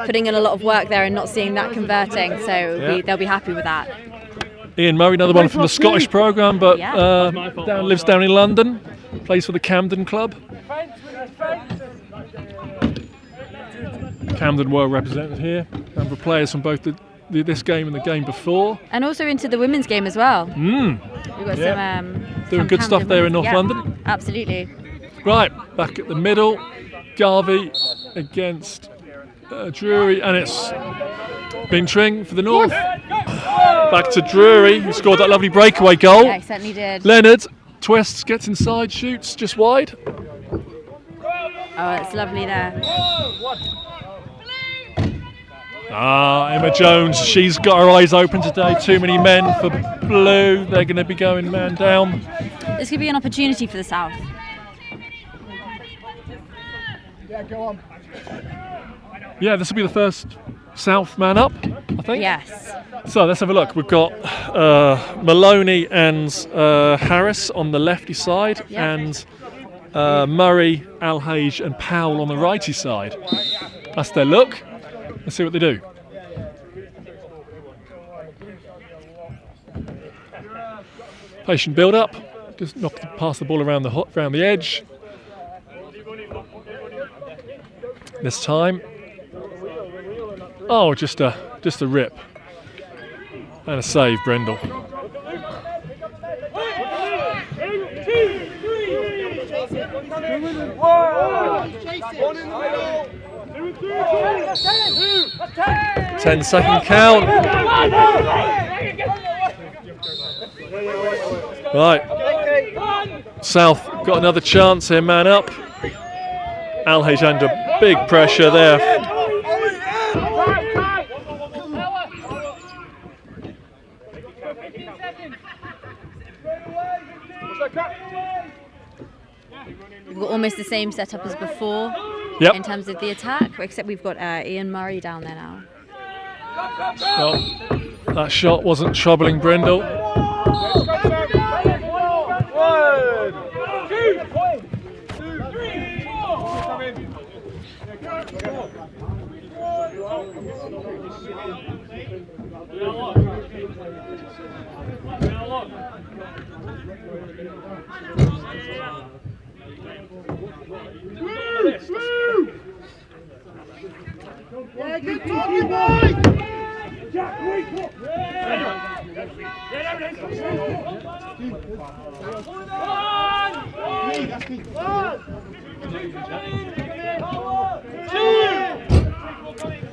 Putting in a lot of work there and not seeing that converting, so they'll be happy with that. Ian Murray, another one from the Scottish programme, but lives down in London. Plays for the Camden club. Camden were represented here. A number of players from both this game and the game before. And also into the women's game as well. We've got some doing good stuff there in North London. Absolutely. Right, back at the middle. Garvey against Drury, and it's Bintring for the North. Back to Drury, who scored that lovely breakaway goal. Yeah, he certainly did. Leonard twists, gets inside, shoots just wide. Oh, it's lovely there. Emma Jones, she's got her eyes open today. Too many men for blue. They're going to be going man down. This could be an opportunity for the South. Yeah, go on. Yeah, this will be the first South man up, I think. Yes. So let's have a look. We've got Maloney and Harris on the lefty side, and Murray, Alhage and Powell on the righty side. That's their look. Let's see what they do. Patient build up. Just pass the ball around the edge. This time. Oh, just a rip. And a save, Brindle. One in the middle. 10-second count. Right. South got another chance here, man up. Alhage under big pressure there. We've got almost the same setup as before in terms of the attack, except we've got Ian Murray down there now. Well, that shot wasn't troubling Brindle. Yeah, good talking, boy!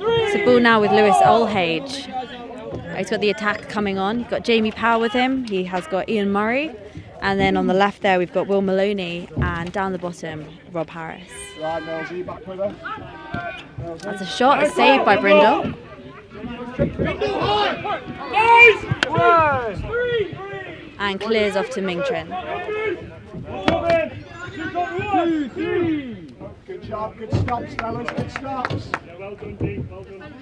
It's a ball now with Lewis Olhage. He's got the attack coming on. He's got Jamie Power with him. He has got Ian Murray. And then on the left there, we've got Will Maloney. And down the bottom, Rob Harris. That's a shot, a save by Brindle. And clears off to Mingtrin. Good job, good stops, fellas, good stops. Yeah, well done, Dean, well done.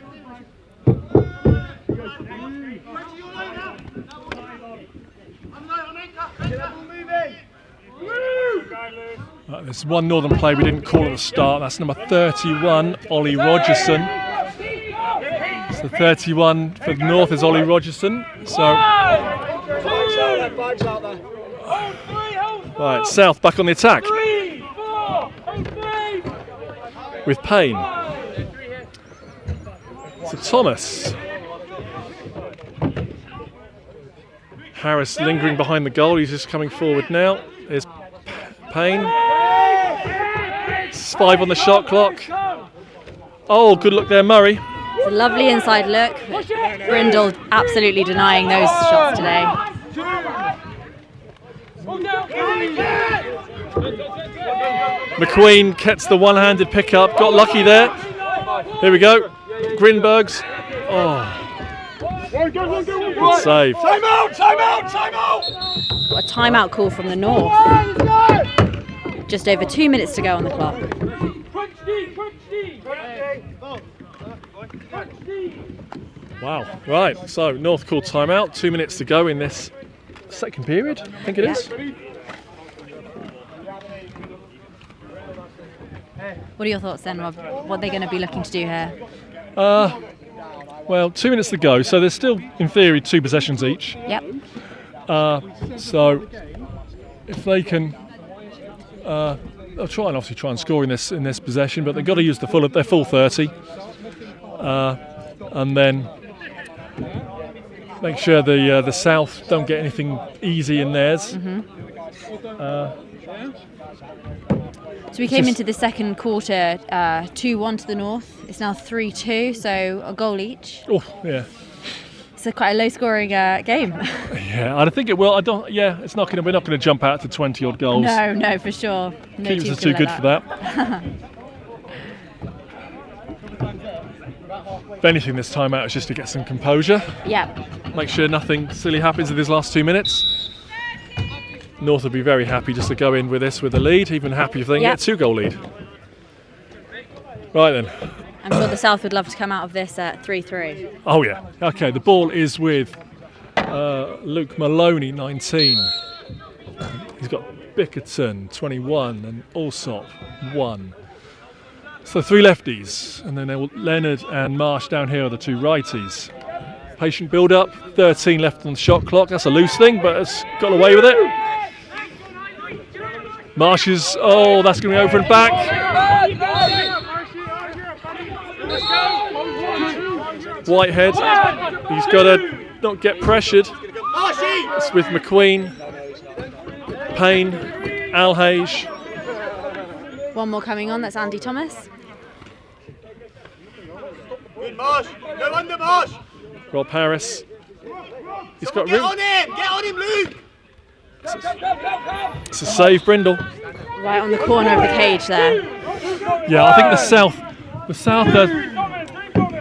Right, there's one Northern play we didn't call at the start. That's number 31, Ollie Rogerson. So 31 for the North is Ollie Rogerson. So right, South back on the attack with Payne. So Thomas. Harris lingering behind the goal. He's just coming forward now. There's Payne. 5 on the shot clock. Oh, good look there, Murray. It's a lovely inside look. Brindle absolutely denying those shots today. McQueen gets the one-handed pickup. Got lucky there. Here we go. Grinbergs. Oh. Good save. Time out, time out, time out! Got a timeout call from the North. Just over 2 minutes to go on the clock. Wow. Right, so North called timeout. 2 minutes to go in this second period, I think it is. What are your thoughts then, Rob? What are they going to be looking to do here? Well, 2 minutes to go, so there's still, in theory, 2 possessions each. Yep. So if they can, they'll try and score in this possession, but they've got to use their full 30, and then make sure the South don't get anything easy in theirs. So we came into the second quarter 2-1 to the North. It's now 3-2, so a goal each. Oh, yeah. It's quite a low-scoring game. Yeah, I think it will. It's not going. We're not going to jump out to 20-odd goals. No, for sure. No Keeps us too good for that. If anything, this time out is just to get some composure. Yep. Make sure nothing silly happens in these last 2 minutes. North will be very happy just to go in with this with a lead, even happy if they can get a 2-goal lead. Right then. I'm sure the South would love to come out of this at 3-3. Oh yeah. Okay, the ball is with Luke Maloney, 19. He's got Bickerton, 21, and Alsop, 1. So 3 lefties, and then Leonard and Marsh down here are the 2 righties. Patient build-up, 13 left on the shot clock. That's a loose thing, but it's got away with it. Marsh is, that's going to be over and back. Whitehead, he's got to not get pressured. It's with McQueen, Payne, Alhage. One more coming on, that's Andy Thomas. Good Marsh, go under Marsh. Rob Harris. He's got Get room. on him, Luke. It's a save, Brindle. Right on the corner of the cage there. Yeah, I think the South are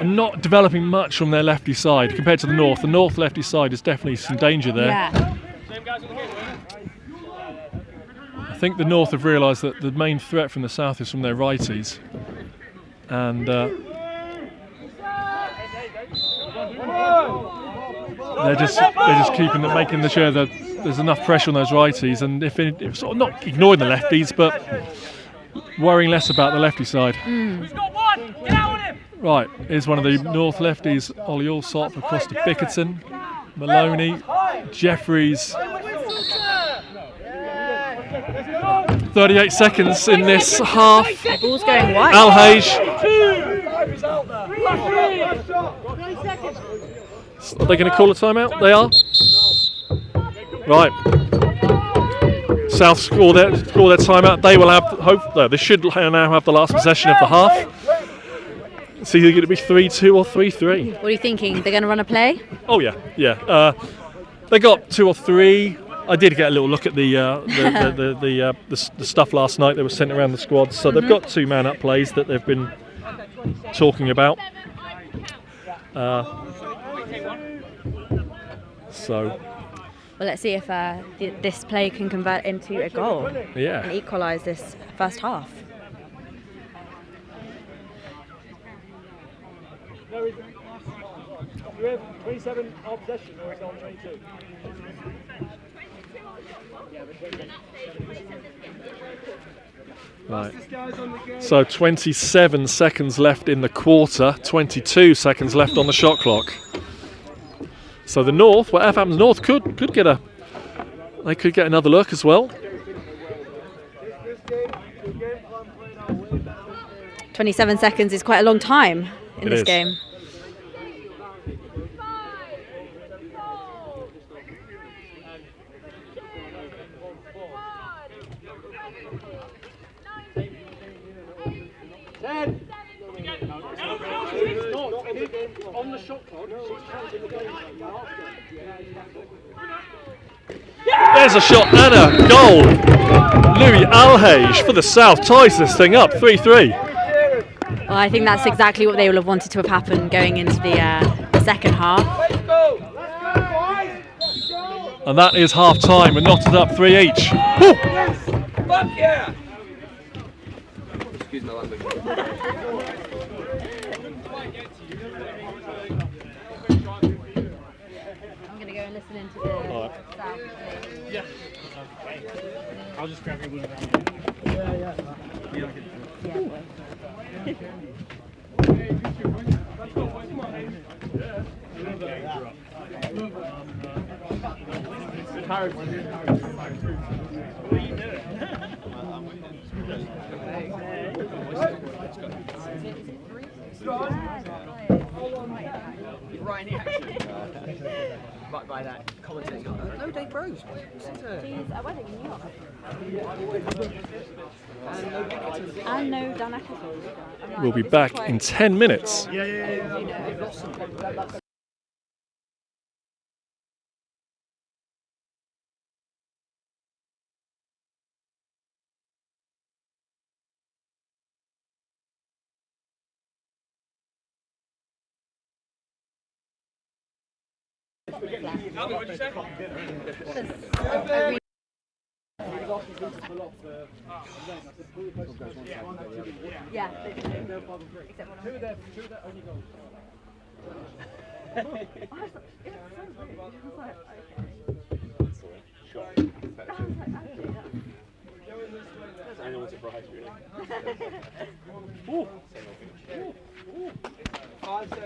not developing much from their lefty side compared to the North. The North lefty side is definitely some danger there. Yeah. I think the North have realised that the main threat from the South is from their righties, and they're just making sure that there's enough pressure on those righties, and if sort of not ignoring the lefties, but worrying less about the lefty side. Who's got one? Get out on him! Right, here's one of the North lefties, Ollie Allsop across to Bickerton, Maloney, Jeffries. 38 seconds in this half. The ball's going wide. Alhage. Are they going to call a timeout? They are. Right. South score their timeout. They will have. They should now have the last possession of the half. It's either going to be 3-2 or 3-3. What are you thinking? They're going to run a play? Oh yeah. They got 2 or 3. I did get a little look at the stuff last night. They were sent around the squad, so they've got 2 man up plays that they've been talking about. Well, let's see if this play can convert into a goal. Yeah. And equalise this first half. No, do we have 27 on possession or is it on 22? Right. So 27 seconds left in the quarter, 22 seconds left on the shot clock. So the North, whatever happens, North could get they could get another look as well. 27 seconds is quite a long time in this is. game. On the shot clock. There's a shot and a goal. Louis Alhage for the South ties this thing up, 3-3. Well, I think that's exactly what they will have wanted to have happened going into the second half. And that is half time. We're knotted up 3 each. Woo! Fuck yeah! Excuse my language. I'm going to go and listen into the sound. Yeah. I'll just grab your one. Right in the action. Right by that commentating. No, Dave Rose. She's at wedding in New York. And no Dan Macclesfield. We'll be back in 10 minutes. Yeah.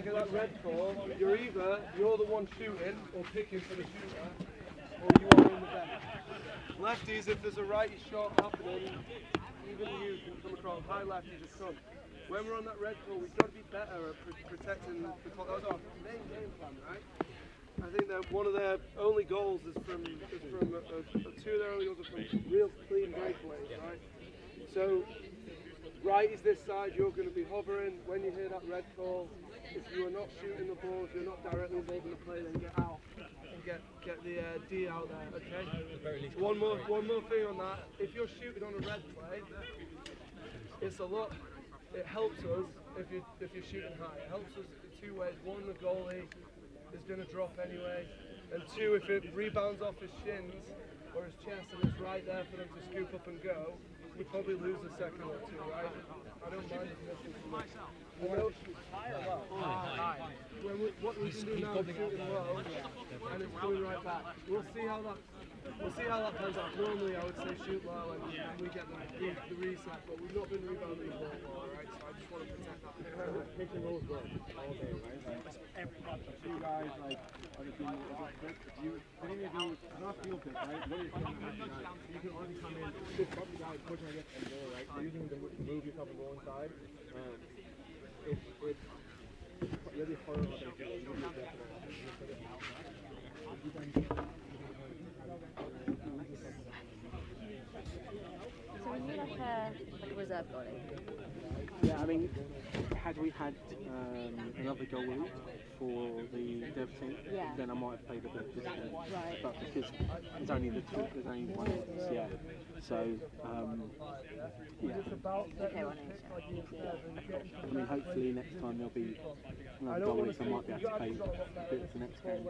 That red ball, you're the one shooting or picking for the shooter, or you are in the bench. Lefties, if there's a righty shot happening, even you can come across. High lefties just come. When we're on that red ball, we've got to be better at protecting the clock. That was our main game plan, right? I think that one of their only goals is from two of their only goals are from real clean breakaways, right? So, right is this side, you're going to be hovering. When you hear that red call, if you are not shooting the ball, if you're not directly involved in the play, then get out and get the D out there, okay? One more thing on that. If you're shooting on a red play, it's a lot. It helps us if you're shooting high. It helps us in 2 ways. One, the goalie is going to drop anyway, and 2, if it rebounds off his shins or his chest and it's right there for them to scoop up and go, you probably lose a second or two, right? I don't mind missing from this. What we can do now is shoot in low, and it's coming right back. We'll see how that plays out. Normally I would say shoot low and we get the reset, but we've not been rebounding the ball, right? So I just want to protect that. Pick and roll is good all day, right? You guys, like, obviously, when you do not field pick, right? What are you saying? You can only come in, just bump the guy, push against and go, right? So using the move yourself and go inside. It's really hard on the So we need like a reserve goalie. Yeah, I mean, had we had another goalie for the dev team, then I might have played a bit differently. Right. But because there's only there's only one, yeah. So yeah. Okay, one I mean, hopefully next time there'll be another goalie, so I might be able to play a bit for next game,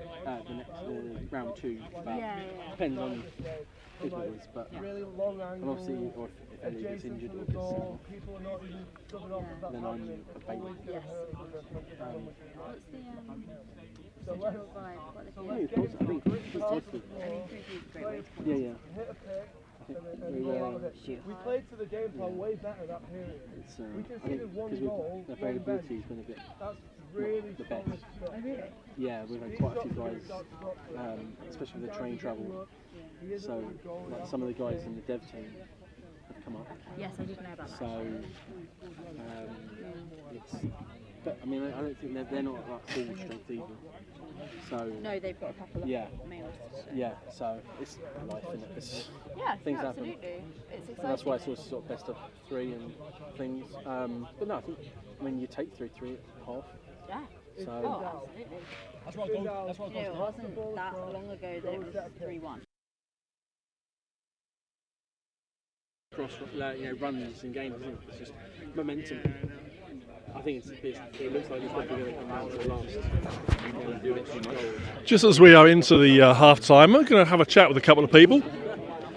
the next round 2. But depends on who it is, but and obviously, or if any gets injured or gets then I'm available. Yes. What's the I think it's positive. Yeah. We played to the game plan way better that period. We conceded one goal. The availability has been a bit really the best. Yeah, we've had quite a few guys, especially with the train travel. So, like some of the guys in the dev team have come up. Yes, I did know about that. So, it's. But, I mean, I don't think they're not like full strength either. So no, they've got a couple of males. So. Yeah, so it's life, isn't it? It's, things happen. Absolutely. It's exciting. And that's why it's sort of best of 3 and things. But no, I think when you take 3 at half. Yeah. So. Oh, absolutely. That's what goes. It wasn't that long ago that it was 3-1. Cross, runs and games, isn't it? It's just momentum. I think it looks like it's probably going to come out to the last. Just as we are into the half-time, we're going to have a chat with a couple of people.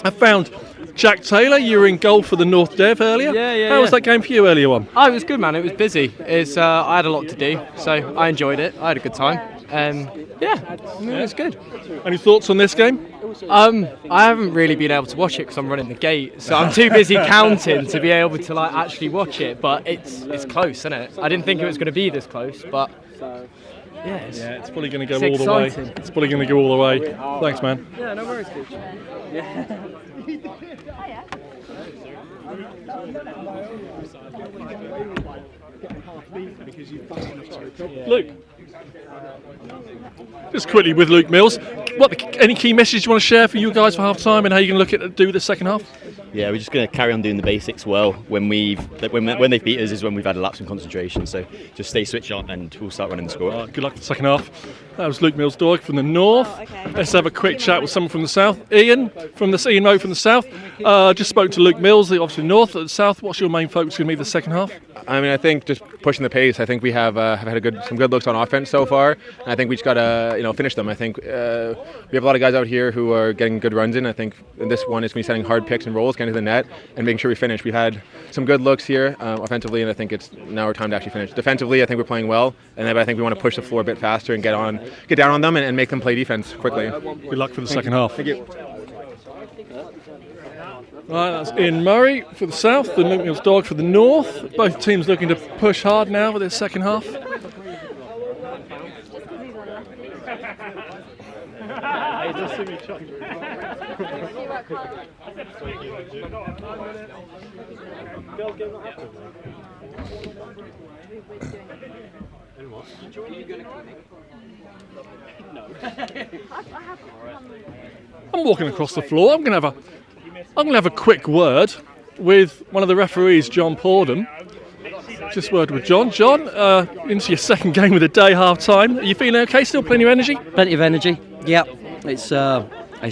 I found Jack Taylor, you were in goal for the North Dev earlier. Yeah. How was that game for you earlier on? Oh, it was good, man. It was busy. I had a lot to do, so I enjoyed it. I had a good time. It was good. Any thoughts on this game? I haven't really been able to watch it because I'm running the gate, so I'm too busy counting to be able to actually watch it. But it's close, isn't it? I didn't think it was going to be this close, but it's probably going to go all the way. It's probably going to go all the way. Thanks, man. Yeah, no worries, dude. Luke. Just quickly with Luke Mills, any key message you want to share for you guys for half time and how you're going to do the second half? Yeah, we're just going to carry on doing the basics well. When they've beat us is when we've had a lapse in concentration. So just stay switched on and we'll start running the score. Good luck for the second half. That was Luke Mills Dorg from the north. Let's have a quick chat with someone from the south. Ian Moe from the south. Just spoke to Luke Mills, obviously north. At the south, what's your main focus going to be the second half? I mean, I think just pushing the pace. I think we have had some good looks on offense so far, and I think we just got to finish them. I think we have a lot of guys out here who are getting good runs in. I think this one is going to be setting hard picks and rolls, getting to the net, and making sure we finish. We had some good looks here offensively, and I think it's now our time to actually finish. Defensively, I think we're playing well, and I think we want to push the floor a bit faster and get down on them and make them play defense quickly. Good luck for the second half. Thank you. Right, that's Ian Murray for the south, the Luke Mills Dog for the north. Both teams looking to push hard now for their second half. I'm walking across the floor. I'm going to have a quick word with one of the referees, John Porden. Just word with John. John, into your second game of the day, half time. Are you feeling okay? Still plenty of energy? Plenty of energy. Yep. It's a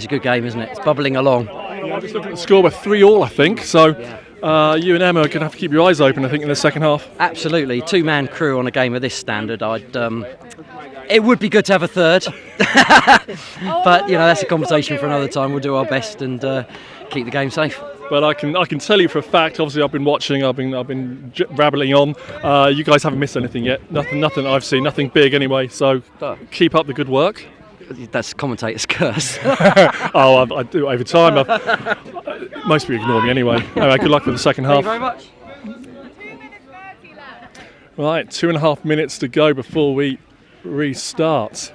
good game, isn't it? It's bubbling along. Yeah, I'm just looking at the score. We're 3-3, I think. So you and Emma are going to have to keep your eyes open, I think, in the second half. Absolutely. 2-man crew on a game of this standard. It would be good to have a third, but that's a conversation for another time. We'll do our best and keep the game safe. but I can tell you for a fact. Obviously, I've been watching. I've been rabbling on. You guys haven't missed anything yet. Nothing I've seen. Nothing big anyway. So keep up the good work. That's commentator's curse. I do it over time. Most people ignore me anyway. Anyway, good luck for the second half. Thank you very much. Right, 2.5 minutes to go before we restart.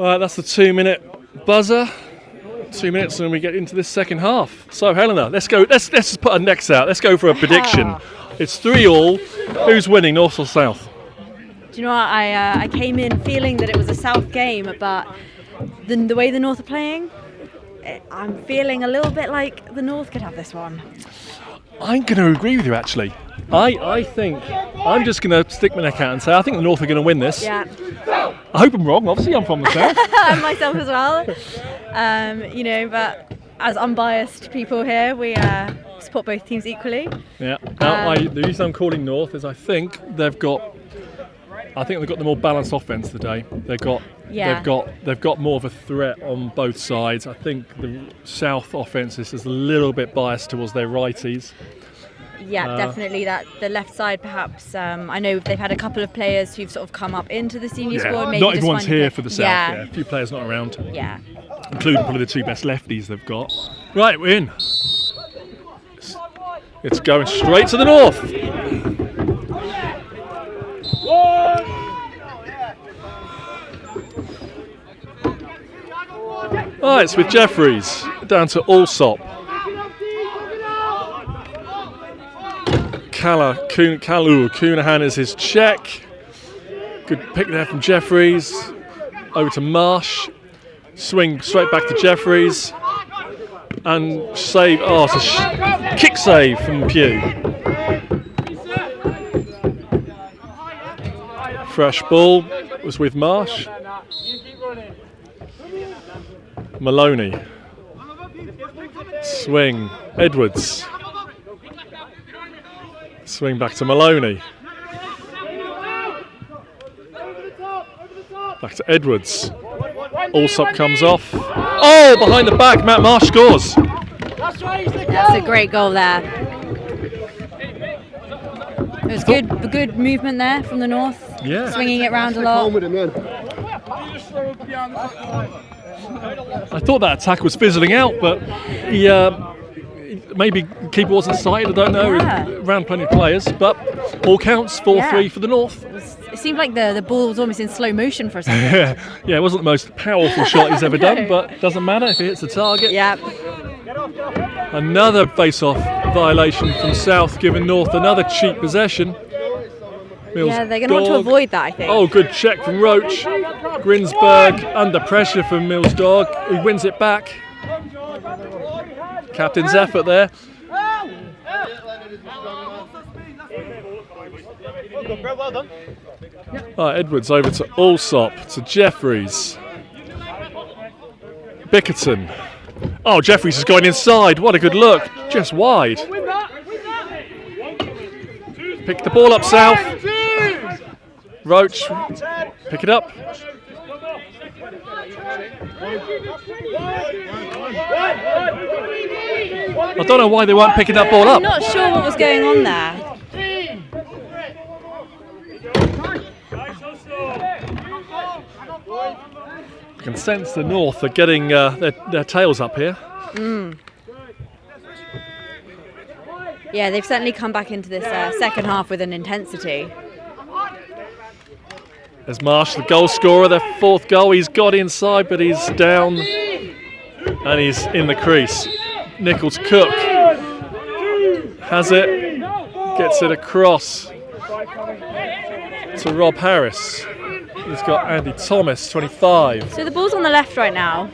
Right, that's the 2-minute buzzer. 2 minutes and we get into this second half. So Helena, let's go. Let's just put our necks out. Let's go for a prediction. It's 3-3. Who's winning, North or South? Do you know what? I came in feeling that it was a South game, but the way the North are playing, I'm feeling a little bit like the North could have this one. I'm going to agree with you actually. I think I'm just going to stick my neck out and say I think the North are going to win this. Yeah. I hope I'm wrong. Obviously, I'm from the South. And myself as well. But as unbiased people here, we support both teams equally. Yeah. Now, the reason I'm calling North is I think they've got the more balanced offense today. They've got more of a threat on both sides. I think the South offense is a little bit biased towards their righties. Yeah, definitely. That the left side, perhaps. I know they've had a couple of players who've sort of come up into the senior squad. Maybe not everyone's here for the South. Yeah. A few players not around. Yeah. Including probably the two best lefties they've got. Right, we're in. It's going straight to the North. Right, it's with Jeffries down to Allsop. Coonahan is his check. Good pick there from Jeffries. Over to Marsh. Swing straight back to Jeffries. And save. Oh, it's a kick save from Pugh. Fresh ball was with Marsh. Maloney. Swing. Edwards. Swing back to Maloney. Back to Edwards. Allsop comes off. Oh, behind the back, Matt Marsh scores. That's a great goal there. It was good movement there from the North. Yeah. Swinging it round a lot. I thought that attack was fizzling out, but he maybe keeper wasn't sighted, I don't know. Yeah. Around plenty of players, but all counts, 4-3 for the North. It seemed like the ball was almost in slow motion for a second. Yeah, it wasn't the most powerful shot he's ever done, but it doesn't matter if he hits the target. Yeah. Another face-off violation from South, giving North another cheap possession. Yeah, they're going to want to avoid that, I think. Oh, good check from Roach. Grinsberg under pressure from Mills Dog. He wins it back. Captain's effort there. Well done. Edwards over to Allsop, to Jeffries. Bickerton. Oh, Jeffries has gone inside. What a good look. Just wide. Pick the ball up, South. Roach, pick it up. I don't know why they weren't picking that ball up. I'm not sure what was going on there. I can sense the North are getting their tails up here. Yeah, they've certainly come back into this second half with an intensity. There's Marsh, the goal scorer, their fourth goal. He's got inside, but he's down and he's in the crease. Nichols Cook has it, gets it across to Rob Harris. He's got Andy Thomas, 25. So the ball's on the left right now.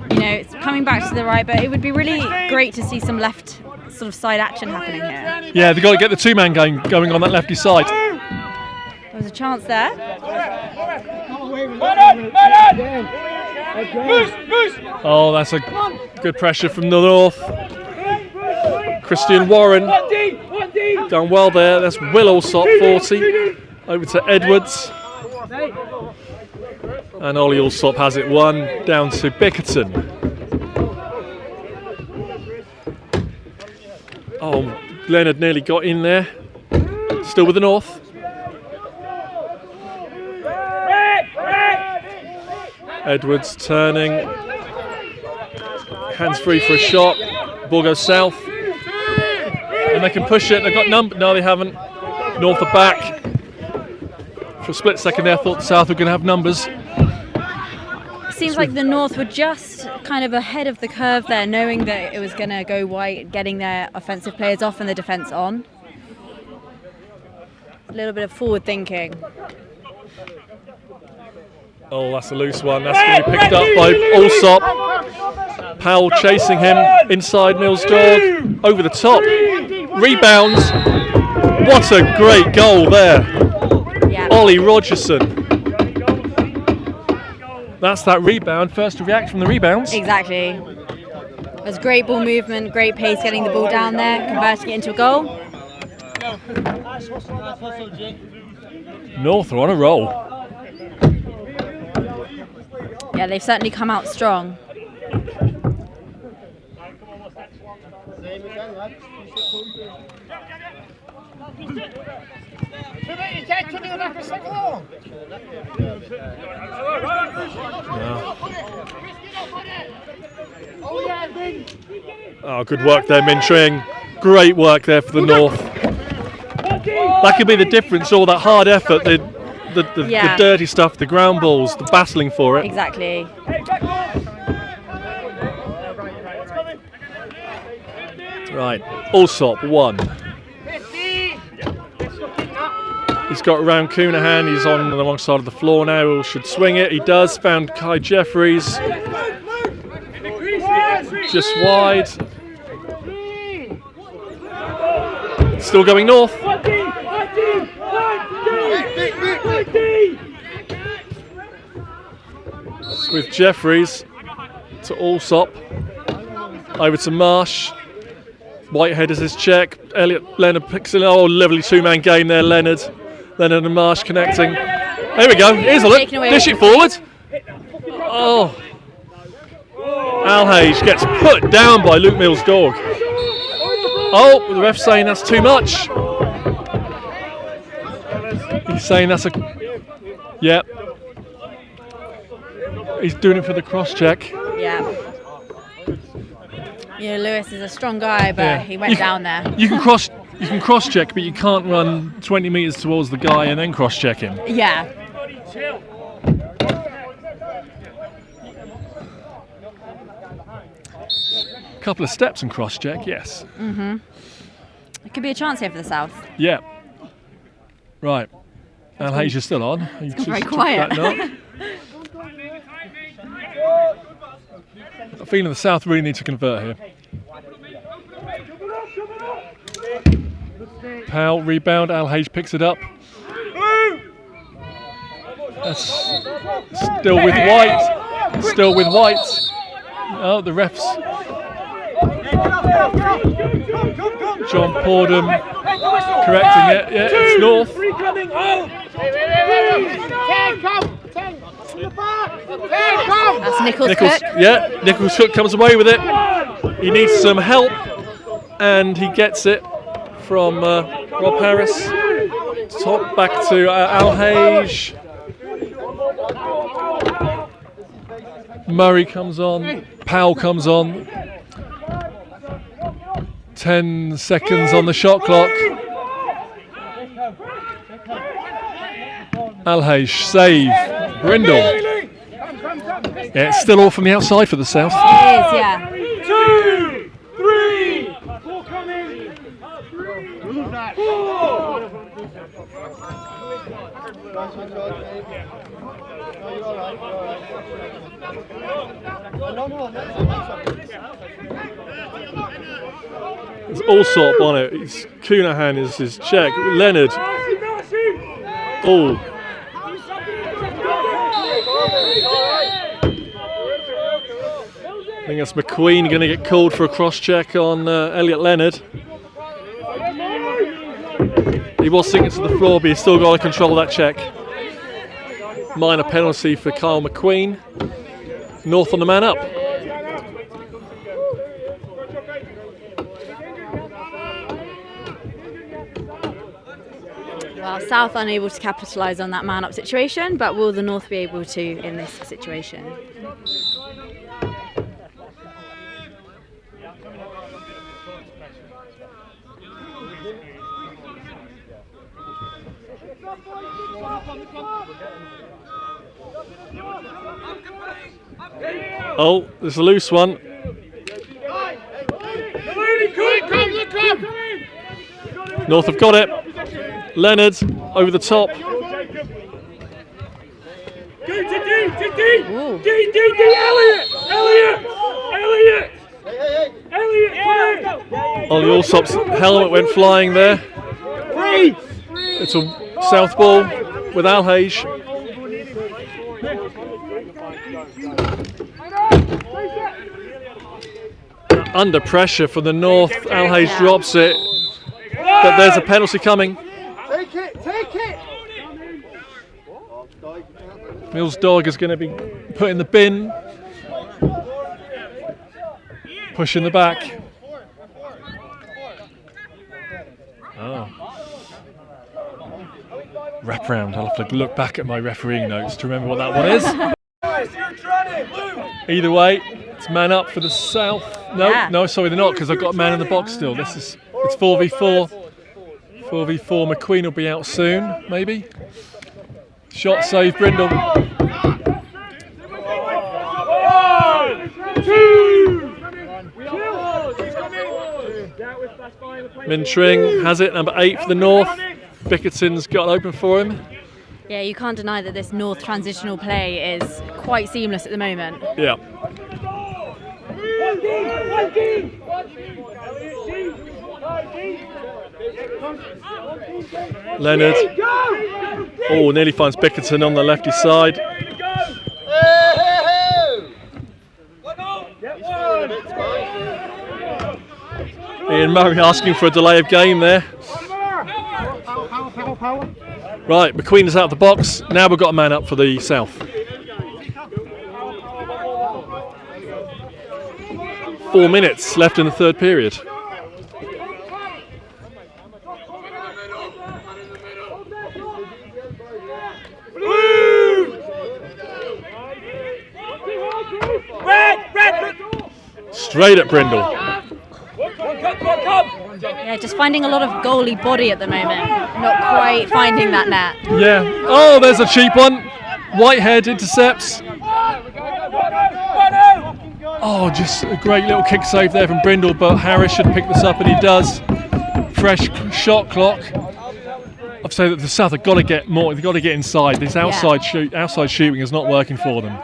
You know, it's coming back to the right, but it would be really great to see some left sort of side action happening here. Yeah, they've got to get the two-man game going on that lefty side. was a chance there. Oh, that's a good pressure from the north. Christian Warren done well there. That's Will Alsop, 40. Over to Edwards. And Ollie Alsop has it 1 down to Bickerton. Oh, Leonard nearly got in there. Still with the north. Edwards turning. Hands free for a shot. Ball goes south. And they can push it. They've got number. No, they haven't. North are back. For a split second there, I thought the South were going to have numbers. It seems like the North were just kind of ahead of the curve there, knowing that it was going to go white, getting their offensive players off and the defence on. A little bit of forward thinking. Oh, that's a loose one. That's going to be picked up by Alsop. Powell chasing him inside Mills Dog. Over the top. Rebounds. What a great goal there. Yeah. Ollie Rogerson. That's that rebound. First to react from the rebounds. Exactly. It was great ball movement, great pace getting the ball down there, converting it into a goal. North are on a roll. Yeah, they've certainly come out strong. Oh, good work there, Min Tring. Great work there for the North. That could be the difference, all that hard effort, the dirty stuff, the ground balls, the battling for it. Exactly. Right, Alsop 1. He's got around Coonahan, he's on the wrong side of the floor now, he should swing it, he does, found Kai Jeffries. Just wide. Still going north. With Jeffries to Alsop. Over to Marsh. Whitehead is his check. Leonard picks it. Oh, lovely two-man game there, Leonard. Leonard and Marsh connecting. There we go. Here's a look. Dish it forward. Oh. Alhage gets put down by Luke Mills' dog. Oh, the ref's saying that's too much. He's saying that's a... Yep. He's doing it for the cross-check. Yeah. You know, Lewis is a strong guy, but he went down there. You can cross-check, but you can't run 20 metres towards the guy and then cross-check him. Yeah. Couple of steps and cross-check, yes. Mm-hmm. It could be a chance here for the South. Yeah. Right. Alhage is still on. It's gone very quiet. I'm feeling the South really need to convert here. Powell, rebound, Alhage picks it up. That's still with White. Still with White. Oh, the refs. John Pordham correcting it. Yeah, it's North. That's Nichols Cook. Yeah, Nichols Cook comes away with it. He needs some help, and he gets it from Rob Harris. Top back to Alhage. Murray comes on. Powell comes on. 10 seconds on the shot clock. Alhage save. Brindle. Yeah, it's still all from the outside for the South. It is, yeah. 2, 3, 4 coming. Move that. There's Alsop on it. Coonahan is his check. Leonard. Oh. I think that's McQueen going to get called for a cross-check on Elliot Leonard. He was sinking to the floor, but he's still got to control that check. Minor penalty for Kyle McQueen. North on the man up. Well, South unable to capitalise on that man-up situation, but will the North be able to in this situation? Oh, there's a loose one. North have got it. Leonard over the top. On the Allsop's helmet went flying there. It's a South ball with Alhage. Under pressure from the North, Alhage drops it, but there's a penalty coming. Take it! Mills' dog is going to be put in the bin. Push in the back. Oh. Wrap round. I'll have to look back at my refereeing notes to remember what that one is. Either way, it's man up for the South. No, sorry, they're not, because I've got a man in the box still. It's 4v4. 4v4. McQueen will be out soon, maybe. Shot save, Brindle. 1, 2. Mintring has it, number 8 for the North. Bickerton's got it open for him. Yeah, you can't deny that this North transitional play is quite seamless at the moment. Yeah. Leonard. Oh, nearly finds Bickerton on the lefty side. Ian Murray asking for a delay of game there. Right, McQueen is out of the box. Now we've got a man up for the South. 4 minutes left in the third period. Straight at Brindle. Yeah, just finding a lot of goalie body at the moment. Not quite finding that net. Yeah. Oh, there's a cheap one. Whitehead intercepts. Oh, just a great little kick save there from Brindle, but Harris should pick this up, and he does. Fresh shot clock. I've said that the South have got to get more. They've got to get inside. This outside shooting is not working for them.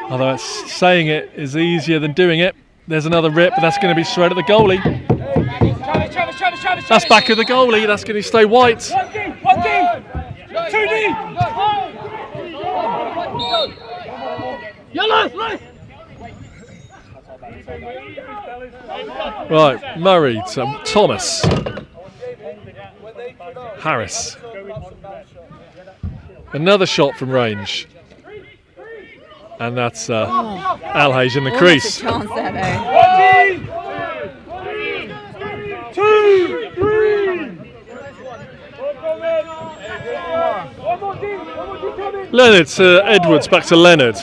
Although saying it is easier than doing it. There's another rip, but that's going to be straight at the goalie. That's back at the goalie. That's going to stay white. 2D. Right, Murray to Thomas. Harris. Another shot from range. And that's Alhage in the crease. Chance there, though. 2, 3. Leonard to Edwards, back to Leonard.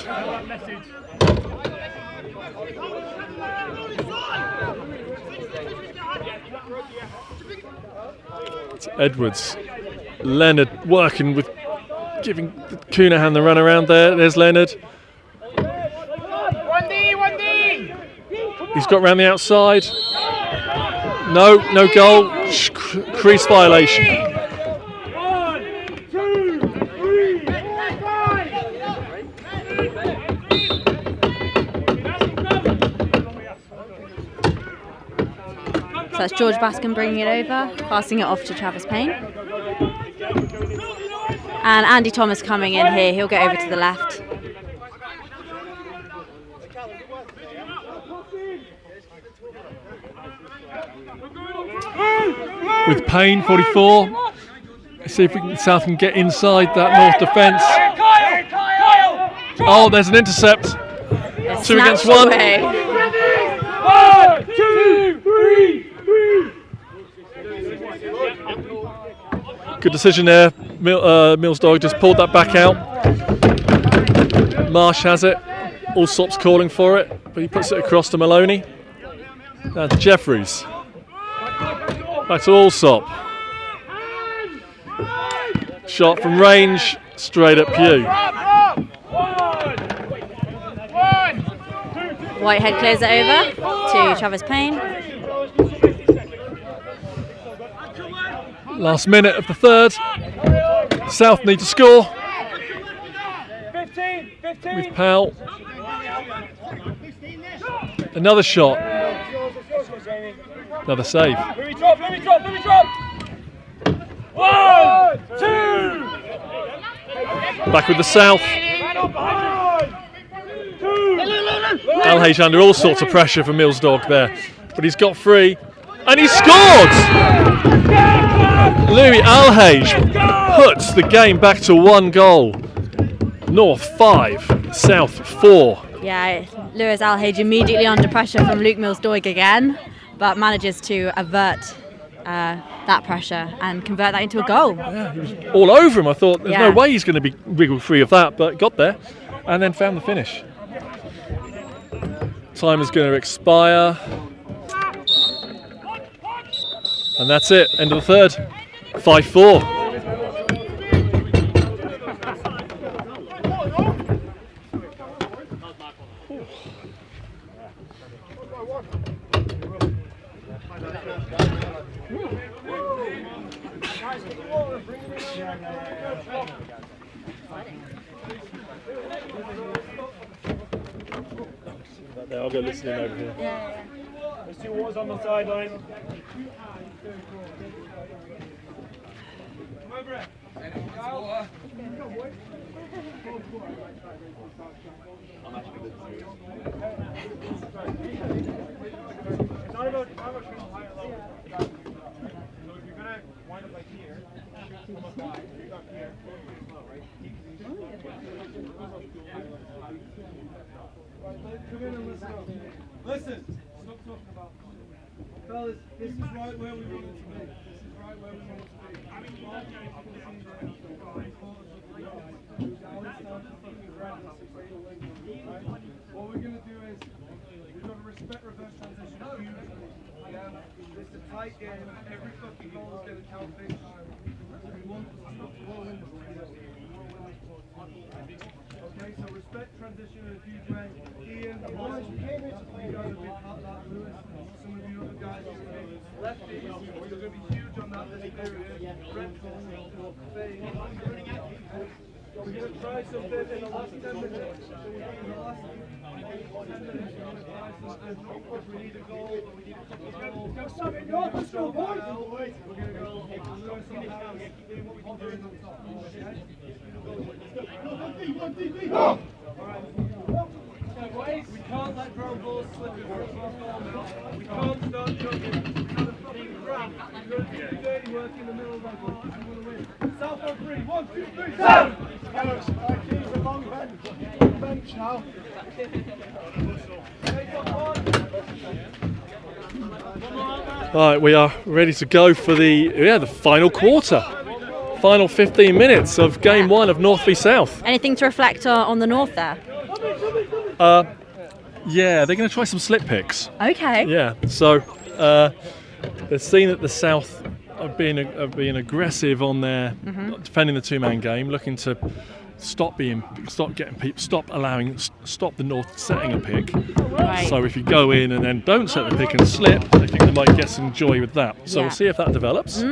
It's Edwards. Leonard working with, giving Coonahan the run around there. There's Leonard. 1D. He's got round the outside. No goal. Crease violation. 1, 2, 3, 4, 5. So that's George Bascom bringing it over, passing it off to Travis Payne. And Andy Thomas coming in here, he'll get over to the left. With Payne, 44. Let's see if South can get inside that North defence. Oh, there's an intercept. Two against one. Away. 1, 2, 3. Good decision there. Mills Dog just pulled that back out. Marsh has it. Allsop's calling for it, but he puts it across to Maloney. Now to Jeffries. Back to Allsop. Shot from range, straight at Pugh. Whitehead clears it over to Travis Payne. Last minute of the third. South need to score. 15. With Powell. Another shot. Another save. Let me drop. 1, 2. Back with the South. Alhage under all sorts of pressure from Mills Dog there. But he's got free. And he scored! Louis Alhage puts the game back to 1 goal. North 5, South 4. Yeah, Lewis Alhage immediately under pressure from Luke Mills-Doig again, but manages to avert that pressure and convert that into a goal. Yeah, he was all over him. I thought there's no way he's going to be wiggled free of that, but got there and then found the finish. Time is going to expire. And that's it, end of the third. 5-4. I'll go listening over here. There's 2 waters on the sideline. Come over it. It's not about how much from higher level. So if you're going to wind up like here, come up high, you're up here, slow, right? Come in and let's go. Listen! Stop talking about fellas, this is right where we want it to be. This is right where we want it to be. What we're going to do is, we've got to respect reverse transition hugely. Yeah? It's a tight game. Every fucking goal is going to count big time. We want to stop rolling the okay, so respect transition in a huge way. Ian, the boys, you guys have been hot that, Lewis, some of you other guys, lefties, you're going to be huge on that this period. Red ball, fade. We're going to try something in the last 10 minutes. So in the last 10 minutes, we're going to try something. We need a goal, or we need a couple of goals. Let's go, boys! We're going to go Lewis on the house, doing what we can do on top. Okay? We can't let ground balls slip in front of our ball now. We can't start jumping. We can't fucking grab. We've got to do the dirty work in the middle of our ball and we're going to win. South on 3. 1, 2, 3, South! Keep a long bench now. Right, we are ready to go for the final quarter. Final 15 minutes of game 1 of North v South. Anything to reflect on the North there? Yeah, they're going to try some slip picks. Okay. Yeah, so they've seen that the South have been aggressive on their defending the 2-man game, looking to stop the North setting a pick. Right. So if you go in and then don't set the pick and slip, I think they might get some joy with that. So we'll see if that develops.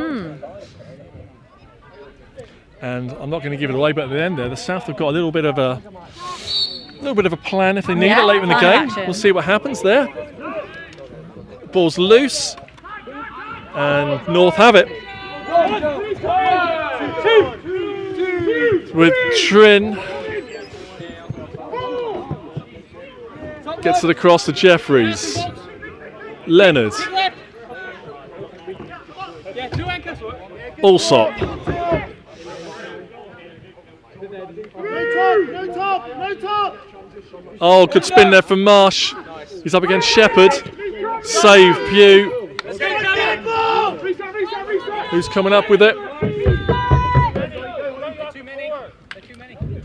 And I'm not going to give it away, but at the end there, the South have got a little bit of a plan if they need it later in the game. We'll see what happens there. Ball's loose. And North have it. With Trin. Gets it across to Jeffries. Leonard. Allsop. Oh, good spin there from Marsh. He's up against Shepherd. Save Pugh. Who's coming up with it?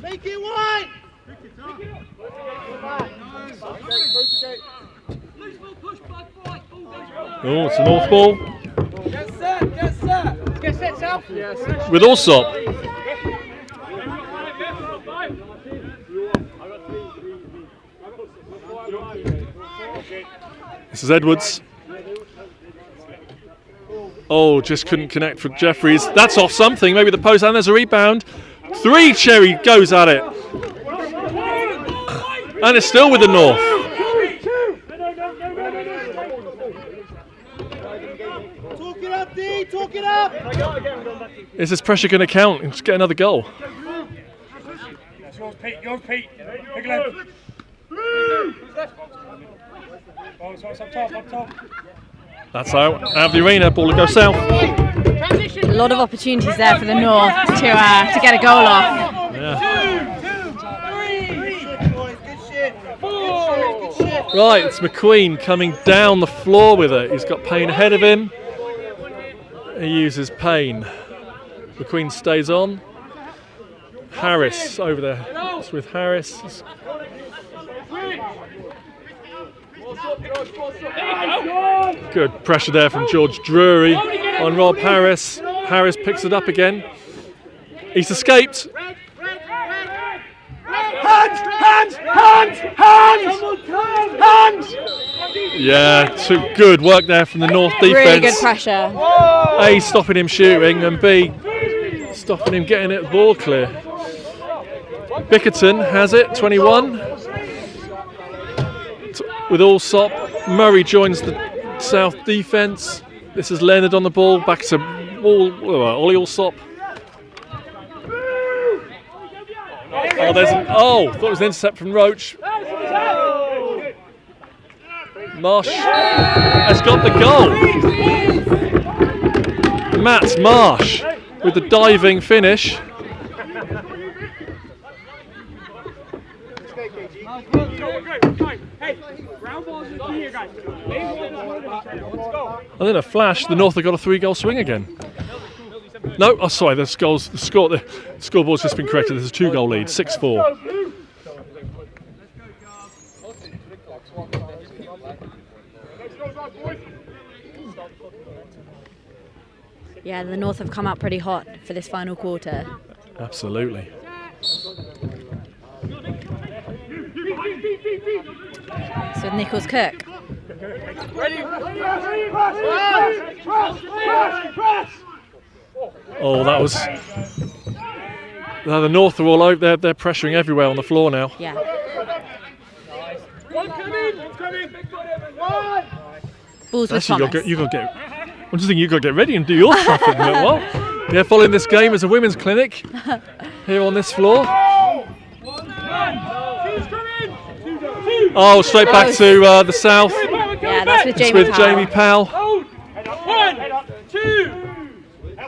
Make it wide. Oh, it's a North ball. Get set, get set. Get set, South. Yes. With Allsop. This is Edwards. Oh, just couldn't connect for Jeffries. That's off something, maybe the post, and there's a rebound. 3, Cherry goes at it. And it's still with the North. Talk it up, D, talk it up. Is this pressure going to count and just get another goal? That's yours, Pete, Pick left. Who's left? Oh, it's up top. That's out of the arena, ball to go south. A lot of opportunities there for the North to get a goal off. Yeah. Right, it's McQueen coming down the floor with it. He's got Payne ahead of him. He uses Payne. McQueen stays on. Harris over there. It's with Harris. Good pressure there from George Drury on Rob Harris. Harris picks it up again. He's escaped. Hands! Yeah, good work there from the North defence. Really good pressure. A, stopping him shooting, and B, stopping him getting it ball clear. Bickerton has it, 21. With Allsop, Murray joins the South defence. This is Leonard on the ball, back to Ollie Allsop. Thought it was an intercept from Roach. Marsh has got the goal. Matt Marsh with the diving finish. And then a flash, the North have got a 3-goal swing again. No, oh sorry, the scoreboard's just been corrected. There's a 2-goal lead, 6-4. Yeah, the North have come out pretty hot for this final quarter. Absolutely. So Nichols Cook. Oh, that was. The North are all out there. They're pressuring everywhere on the floor now. Yeah. Balls with Thomas. You got to get. I'm just thinking you've got to get ready and do your stuff in a little while. Yeah, following this game as a women's clinic here on this floor. Oh, straight back to the South. Yeah, that's with Jamie Powell. Jamie Powell. 1, 2,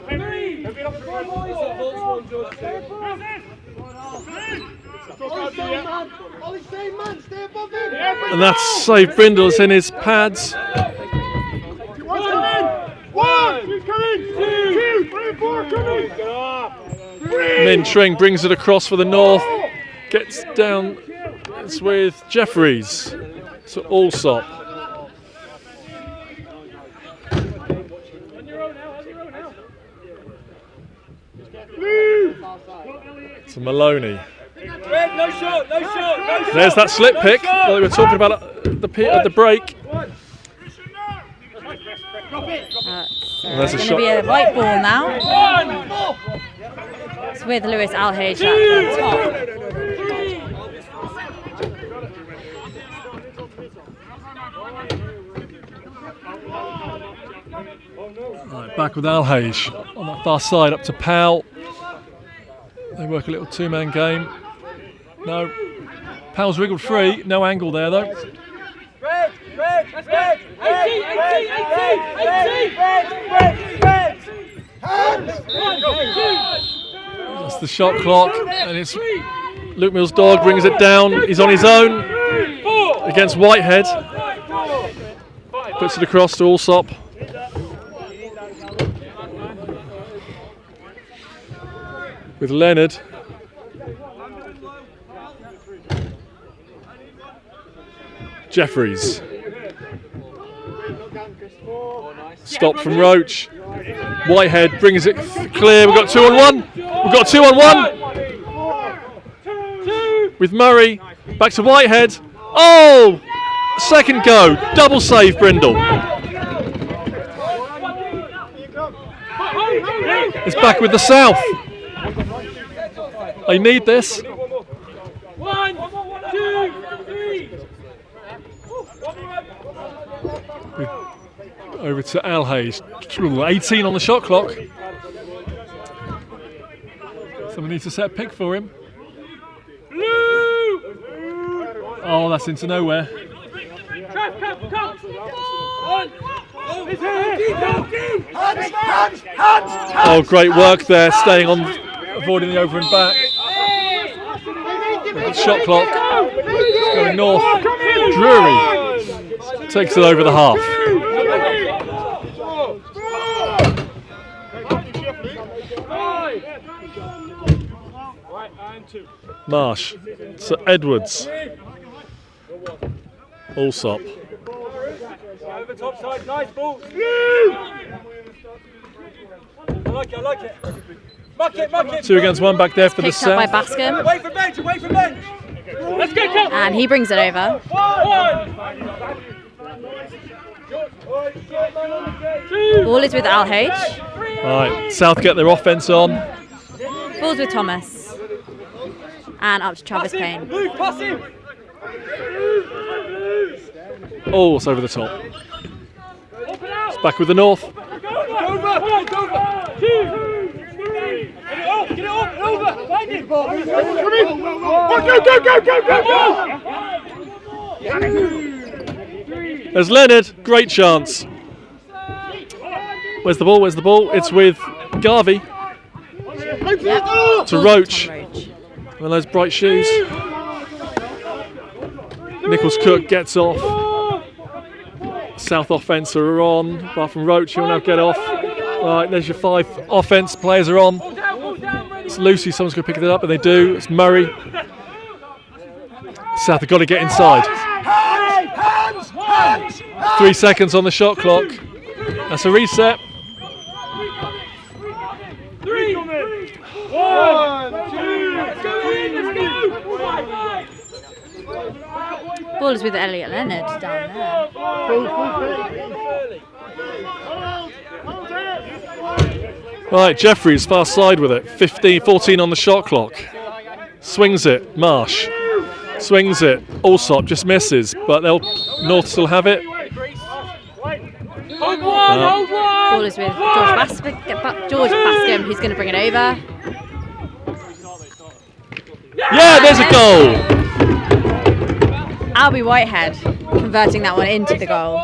3. And that's saved Brindle's in his pads. 1, 2, 3, 4, coming. Min Tring brings it across for the North. Gets down. It's with Jeffries. So Allsop. To Maloney. There's that slip pick that we were talking about at the break. There's going to be a white ball now. It's with Lewis Alhage at the top. Right, back with Alhage on that far side up to Powell. They work a little two-man game. No, Powell's wriggled free. No angle there though. That's the shot clock, and it's Luke Mill's dog brings it down. He's on his own against Whitehead. Puts it across to Allsop. With Leonard. Jeffries. Stop from Roach. Whitehead brings it clear. We've got 2 on 1. We've got 2 on 1. With Murray. Back to Whitehead. Oh! Second go. Double save, Brindle. It's back with the South. They need this. 1, 2, 3. Over to Alhage. 18 on the shot clock. Someone needs to set a pick for him. Oh, that's into nowhere. Oh, great work there, staying on, avoiding the over and back. The shot clock. It's going north. Drury takes it over the half. Marsh. So Edwards. Allsop. Over top side, nice ball. I like it. Muck it. 2 against 1 back there for the Picked up by South. Bascom. Away from bench. Let's go, Cap. And he brings it over. Ball is with Alhage. Right, South get their offense on. Ball's with Thomas. And up to Travis Payne. Luke, pass him. Oh, it's over the top. It's back with the North. Go over. 2, 3. Get it up, over. Find him. Come in. Go. There's Leonard, great chance. Where's the ball? It's with Garvey. To Roach. One of those bright shoes. Nichols Cook gets off. South offence are on. Apart from Roach, he'll now get off. Right, there's your 5 offence players are on. It's Lucy, someone's going to pick it up, and they do. It's Murray. South have got to get inside. 3 seconds on the shot clock. That's a reset. 3, 1, 2. Let's go. Ball is with Elliot Leonard down there. Right, Jeffries far side with it. 14 on the shot clock. Swings it, Marsh. Swings it, Allsop just misses, but North still have it. Ball is with George Bascom, who's going to bring it over. Yeah, there's a goal. Albie Whitehead converting that one into the goal.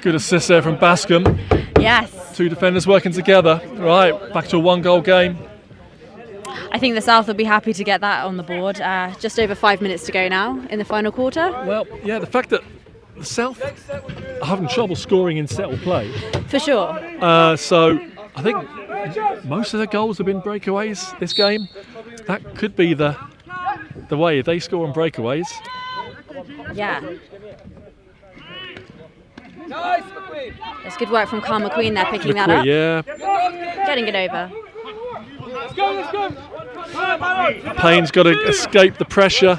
Good assist there from Bascom. Yes. 2 defenders working together. Right, back to a 1-goal game. I think the South will be happy to get that on the board. Just over 5 minutes to go now in the final quarter. Well, yeah, the fact that the South are having trouble scoring in settled play. For sure. So I think most of their goals have been breakaways this game. That could be the way if they score on breakaways. Yeah. It's good work from Carl McQueen there, picking that up. Yeah. Getting it over. Let's go. Payne's got to escape the pressure.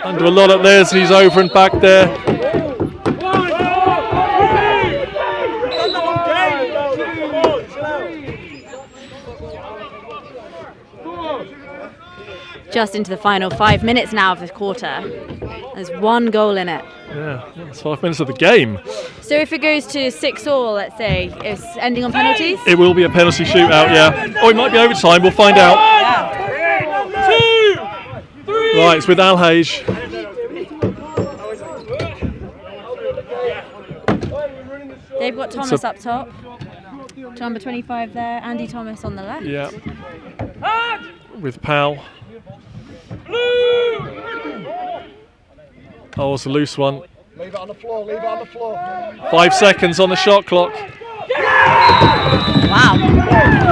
Under a lot of theirs, he's over and back there. Just into the final 5 minutes now of the quarter. There's 1 goal in it. Yeah, that's 5 minutes of the game. So if it goes to 6-6, let's say, it's ending on penalties? It will be a penalty shootout, yeah. Oh, it might be overtime, we'll find out. Right, it's with Alhage. They've got Thomas up top. Number 25 there, Andy Thomas on the left. Yeah. With Powell. Oh, it's a loose one. Leave it on the floor, leave it on the floor. 5 seconds on the shot clock. Wow.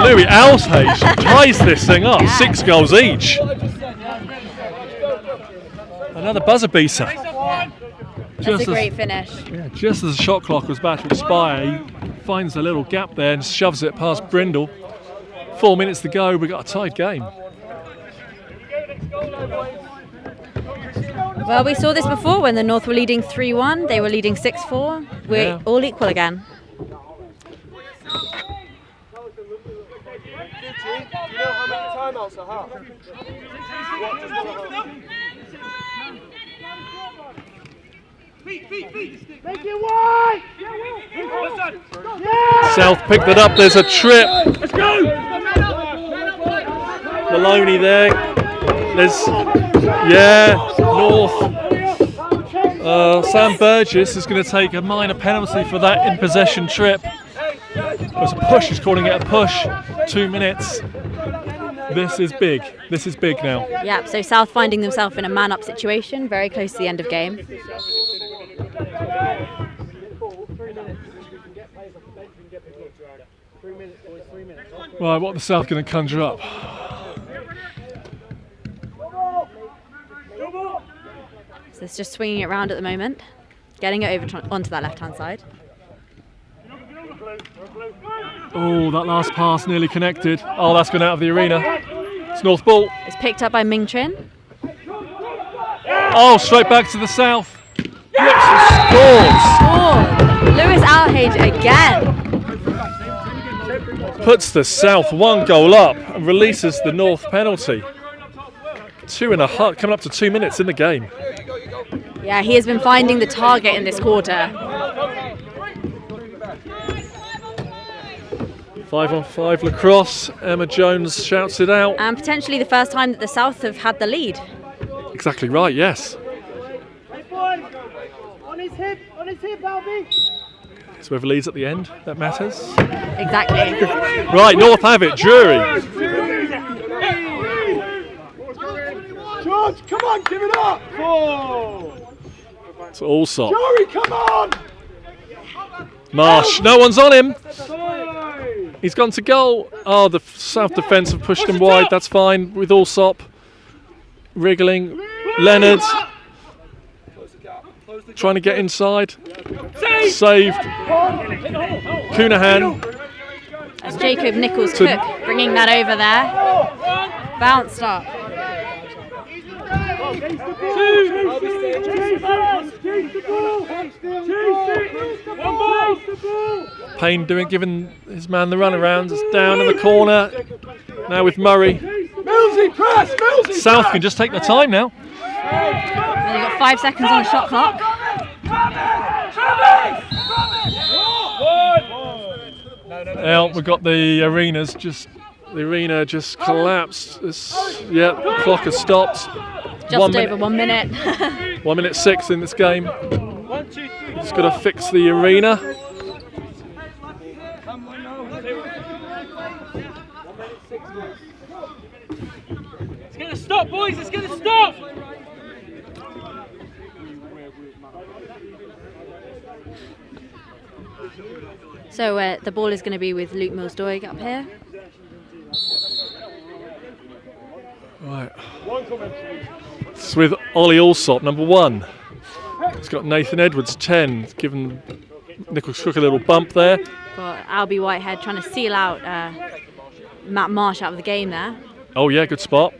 Louis Alhage ties this thing up. 6 goals each. Another buzzer beater. That's a great finish. Yeah, just as the shot clock was about to expire, he finds a little gap there and shoves it past Brindle. 4 minutes to go, we've got a tied game. Well, we saw this before when the North were leading 3-1. They were leading 6-4. We're all equal again. Do you know how many timeouts I have? Make it wide! South picked it up, there's a trip. Let's go! Maloney there. There's, North. Sam Burgess is going to take a minor penalty for that in possession trip. There's a push, he's calling it a push. 2 minutes. This is big. This is big now. Yeah, so South finding themselves in a man-up situation, very close to the end of game. Right, what are the South going to conjure up? So it's just swinging it around at the moment, getting it over onto that left-hand side. Oh, that last pass nearly connected. Oh, that's gone out of the arena. It's North ball. It's picked up by Ming Chin. Oh, straight back to the South. Looks and scores. Lewis Alhage again. Puts the South 1 goal up and releases the North penalty. 2.5, coming up to 2 minutes in the game. Yeah, he has been finding the target in this quarter. 5-on-5 Lacrosse. Emma Jones shouts it out. And potentially the first time that the South have had the lead. Exactly right, yes. On his hip, Albie. It's whoever leads at the end that matters. Exactly. Right, North have it. Jury. George, come on, give it up. It's Allsop. Jury, come on. Marsh, no one's on him. He's gone to goal. Oh, the South defence have pushed him wide. That's fine with Allsop. Wriggling. Leonard. Trying to get inside. Saved. Coonahan. That's Jacob Nichols-Cook bringing that over there. Bounced up. Payne giving his man the runaround. It's down in the corner. Now with Murray. South can just take the time now. They've got 5 seconds on the shot clock. Now we've got the arena just collapsed. The clock has stopped. Just over 1 minute. 1 minute 6 in this game. Just got to fix the arena. It's going to stop, boys. It's going to stop. So the ball is going to be with Luke Mills-Doig up here. Right. It's with Ollie Allsop, number 1. It's got Nathan Edwards, 10. Given Nichols-Cook a little bump there. Got Albie Whitehead trying to seal out Matt Marsh out of the game there. Oh yeah, good spot.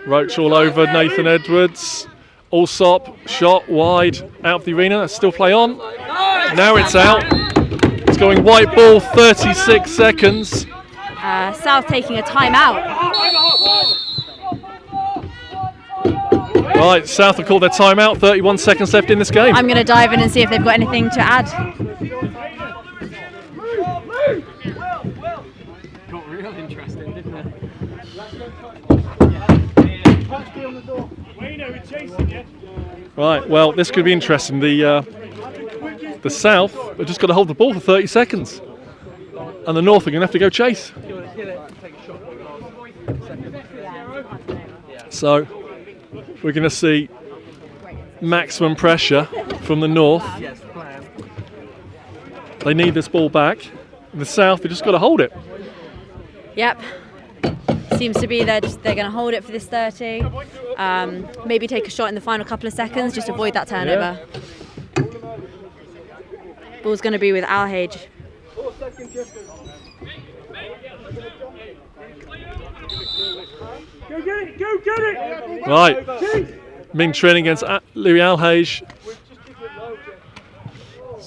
Roach all over Nathan Edwards. Allsop, shot wide, out of the arena. That's still play on. Now it's out. It's going white ball, 36 seconds. South taking a timeout. Right, South have called their timeout. 31 seconds left in this game. I'm going to dive in and see if they've got anything to add. Got real interesting, didn't it? Right, well, this could be interesting. The South have just got to hold the ball for 30 seconds. And the North are going to have to go chase. So, we're going to see maximum pressure from the North. They need this ball back. The South, they've just got to hold it. Yep. Seems to be they're going to hold it for this 30. Maybe take a shot in the final couple of seconds, just avoid that turnover. Yeah. Ball's going to be with Alhage. Go get it! Go get it! Right. Ming Trin against Louis Alhage.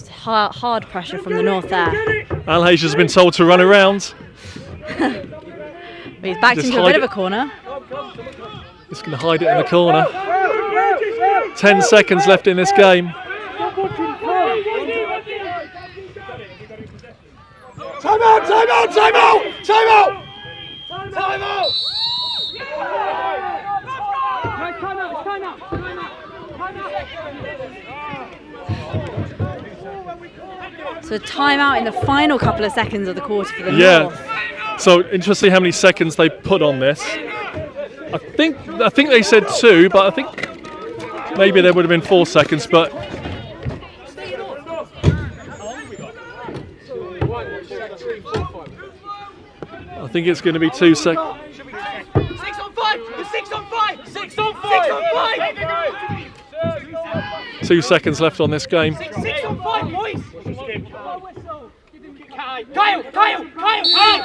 Hard pressure from the North there. Alhage has been told to run around. He's backed into a bit of a corner. He's going to hide it in the corner. 10 seconds left in this game. Time out! Time out! Time out! Time out! Time out! So timeout in the final couple of seconds of the quarter for the North. Yeah. So interesting how many seconds they put on this. I think they said 2, but I think maybe there would have been 4 seconds, but I think it's going to be 2 seconds. 6 on 5! 6 on 5! 6 on 5! 6 on 5! 2 seconds left on this game. 6 on 5, boys! Kyle!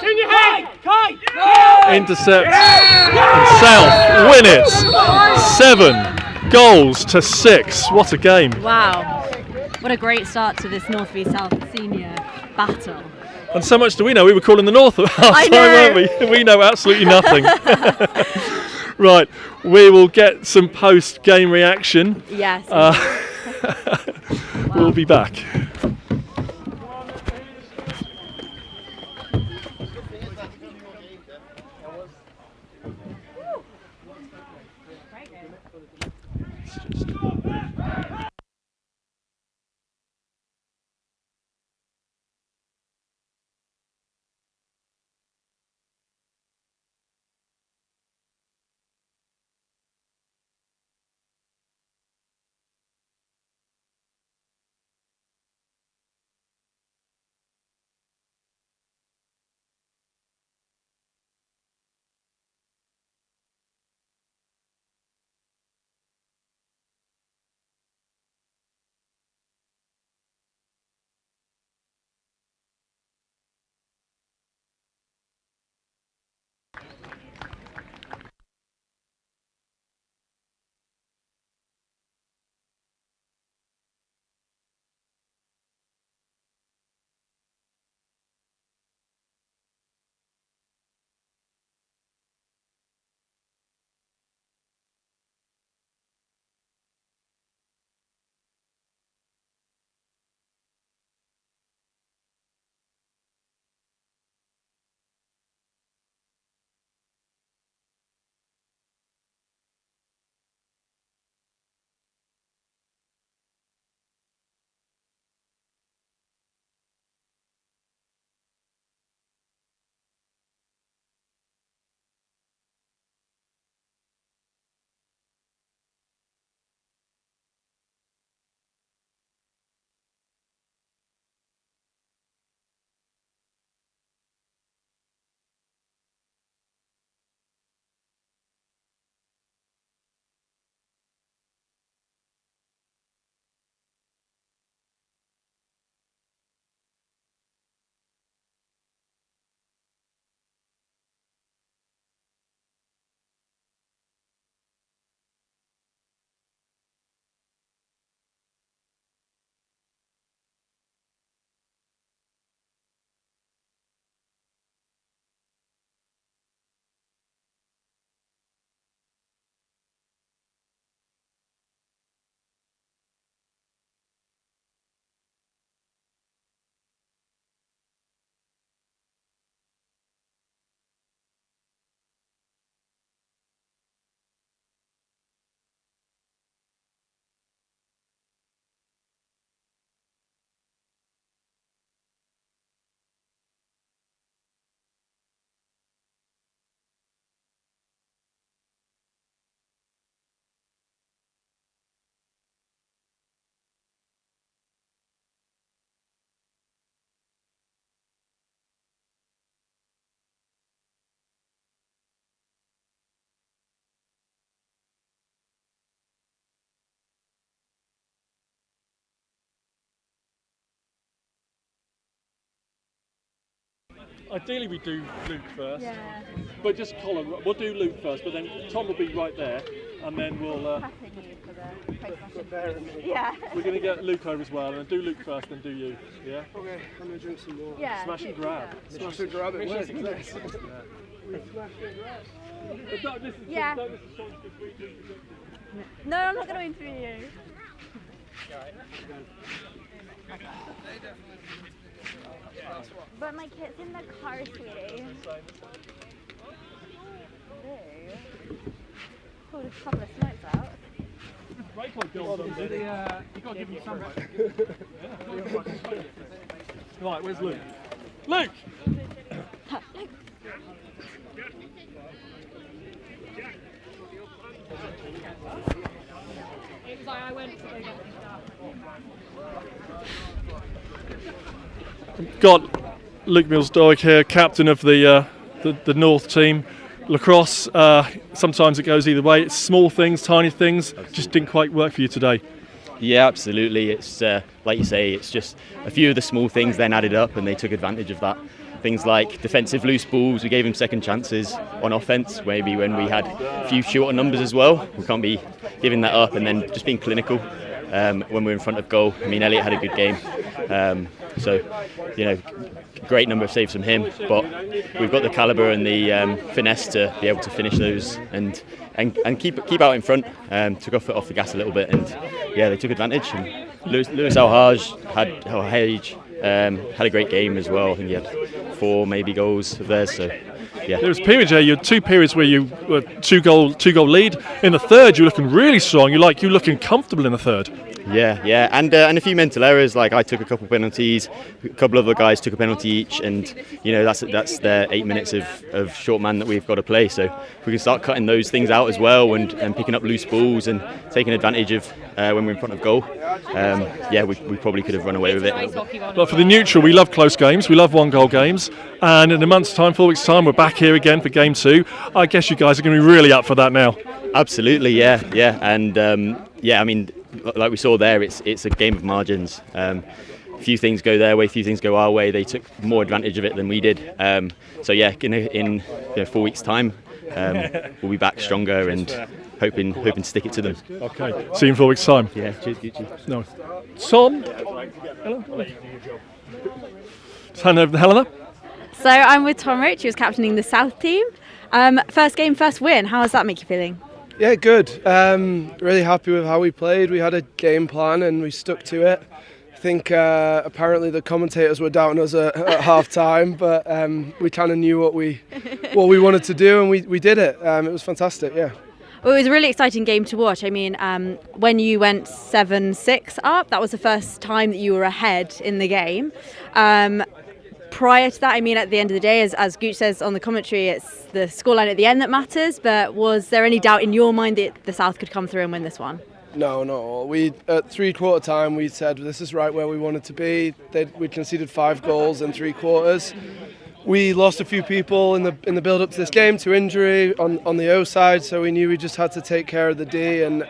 In your head! Kyle! Intercept. And South win it. 7 goals to 6. What a game. Wow. What a great start to this North v South senior battle. And so much do we know. We were calling the North at half time, weren't we? We know absolutely nothing. Right, we will get some post-game reaction. Yes. We'll be back. Ideally we do Luke first. Yeah. But just Colin, we'll do Luke first, but then Tom will be right there, and then we'll... Yeah. We're going to get Luke over as well, and then do Luke first, then do you. Yeah? Okay, I'm going to drink some more. Yeah. Smash and grab. Smash and grab it works. Yeah. No, I'm not going to interview you. But my kit's in the car, sweetie. Pulled a couple of smokes out. You got to give him some. Right, where's Luke? Luke! Got Luke Mills-Doig here, captain of the North team. Lacrosse, sometimes it goes either way. It's small things, tiny things, just didn't quite work for you today. Yeah, absolutely. It's like you say, it's just a few of the small things then added up, and they took advantage of that. Things like defensive loose balls, we gave them second chances on offence, maybe when we had a few shorter numbers as well. We can't be giving that up, and then just being clinical when we're in front of goal. I mean, Elliot had a good game. So, great number of saves from him, but we've got the calibre and the finesse to be able to finish those and keep out in front. Took our foot off the gas a little bit, and they took advantage. And Lewis Alhaj had a great game as well. I think he had 4 maybe goals of theirs. So yeah. There was periods there. You had 2 periods where you were two goal lead. In the third, you were looking really strong. You're looking comfortable in the third. Yeah, and a few mental errors. Like I took a couple of penalties, a couple of other guys took a penalty each, and that's their 8 minutes of short man that we've got to play. So if we can start cutting those things out as well, and picking up loose balls and taking advantage of when we're in front of goal, we probably could have run away with it. But for the neutral, we love close games, we love 1-goal games, and in a month's time, 4 weeks' time, we're back here again for game 2. I guess you guys are going to be really up for that now. Absolutely, yeah, and I mean, like we saw there, it's a game of margins. A few things go their way, a few things go our way. They took more advantage of it than we did. So yeah, in 4 weeks' time, we'll be back stronger and hoping to stick it to them. Okay, see you in 4 weeks' time. Yeah, cheers, Gucci. No, Tom. Just hand over to Helena. So I'm with Tom Rich, who's captaining the South team. First game, first win. How does that make you feeling? Yeah, good. Really happy with how we played. We had a game plan and we stuck to it. I think apparently the commentators were doubting us at half time, but we kind of knew what we wanted to do, and we did it. It was fantastic, yeah. Well, it was a really exciting game to watch. I mean, when you went 7-6 up, that was the first time that you were ahead in the game. Prior to that, I mean, at the end of the day, as Gooch says on the commentary, it's the scoreline at the end that matters. But was there any doubt in your mind that the South could come through and win this one? No, not at all. At 3/4 time, we said this is right where we wanted to be. We'd conceded 5 goals in 3 quarters. We lost a few people in the build up to this game to injury on the O side, so we knew we just had to take care of the D, and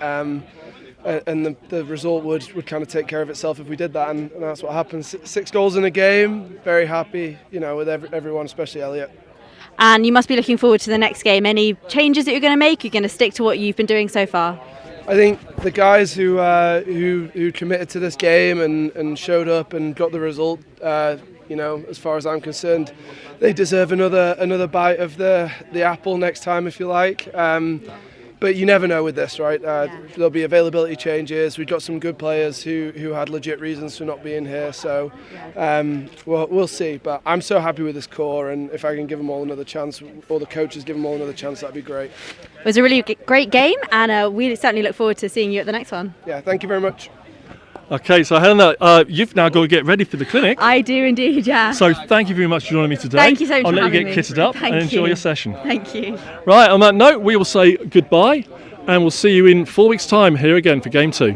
the result would kind of take care of itself if we did that, and that's what happened. 6 goals in a game. Very happy, with everyone, especially Elliot. And you must be looking forward to the next game. Any changes that you're going to make? You're going to stick to what you've been doing so far? I think the guys who committed to this game and showed up and got the result, as far as I'm concerned, they deserve another bite of the apple next time, if you like. But you never know with this, right? There'll be availability changes. We've got some good players who had legit reasons for not being here. So, we'll see. But I'm so happy with this core, and if I can give them all another chance, or the coaches give them all another chance, that'd be great. It was a really great game, and we certainly look forward to seeing you at the next one. Yeah, thank you very much. Okay, so Helena, you've now got to get ready for the clinic. I do indeed, yeah. So thank you very much for joining me today. Thank you so much I'll for let you having get me. kitted up Thank and enjoy you. your session. Thank you. Right, on that note, we will say goodbye, and we'll see you in 4 weeks' time here again for Game 2.